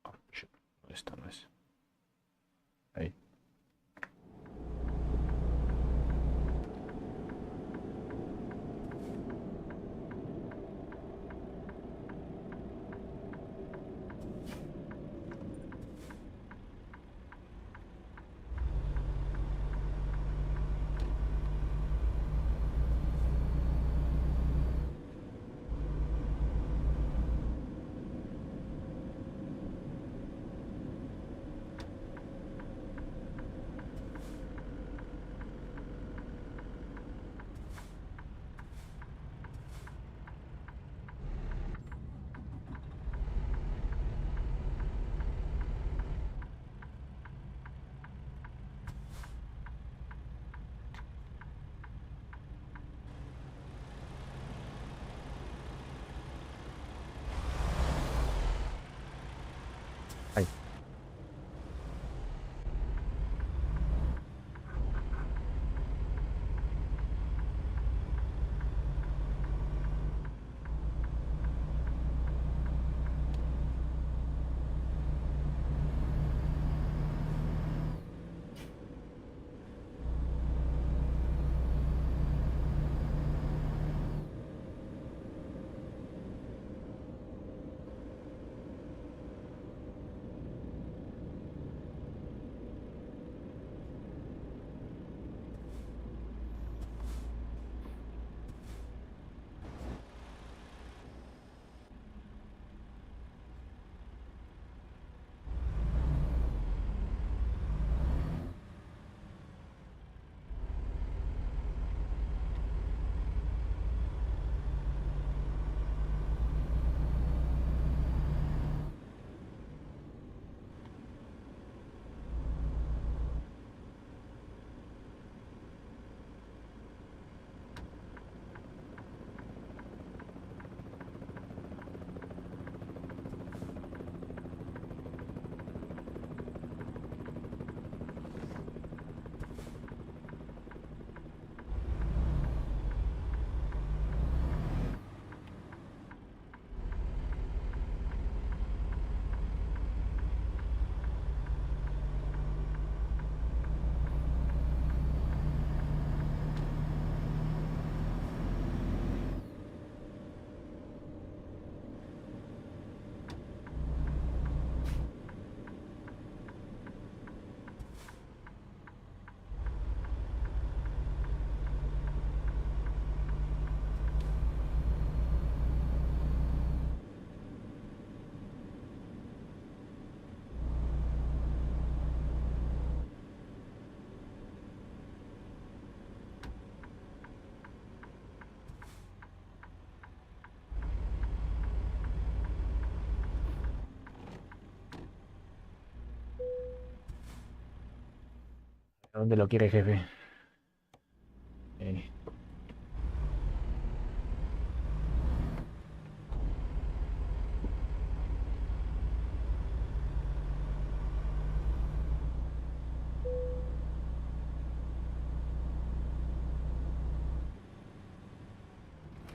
Oh, shit. Esto no es. Ahí. Ahí. ¿A dónde lo quiere, jefe? Eh,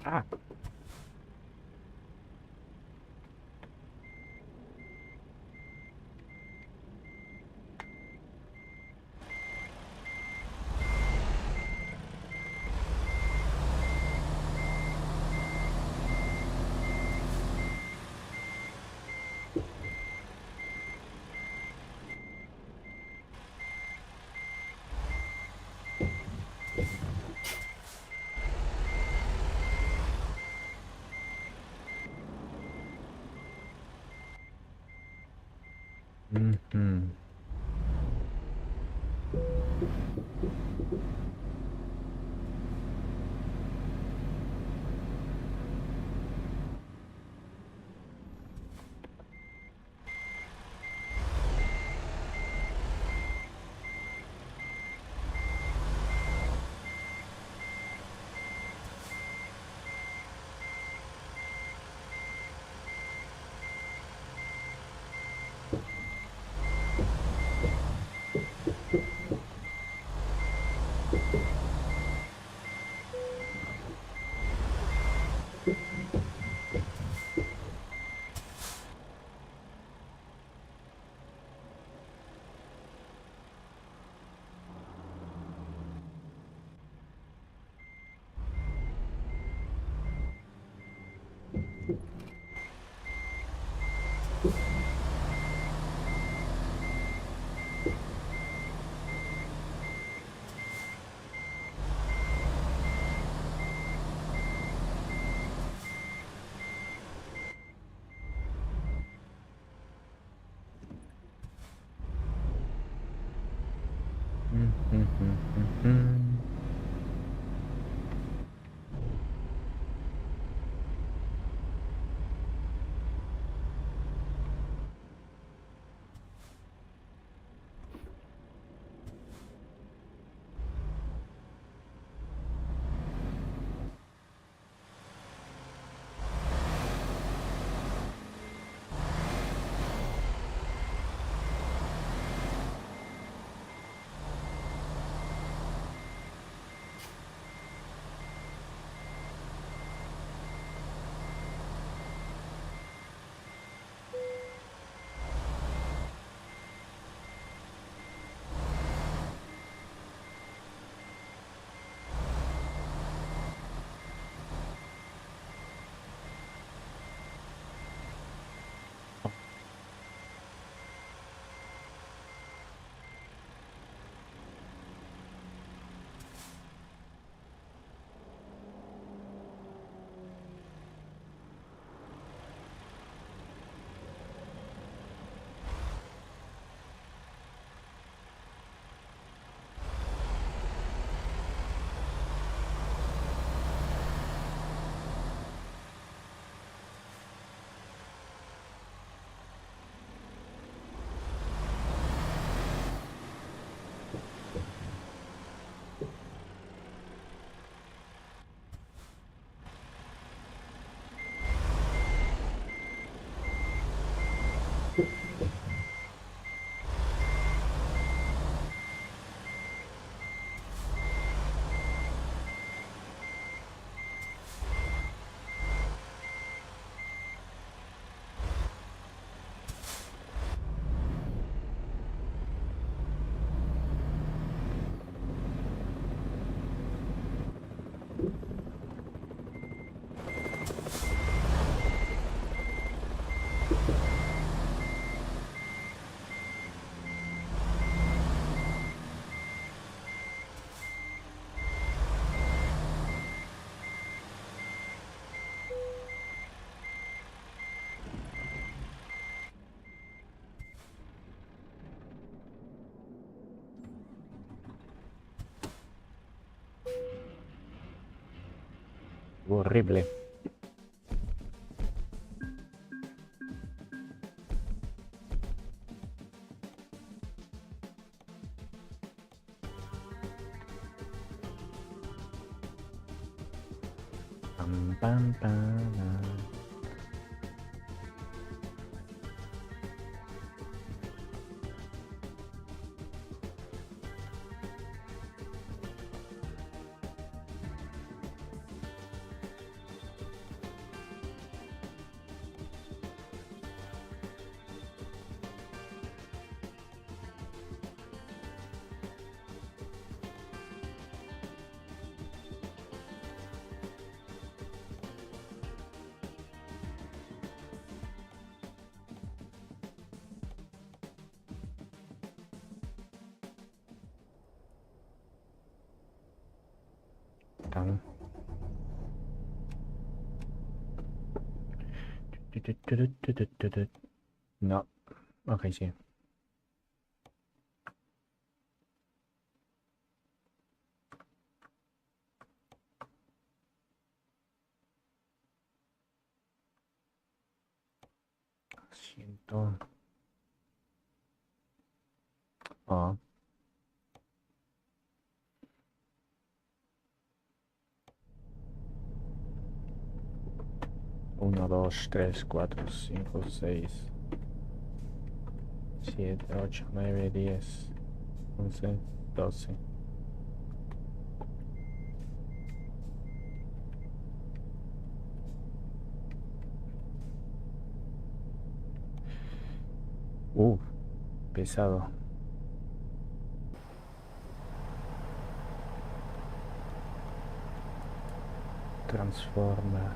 Ah, ujú. Horrible. Pam, pam, pam. Tan. No. Ok, sí. Siento. Ah. 1, 2, 3, 4, 5, 6, 7, 8, 9, 10, 11, 12. Pesado. Transforma.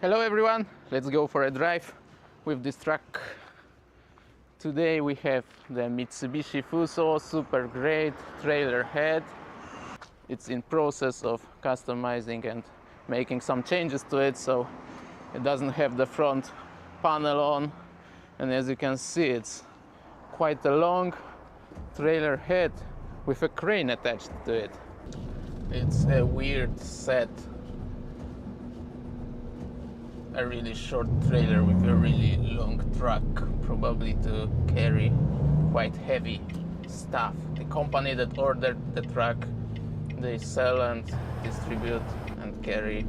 Hello everyone, let's go for a drive with this truck. Today we have the Mitsubishi Fuso Super Great trailer head. It's in process of customizing and making some changes to it, so it doesn't have the front panel on, and as you can see it's quite a long trailer head with a crane attached to it. It's a weird set. A really short trailer with a really long truck, probably to carry quite heavy stuff. The company that ordered the truck, they sell and distribute and carry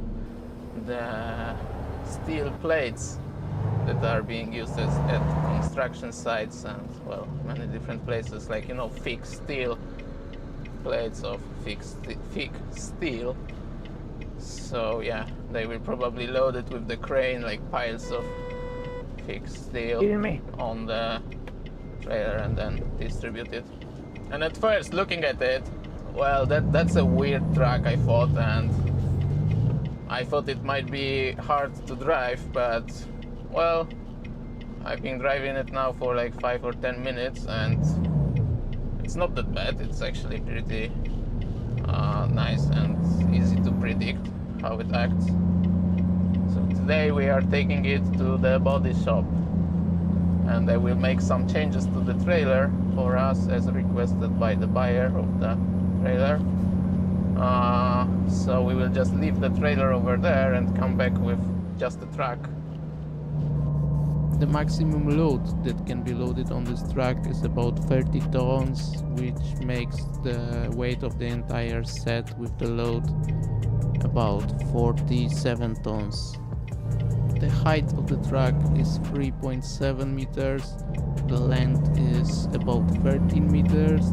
the steel plates that are being used at construction sites and, well, many different places, like, you know, thick steel plates of thick steel. So yeah, they will probably load it with the crane, like piles of thick steel on the trailer, and then distribute it. And at first, looking at it, well, that's a weird truck, I thought, and I thought it might be hard to drive, but, well, I've been driving it now for like 5 or 10 minutes, and it's not that bad. It's actually pretty nice and easy to predict how it acts. So today we are taking it to the body shop, and I will make some changes to the trailer for us as requested by the buyer of the trailer. So we will just leave the trailer over there and come back with just the truck. The maximum load that can be loaded on this truck is about 30 tons, which makes the weight of the entire set with the load about 47 tons. The height of the truck is 3.7 meters, the length is about 13 meters,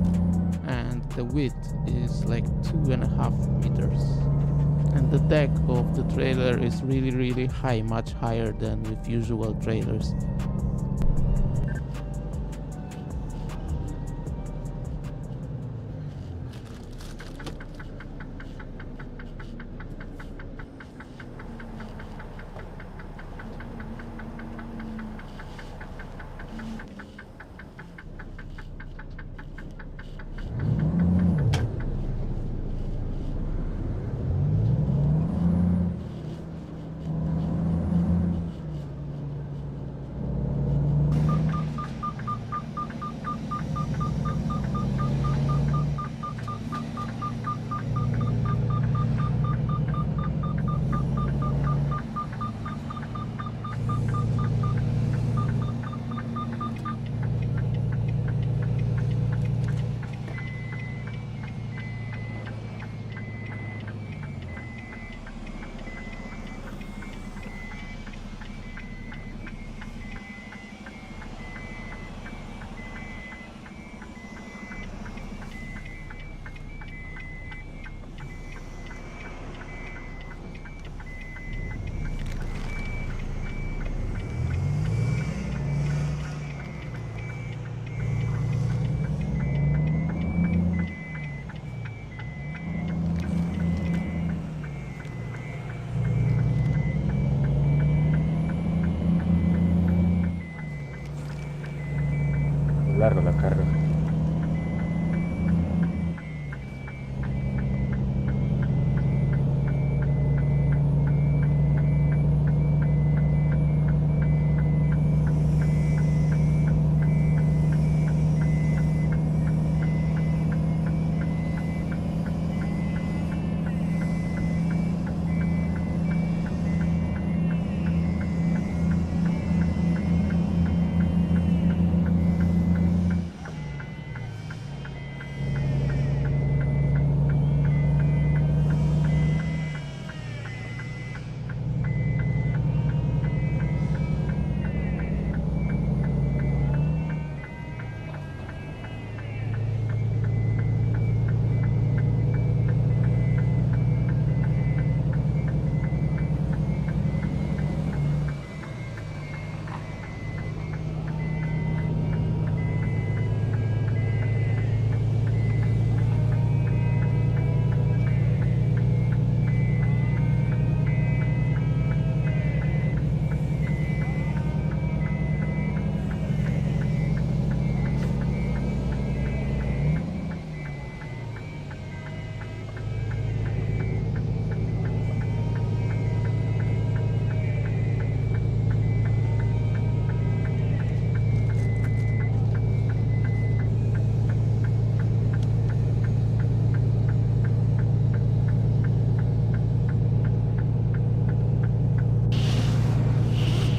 and the width is like 2.5 meters. And the deck of the trailer is really high, much higher than with usual trailers. largo la carga.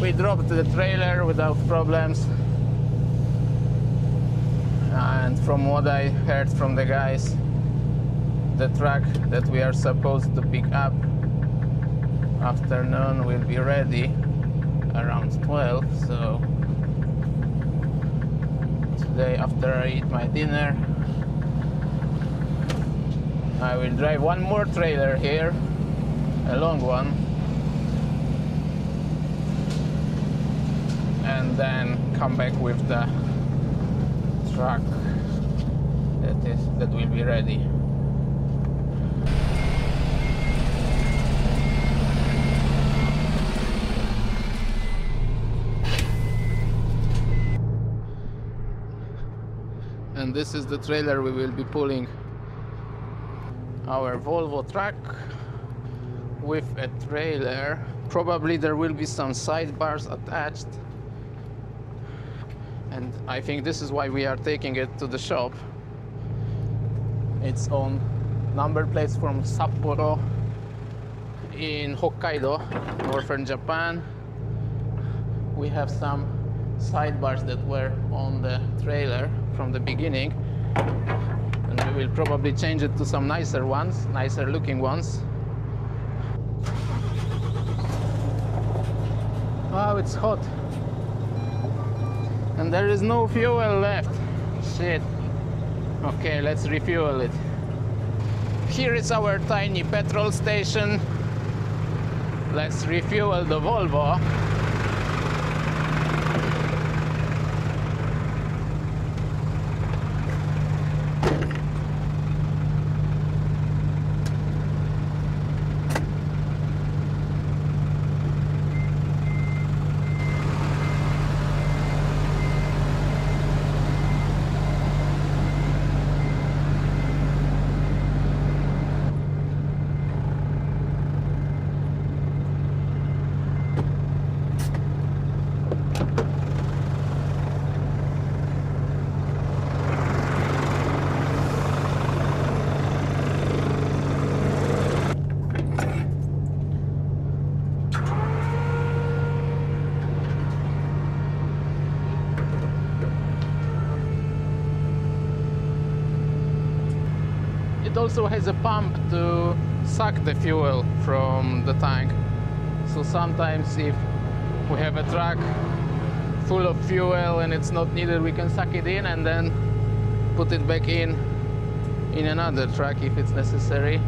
We dropped the trailer without problems, and from what I heard from the guys, the truck that we are supposed to pick up afternoon will be ready around 12. So today, after I eat my dinner, I will drive one more trailer here, a long one, and then come back with the truck that will be ready. And this is the trailer we will be pulling. Our Volvo truck with a trailer. Probably there will be some sidebars attached. And I think this is why we are taking it to the shop. It's on number plates from Sapporo in Hokkaido, northern Japan. We have some sidebars that were on the trailer from the beginning, and we will probably change it to some nicer ones, nicer looking ones. Wow, it's hot. And there is no fuel left. Shit. Okay, let's refuel it. Here is our tiny petrol station. Let's refuel the Volvo. It also has a pump to suck the fuel from the tank. So sometimes if we have a truck full of fuel and it's not needed, we can suck it in and then put it back in another truck if it's necessary,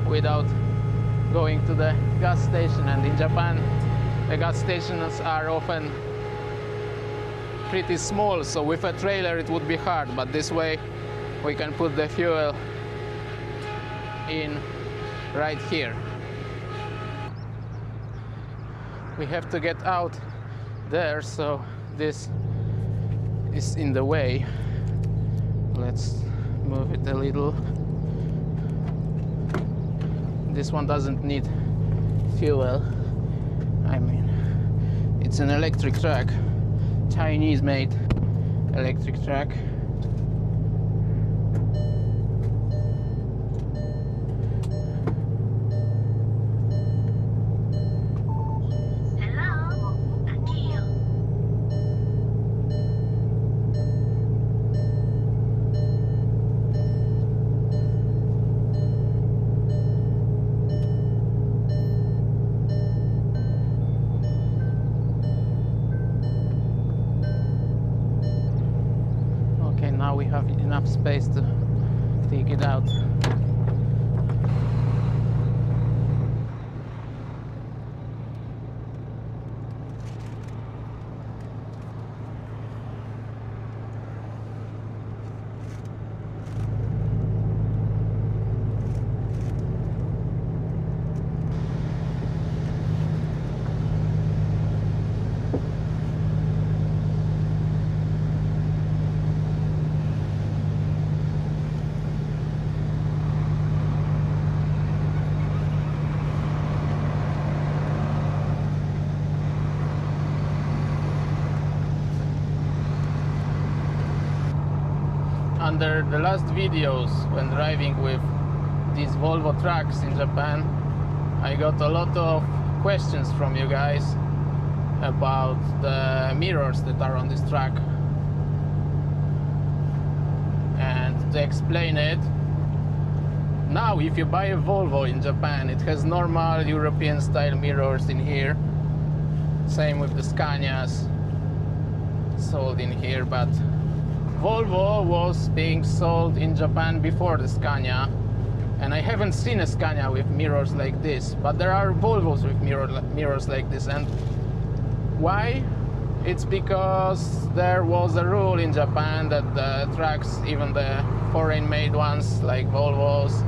without going to the gas station. And in Japan, the gas stations are often pretty small, so with a trailer it would be hard, but this way we can put the fuel in right here. We have to get out there, so this is in the way. Let's move it a little. This one doesn't need fuel. I mean, it's an electric truck, Chinese made electric truck. Now we have enough space to take it out. Under the last videos when driving with these Volvo trucks in Japan, I got a lot of questions from you guys about the mirrors that are on this truck. And to explain it, now if you buy a Volvo in Japan, it has normal European style mirrors in here. Same with the Scanias sold in here, but Volvo was being sold in Japan before the Scania, and I haven't seen a Scania with mirrors like this, but there are Volvos with mirrors like this. And why? It's because there was a rule in Japan that the trucks, even the foreign made ones like Volvos,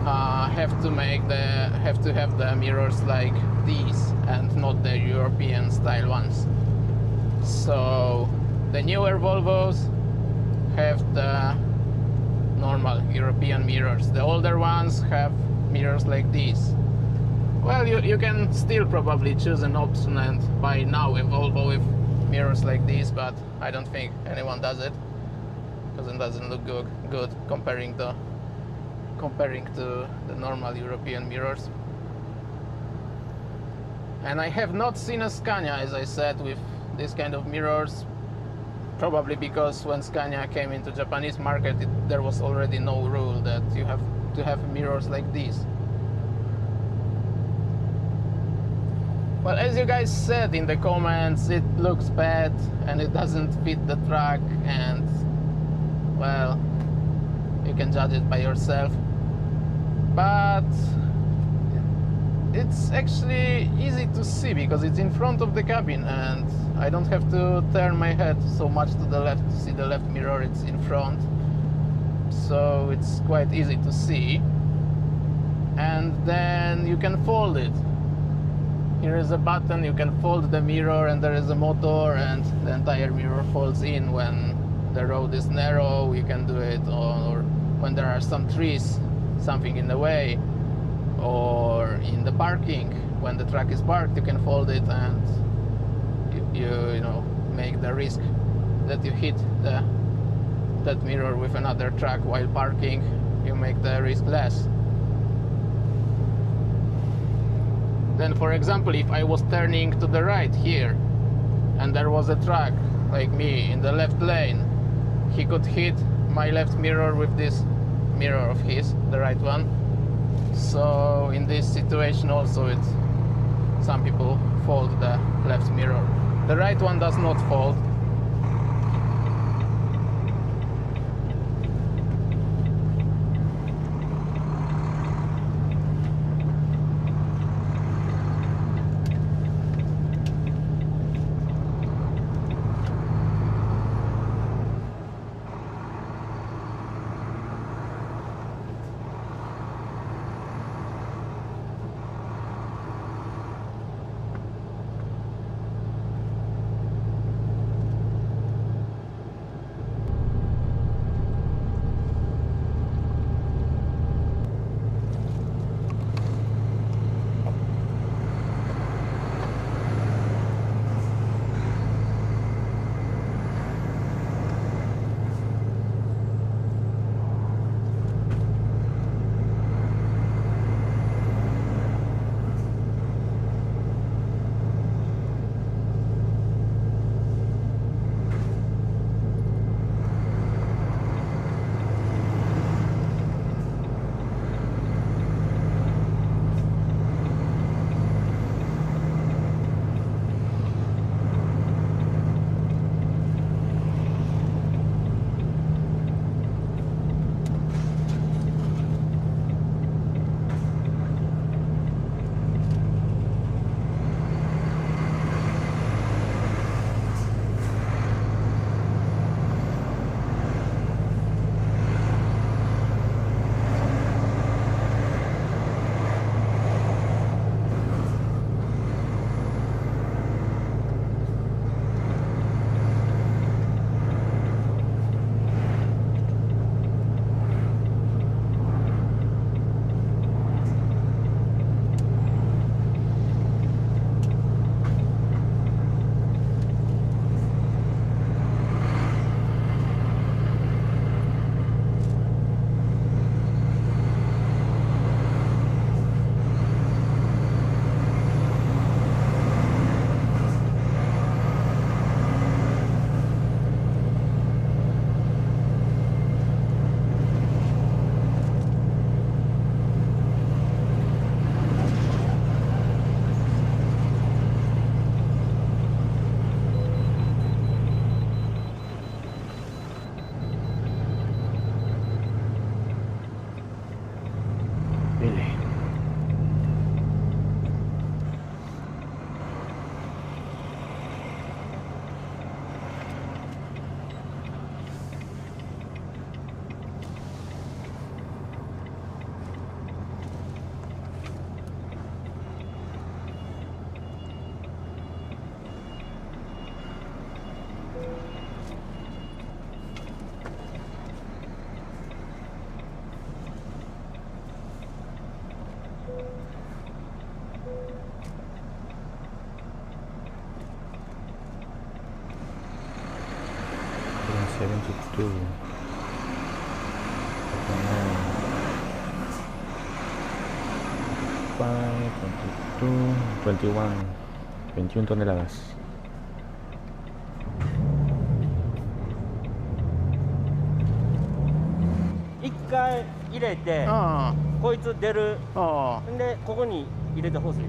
have to have the mirrors like these and not the European style ones. So the newer Volvos have the normal European mirrors. The older ones have mirrors like these. Well, you can still probably choose an option and buy now a Volvo with mirrors like these, but I don't think anyone does it because it doesn't look good comparing to the normal European mirrors. And I have not seen a Scania, as I said, with this kind of mirrors. Probably because when Scania came into Japanese market, there was already no rule that you have to have mirrors like these. Well, as you guys said in the comments, it looks bad and it doesn't fit the truck, and well, you can judge it by yourself. But it's actually easy to see because it's in front of the cabin and I don't have to turn my head so much to the left to see the left mirror. It's in front, so it's quite easy to see. And then you can fold it. Here is a button, you can fold the mirror, and there is a motor, and the entire mirror folds in. When the road is narrow, you can do it, or when there are some trees, something in the way, or in the parking, when the truck is parked, you can fold it, and you know, make the risk that you hit that mirror with another truck while parking, you make the risk less. Then, for example, if I was turning to the right here and there was a truck like me in the left lane, he could hit my left mirror with this mirror of his, the right one. So in this situation also some people fold the left mirror. The right one does not fold. 22. 22, 21, 21 toneladas. 一回入れて、こいつ出る。んでここに入れてほしい。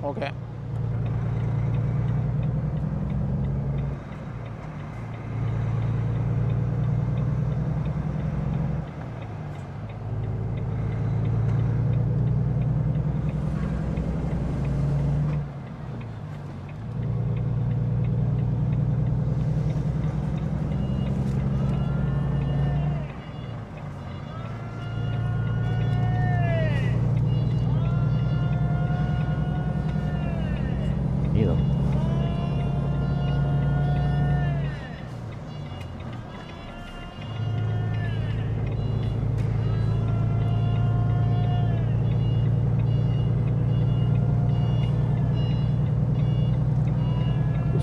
OK。Ido.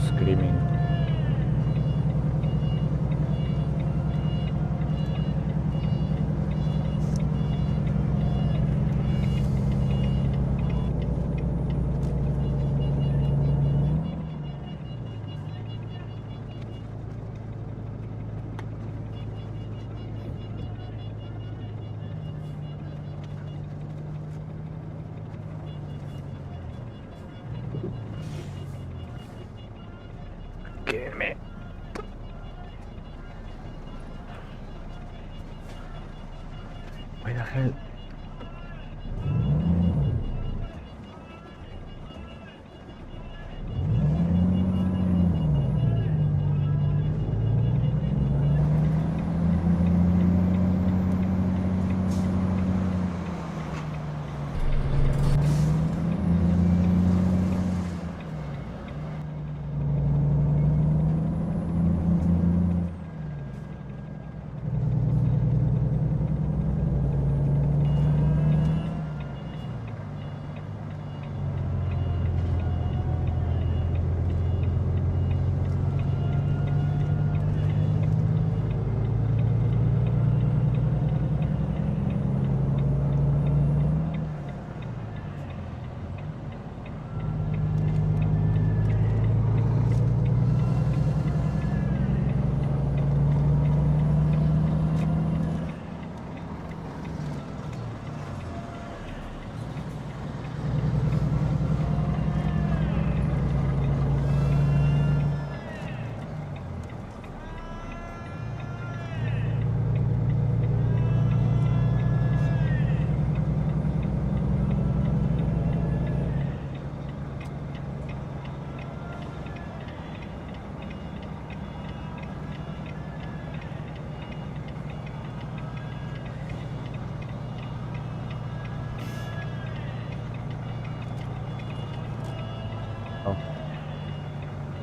Screaming. Get me. Where the hell?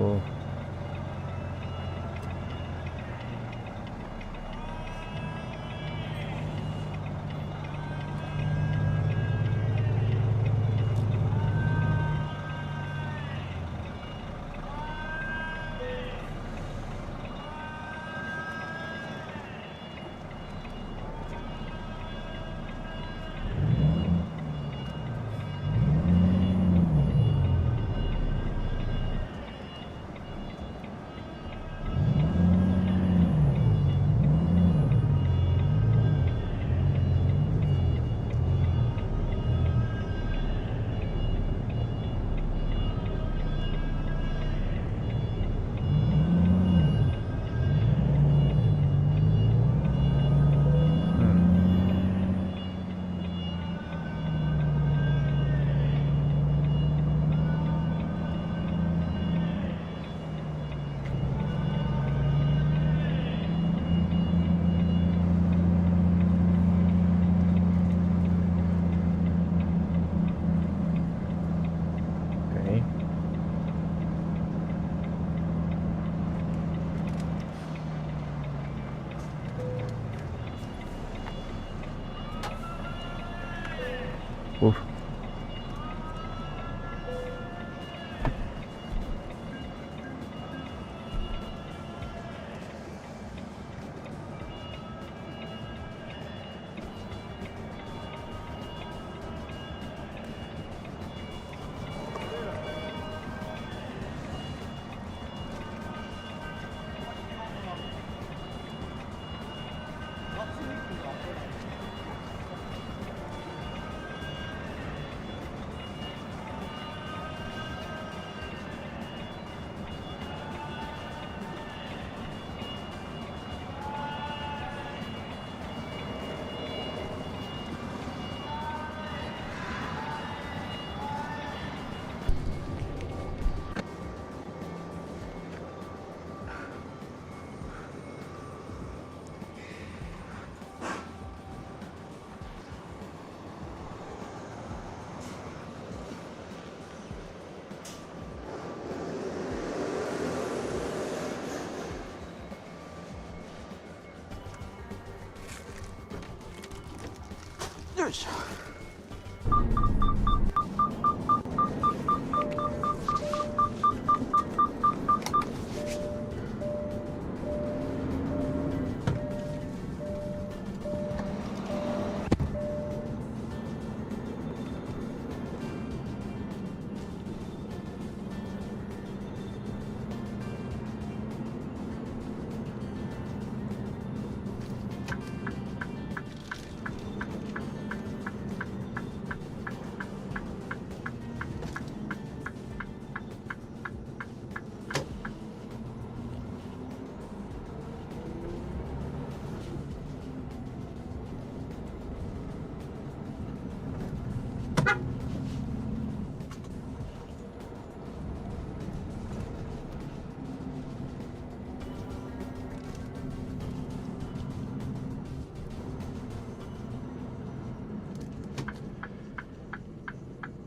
Oh. Uf.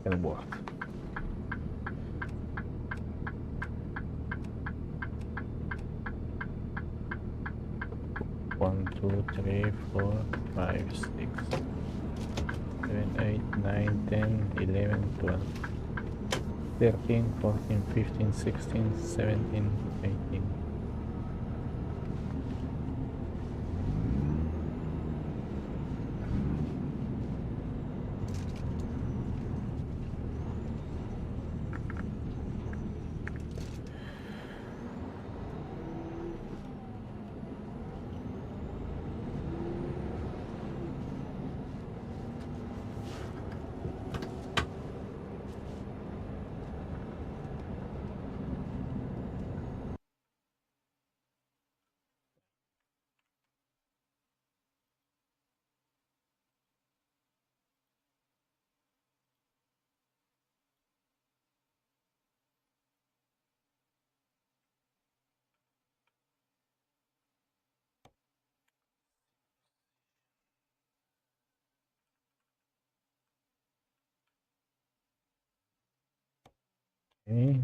El board. One, two, three, 4, 5, 6, 7, 8, 9, 10, 11, 12, 13, 14, 15, 16, 17, 18. Okay.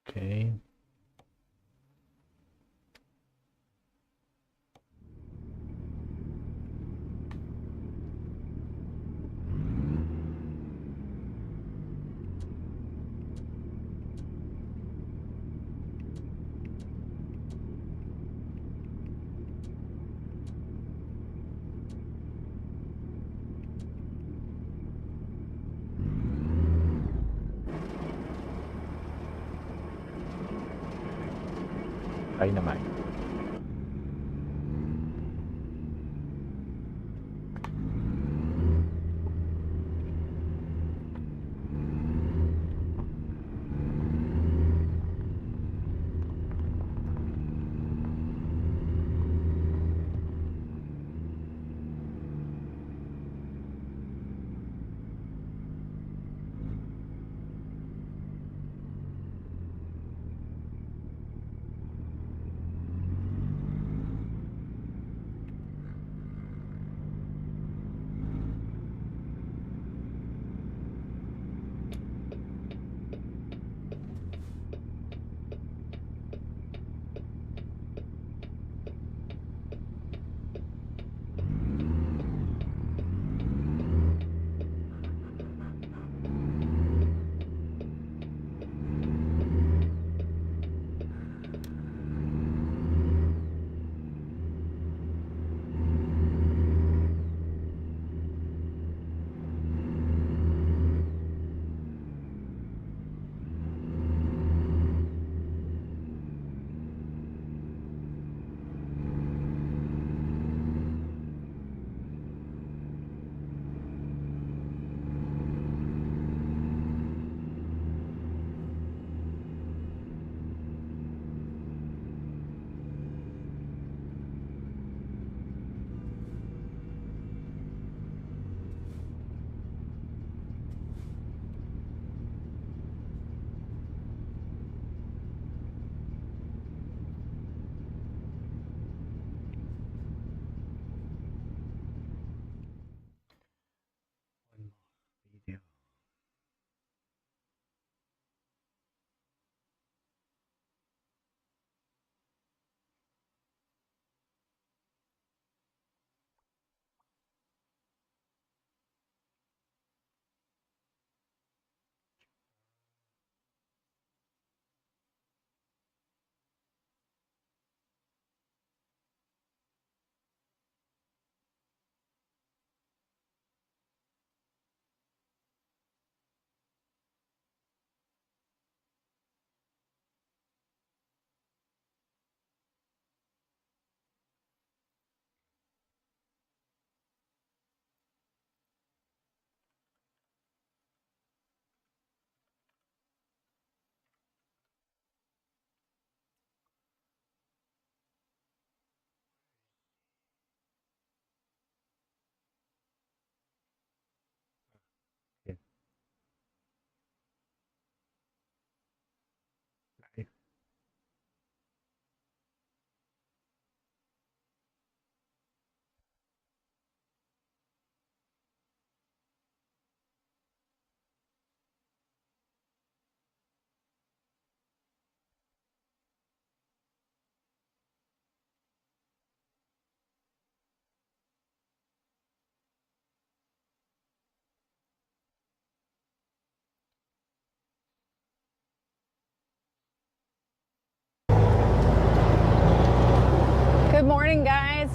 Okay. Dynamite.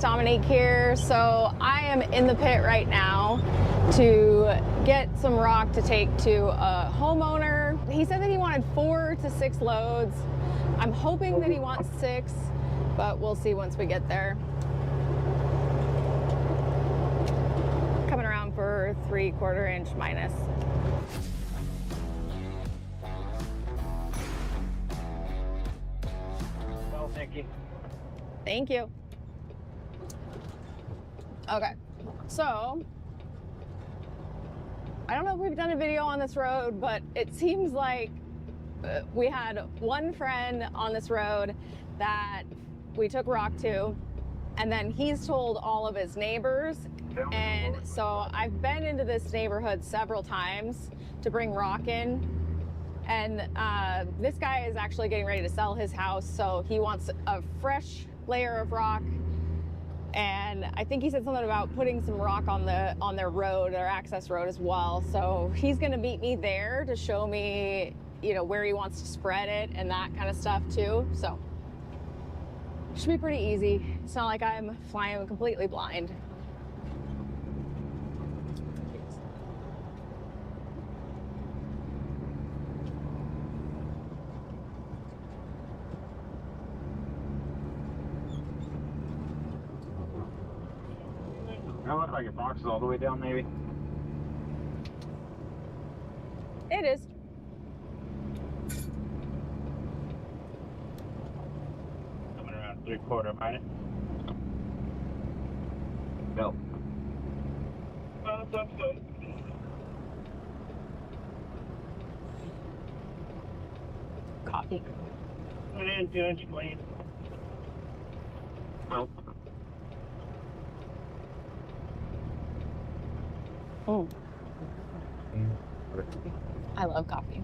Dominique here. So I am in the pit right now to get some rock to take to a homeowner. He said that he wanted 4 to 6 loads. I'm hoping that he wants 6, but we'll see once we get there. Coming around for 3/4 inch minus. Well, Nikki. Thank you. Okay, so I don't know if we've done a video on this road, but it seems like we had one friend on this road that we took rock to, and then he's told all of his neighbors. And so I've been into this neighborhood several times to bring rock in. And this guy is actually getting ready to sell his house, so he wants a fresh layer of rock. And I think he said something about putting some rock on their road, their access road as well. So he's gonna meet me there to show me, you know, where he wants to spread it and that kind of stuff too. So it should be pretty easy. It's not like I'm flying completely blind. That looks like your box is all the way down, maybe. It is. Coming around 3/4 minute. No. Well, that's good. Coffee. Put in 2 inch clean. Well. Oh. I love coffee.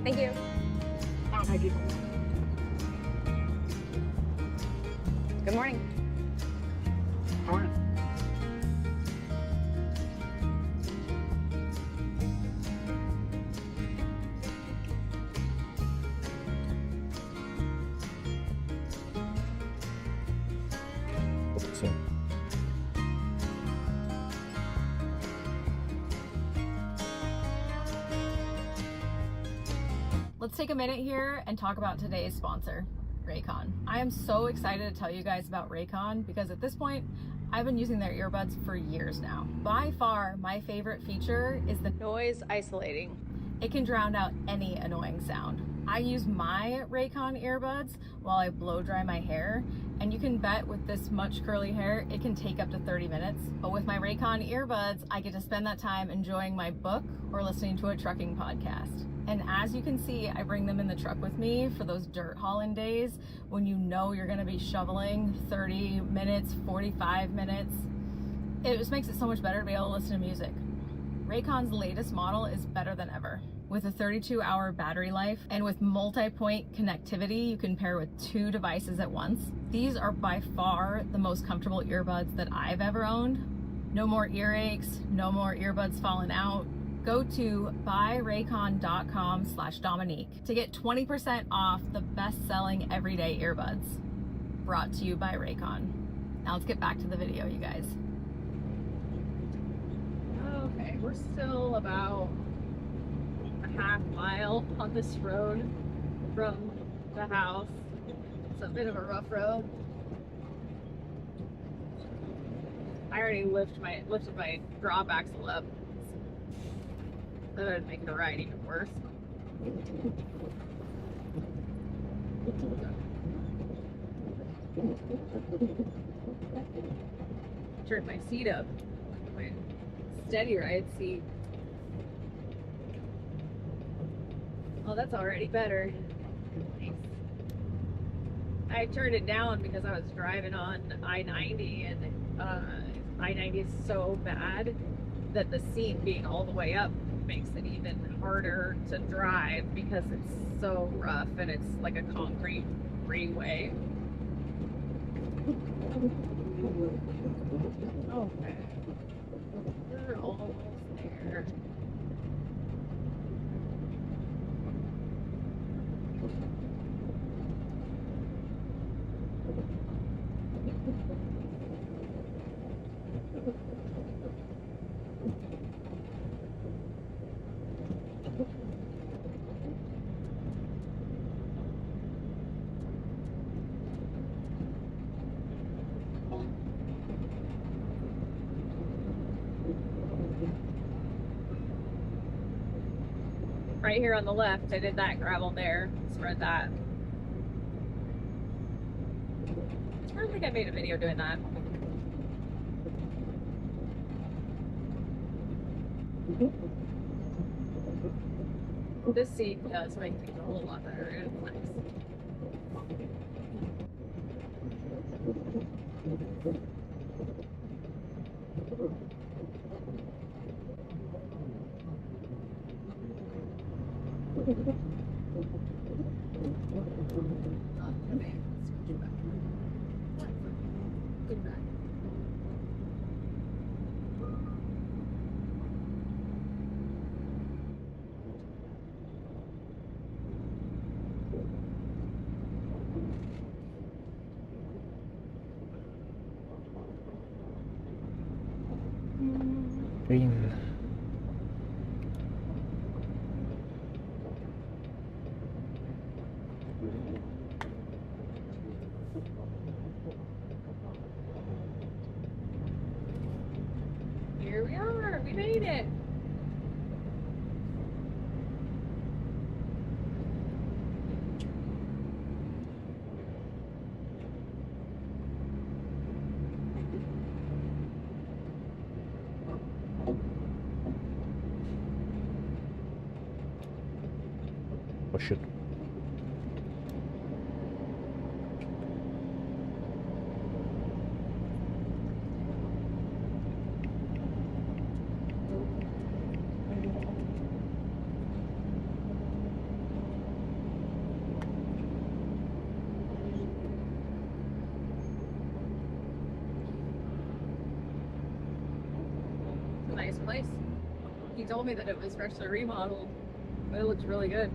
Thank you. Thank you. Good morning. Morning. Sí. Let's take a minute here and talk about today's sponsor, Raycon. I am so excited to tell you guys about Raycon because at this point, I've been using their earbuds for years now. By far, my favorite feature is the noise isolating. It can drown out any annoying sound. I use my Raycon earbuds while I blow dry my hair, and you can bet with this much curly hair, it can take up to 30 minutes. But with my Raycon earbuds, I get to spend that time enjoying my book or listening to a trucking podcast. And as you can see, I bring them in the truck with me for those dirt hauling days when you know you're gonna be shoveling 30 minutes, 45 minutes. It just makes it so much better to be able to listen to music. Raycon's latest model is better than ever. With a 32-hour battery life and with multi-point connectivity, you can pair with 2 devices at once. These are by far the most comfortable earbuds that I've ever owned. No more earaches, no more earbuds falling out. Go to buyraycon.com/Dominique to get 20% off the best-selling everyday earbuds. Brought to you by Raycon. Now let's get back to the video, you guys. Okay, we're still about a half mile on this road from the house. It's a bit of a rough road. I already lifted my drop axle up. That would make the ride even worse. Turn my seat up. My steady ride seat. Oh, that's already better. Nice. I turned it down because I was driving on I-90, and I-90 is so bad that the seat being all the way up makes it even harder to drive because it's so rough and it's like a concrete freeway. Okay. We're almost there. Right here on the left, I did that gravel there, spread that. I don't think I made a video doing that. This seat does make things a whole lot better. It's nice. Green. Here we are, we made it. Oh shit. It's a nice place. He told me that it was freshly remodeled, but it looks really good.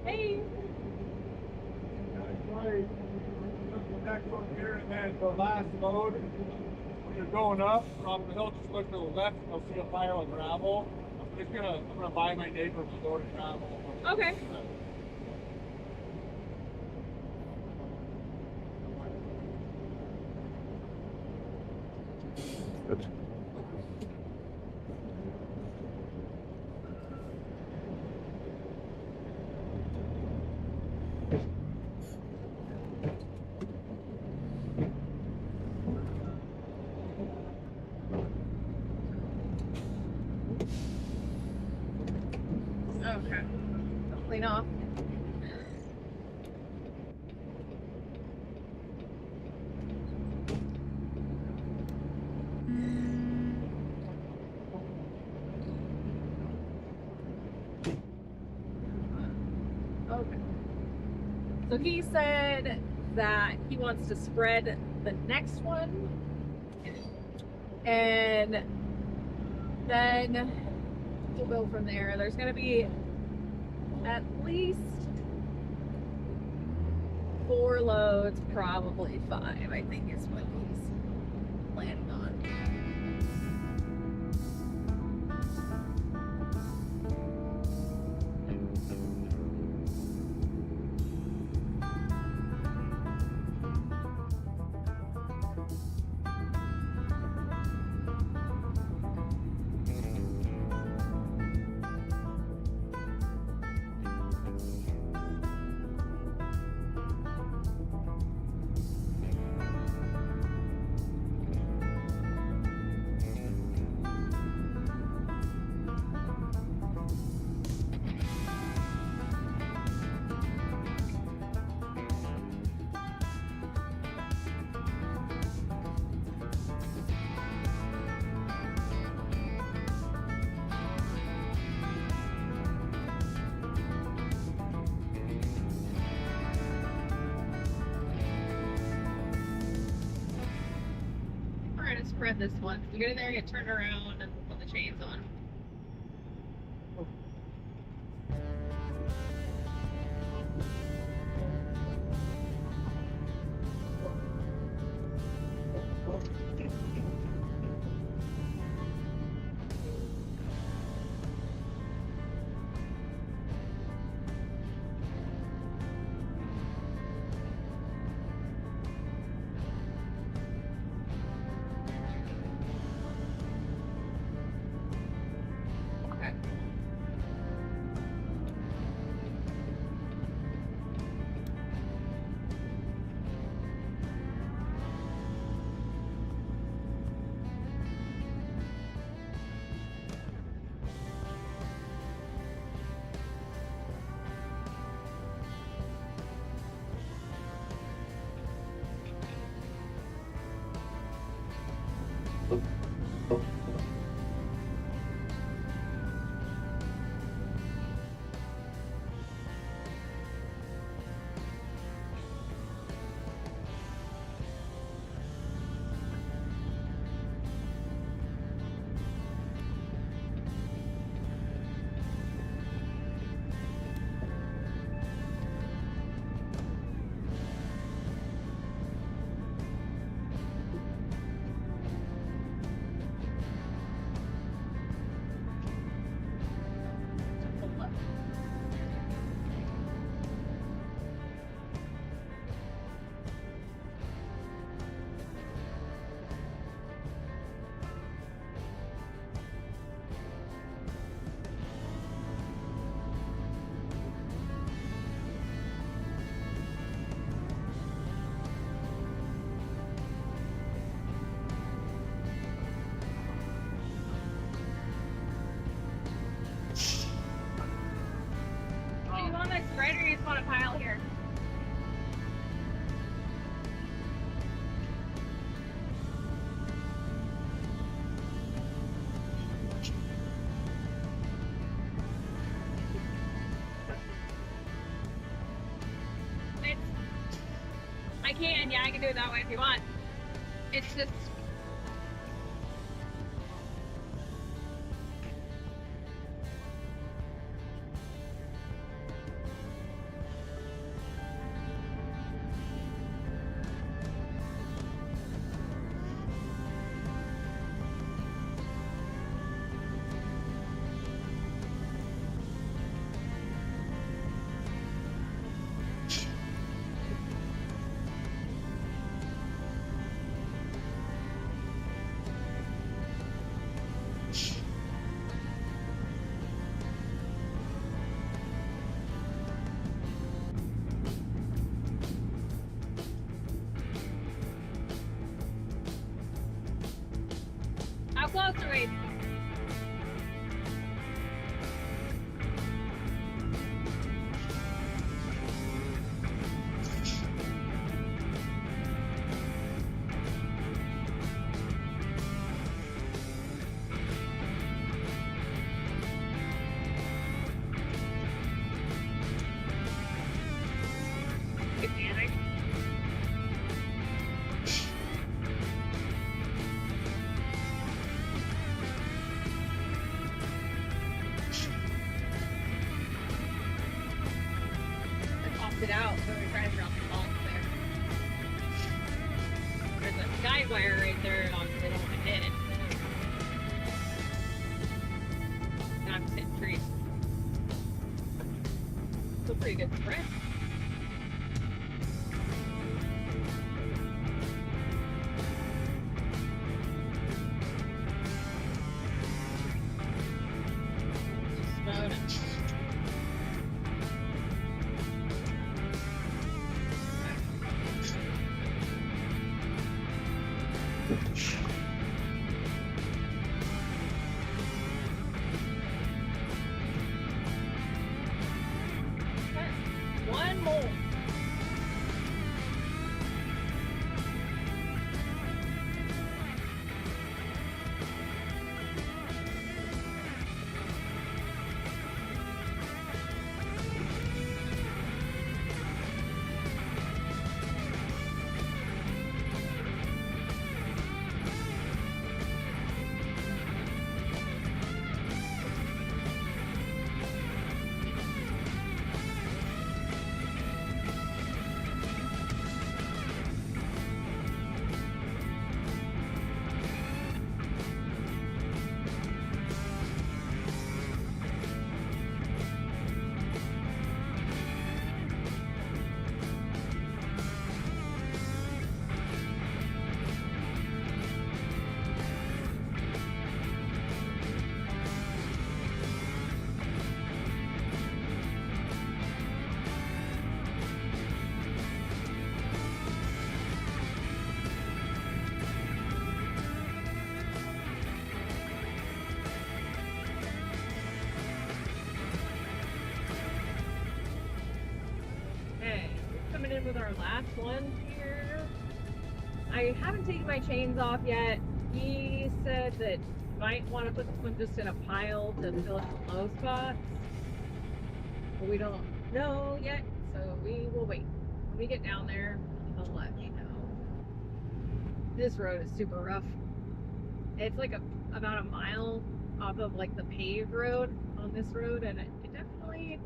Hey! Next one here, and then the last load, when you're going up from the hill, just look to the left, and you'll see a pile of gravel. I'm gonna buy my neighbor a load of gravel. Okay. Good. Okay. Clean off. Okay. So he said that he wants to spread the next one, and then we'll go from there. There's going to be at least 4 loads, probably 5, I think is what he's planning on. spread this one. You get in there, you turn around, and put the chains on. Right, or you just want a pile here? I can, yeah, I can do it that way if you want. It's just... How close are we? It out, so we're trying to drop the ball there. There's a guide wire right there, obviously they don't want to hit it. Now I'm just hitting trees. It's a pretty good spread. One in with our last one here. I haven't taken my chains off yet. He said that might want to put this one just in a pile to fill in the low spots. But we don't know yet, so we will wait. When we get down there, he'll let me know. This road is super rough. It's like about a mile off of like the paved road on this road, and it definitely,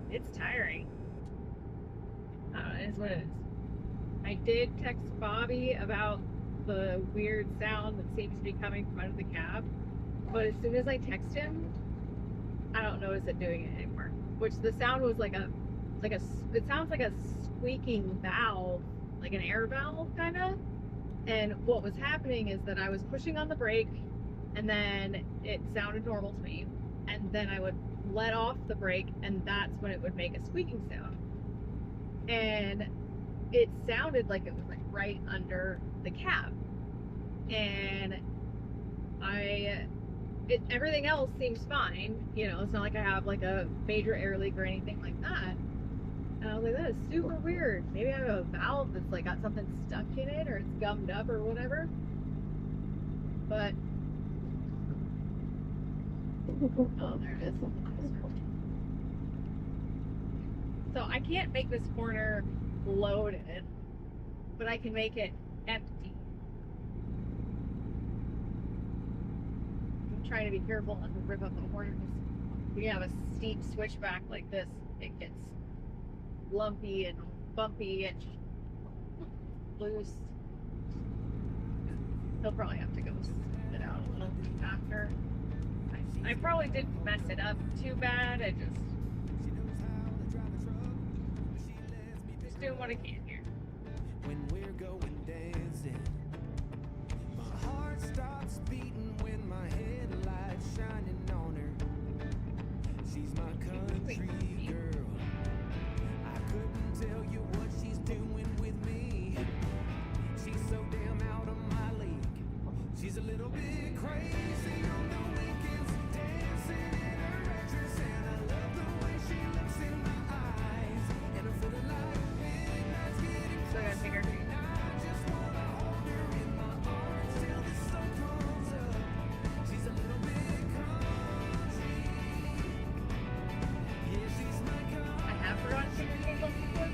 it's tiring. I don't know, it is what it is. I did text Bobby about the weird sound that seems to be coming from under the cab, but as soon as I text him, I don't notice it doing it anymore. Which the sound was like it sounds like a squeaking valve, like an air valve kind of. And what was happening is that I was pushing on the brake, and then it sounded normal to me, and then I would let off the brake, and that's when it would make a squeaking sound. And it sounded like it was like right under the cab, and everything else seems fine, you know. It's not like I have like a major air leak or anything like that. And I was like, that is super weird. Maybe I have a valve that's like got something stuck in it, or it's gummed up or whatever. But oh, there it is. So I can't make this corner loaded, but I can make it empty. I'm trying to be careful not to rip up the corners. When you have a steep switchback like this, it gets lumpy and bumpy and loose. He'll probably have to go smooth it out a little after. I probably didn't mess it up too bad. I just doing what I can here. When we're going dancing, my heart starts beating when my headlights shining on her. She's my country girl. I couldn't tell you what she's doing with me. She's so damn out of my league. She's a little bit crazy on the weekends, dancing in her red dress, and I love the way she looks in my eyes, and I'm feeling like midnight's getting So I gotta figure. I just wanna hold her in my arms till the sun comes up. She's a little bit country. Yeah, she's my country. I have forgotten to figure things out before.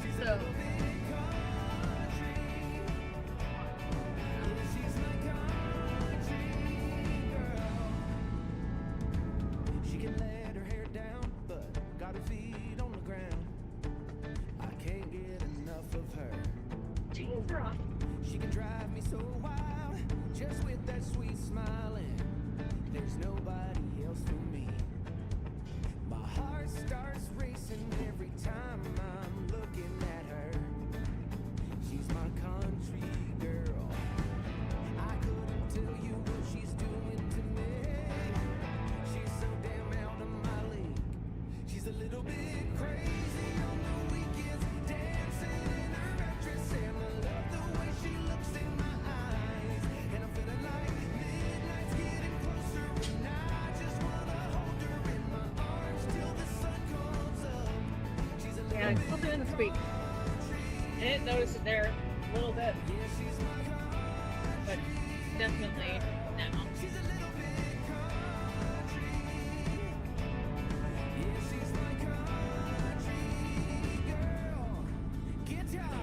She's So a little bit country. Yeah, she's my country girl. She can let her hair down, but got her feet on the ground. I can't get enough of her. jeans are off. She can drive me so wild, just with that sweet smiling. There's nobody else for me. My heart starts racing every time I'm looking at her. She's my country girl. I couldn't tell you what she's doing to me. She's so damn out of my league. She's a little bit crazy on the weekends, dancing in her red dress, and I love the way she looks in my eyes, and I'm feeling like midnight's getting closer, and I just wanna hold her in my arms till the sun comes up. She's a Yeah, little I'm still doing the squeak. I didn't notice it there a little bit, yeah, she's my but definitely now. she's a little bit country. Yeah, she's my country girl. Guitar.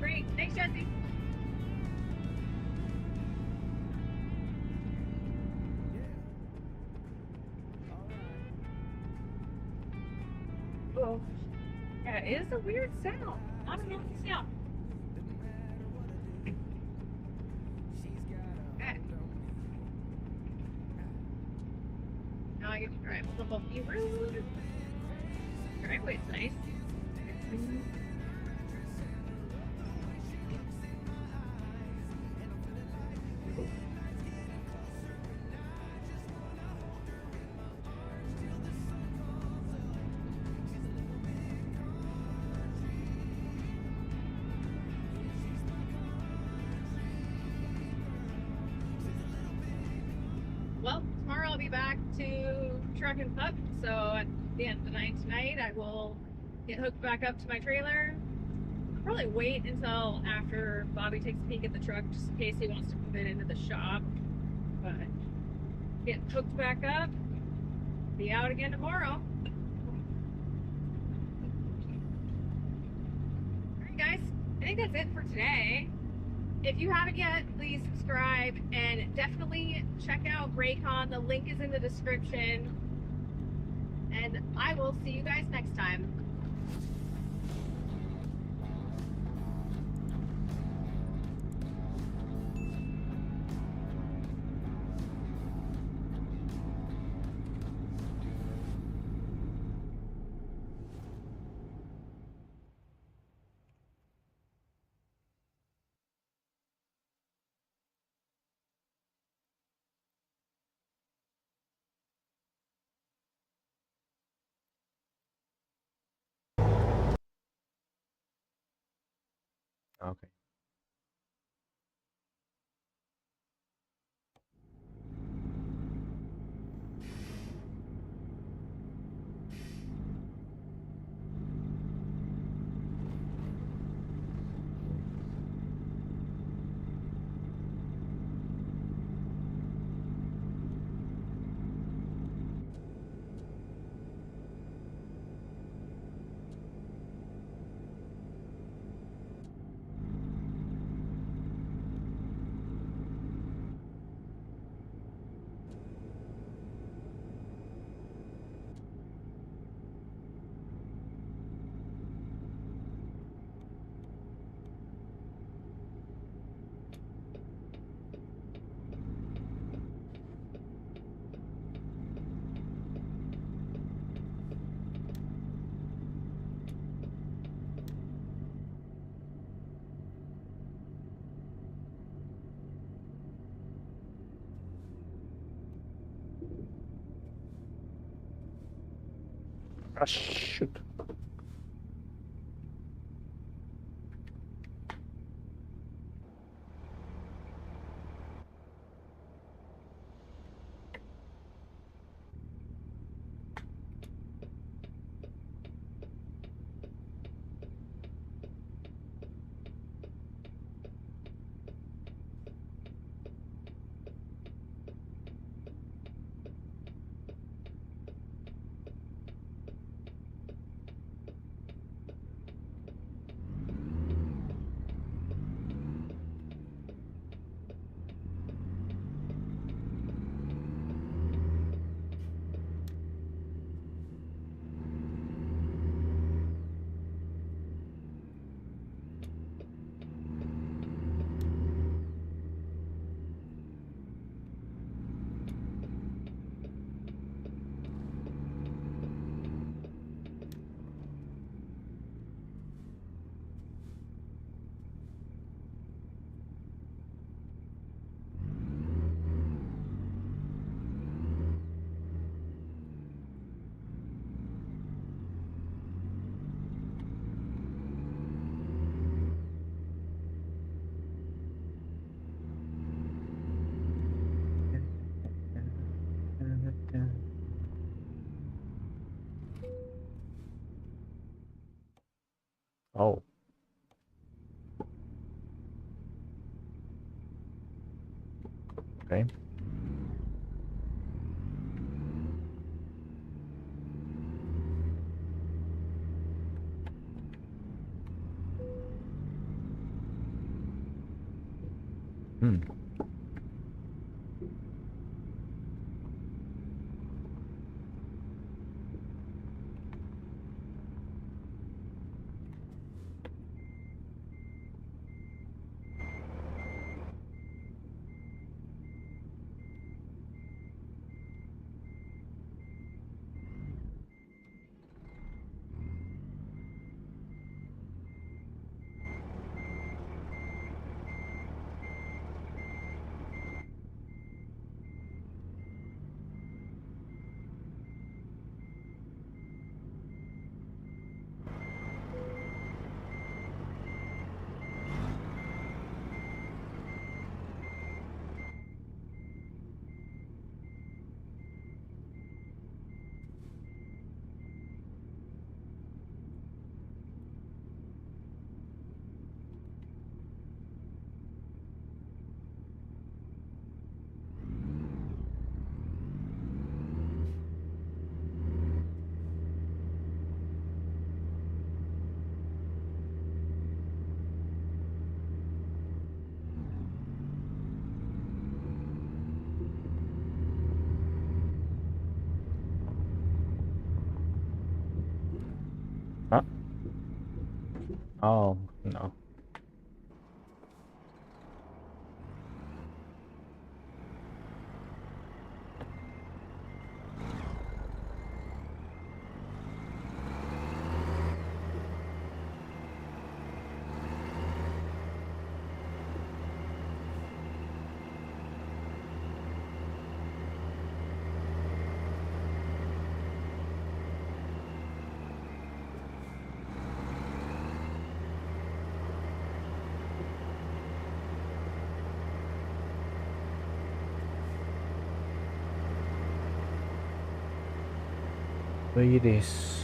Great, thanks, Jesse. Oh, yeah, it is a weird sound. I don't know what the sound. Okay. Now I get to drive on the bumpy road. Driveway's nice. I'll be back to truck and pup. So at the end of the night tonight, I will get hooked back up to my trailer. I'll probably wait until after Bobby takes a peek at the truck, just in case he wants to move it into the shop. But get hooked back up, be out again tomorrow. Alright guys, I think that's it for today. If you haven't yet, please subscribe and definitely check out Raycon. The link is in the description. And I will see you guys next time. Okay. Ah, shoot. Oh. Okay. Hmm. Oh, no. Ladies.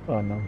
Oh no.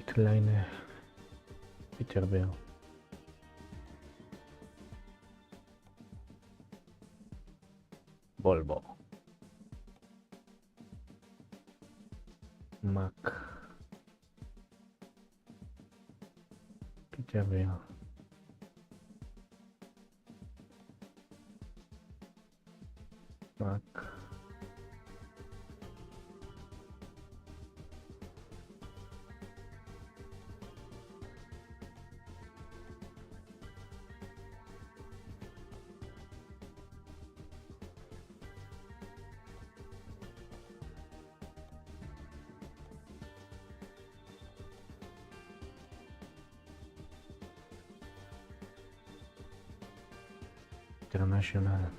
Kleine Peterbilt. Volvo. Mac. Peterbilt. Mac. internacional.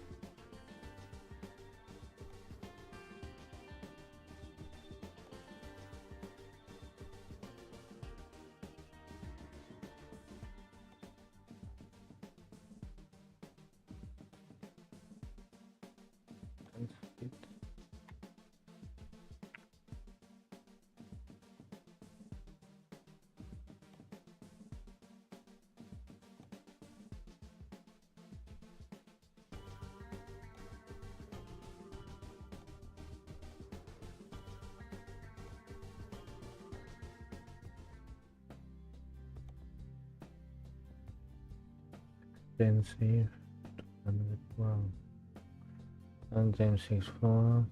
Expensive, 212, and then 6 floors.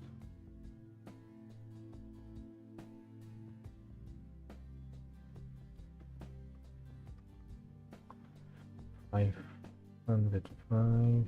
$505.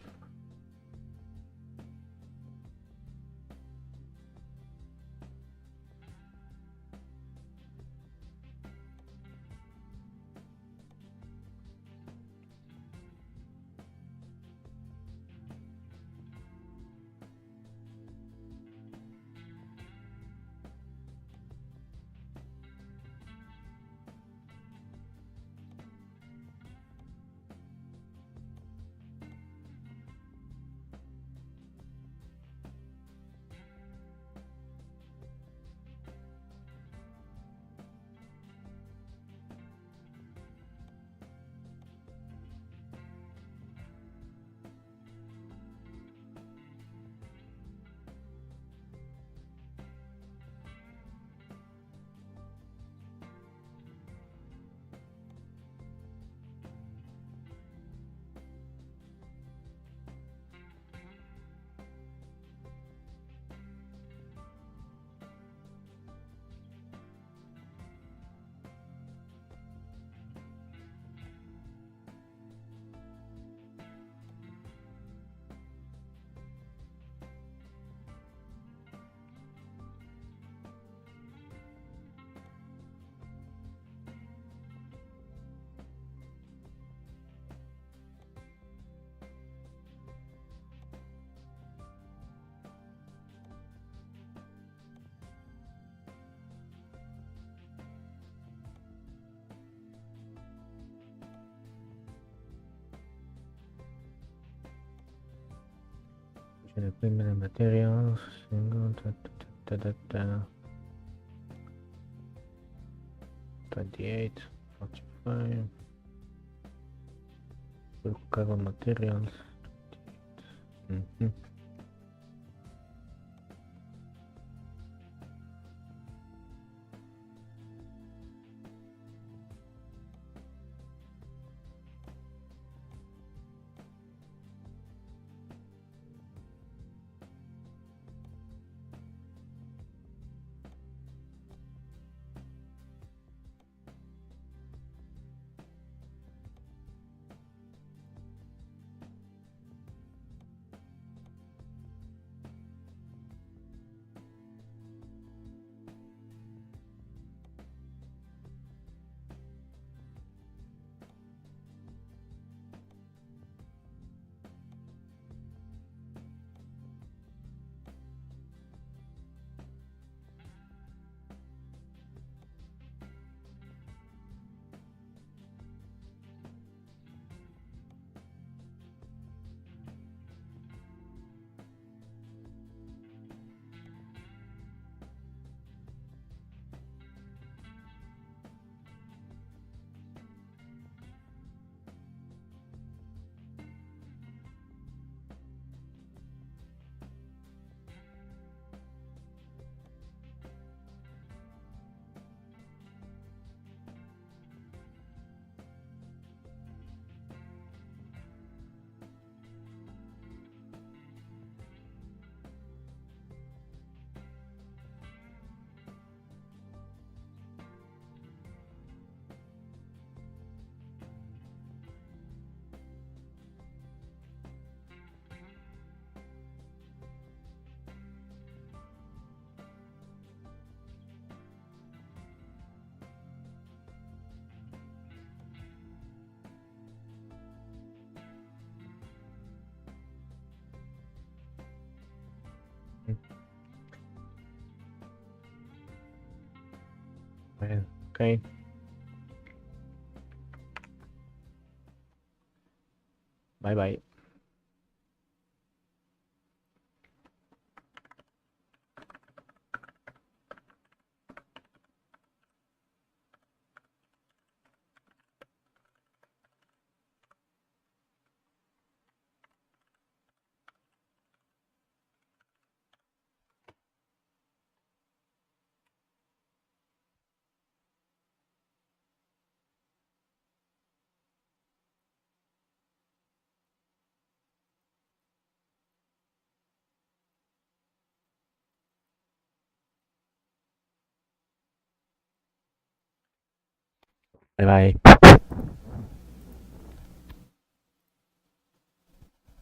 Equipment and materials, single, 28, 45, full cargo materials, 28. Ok. Bye bye. Bye bye.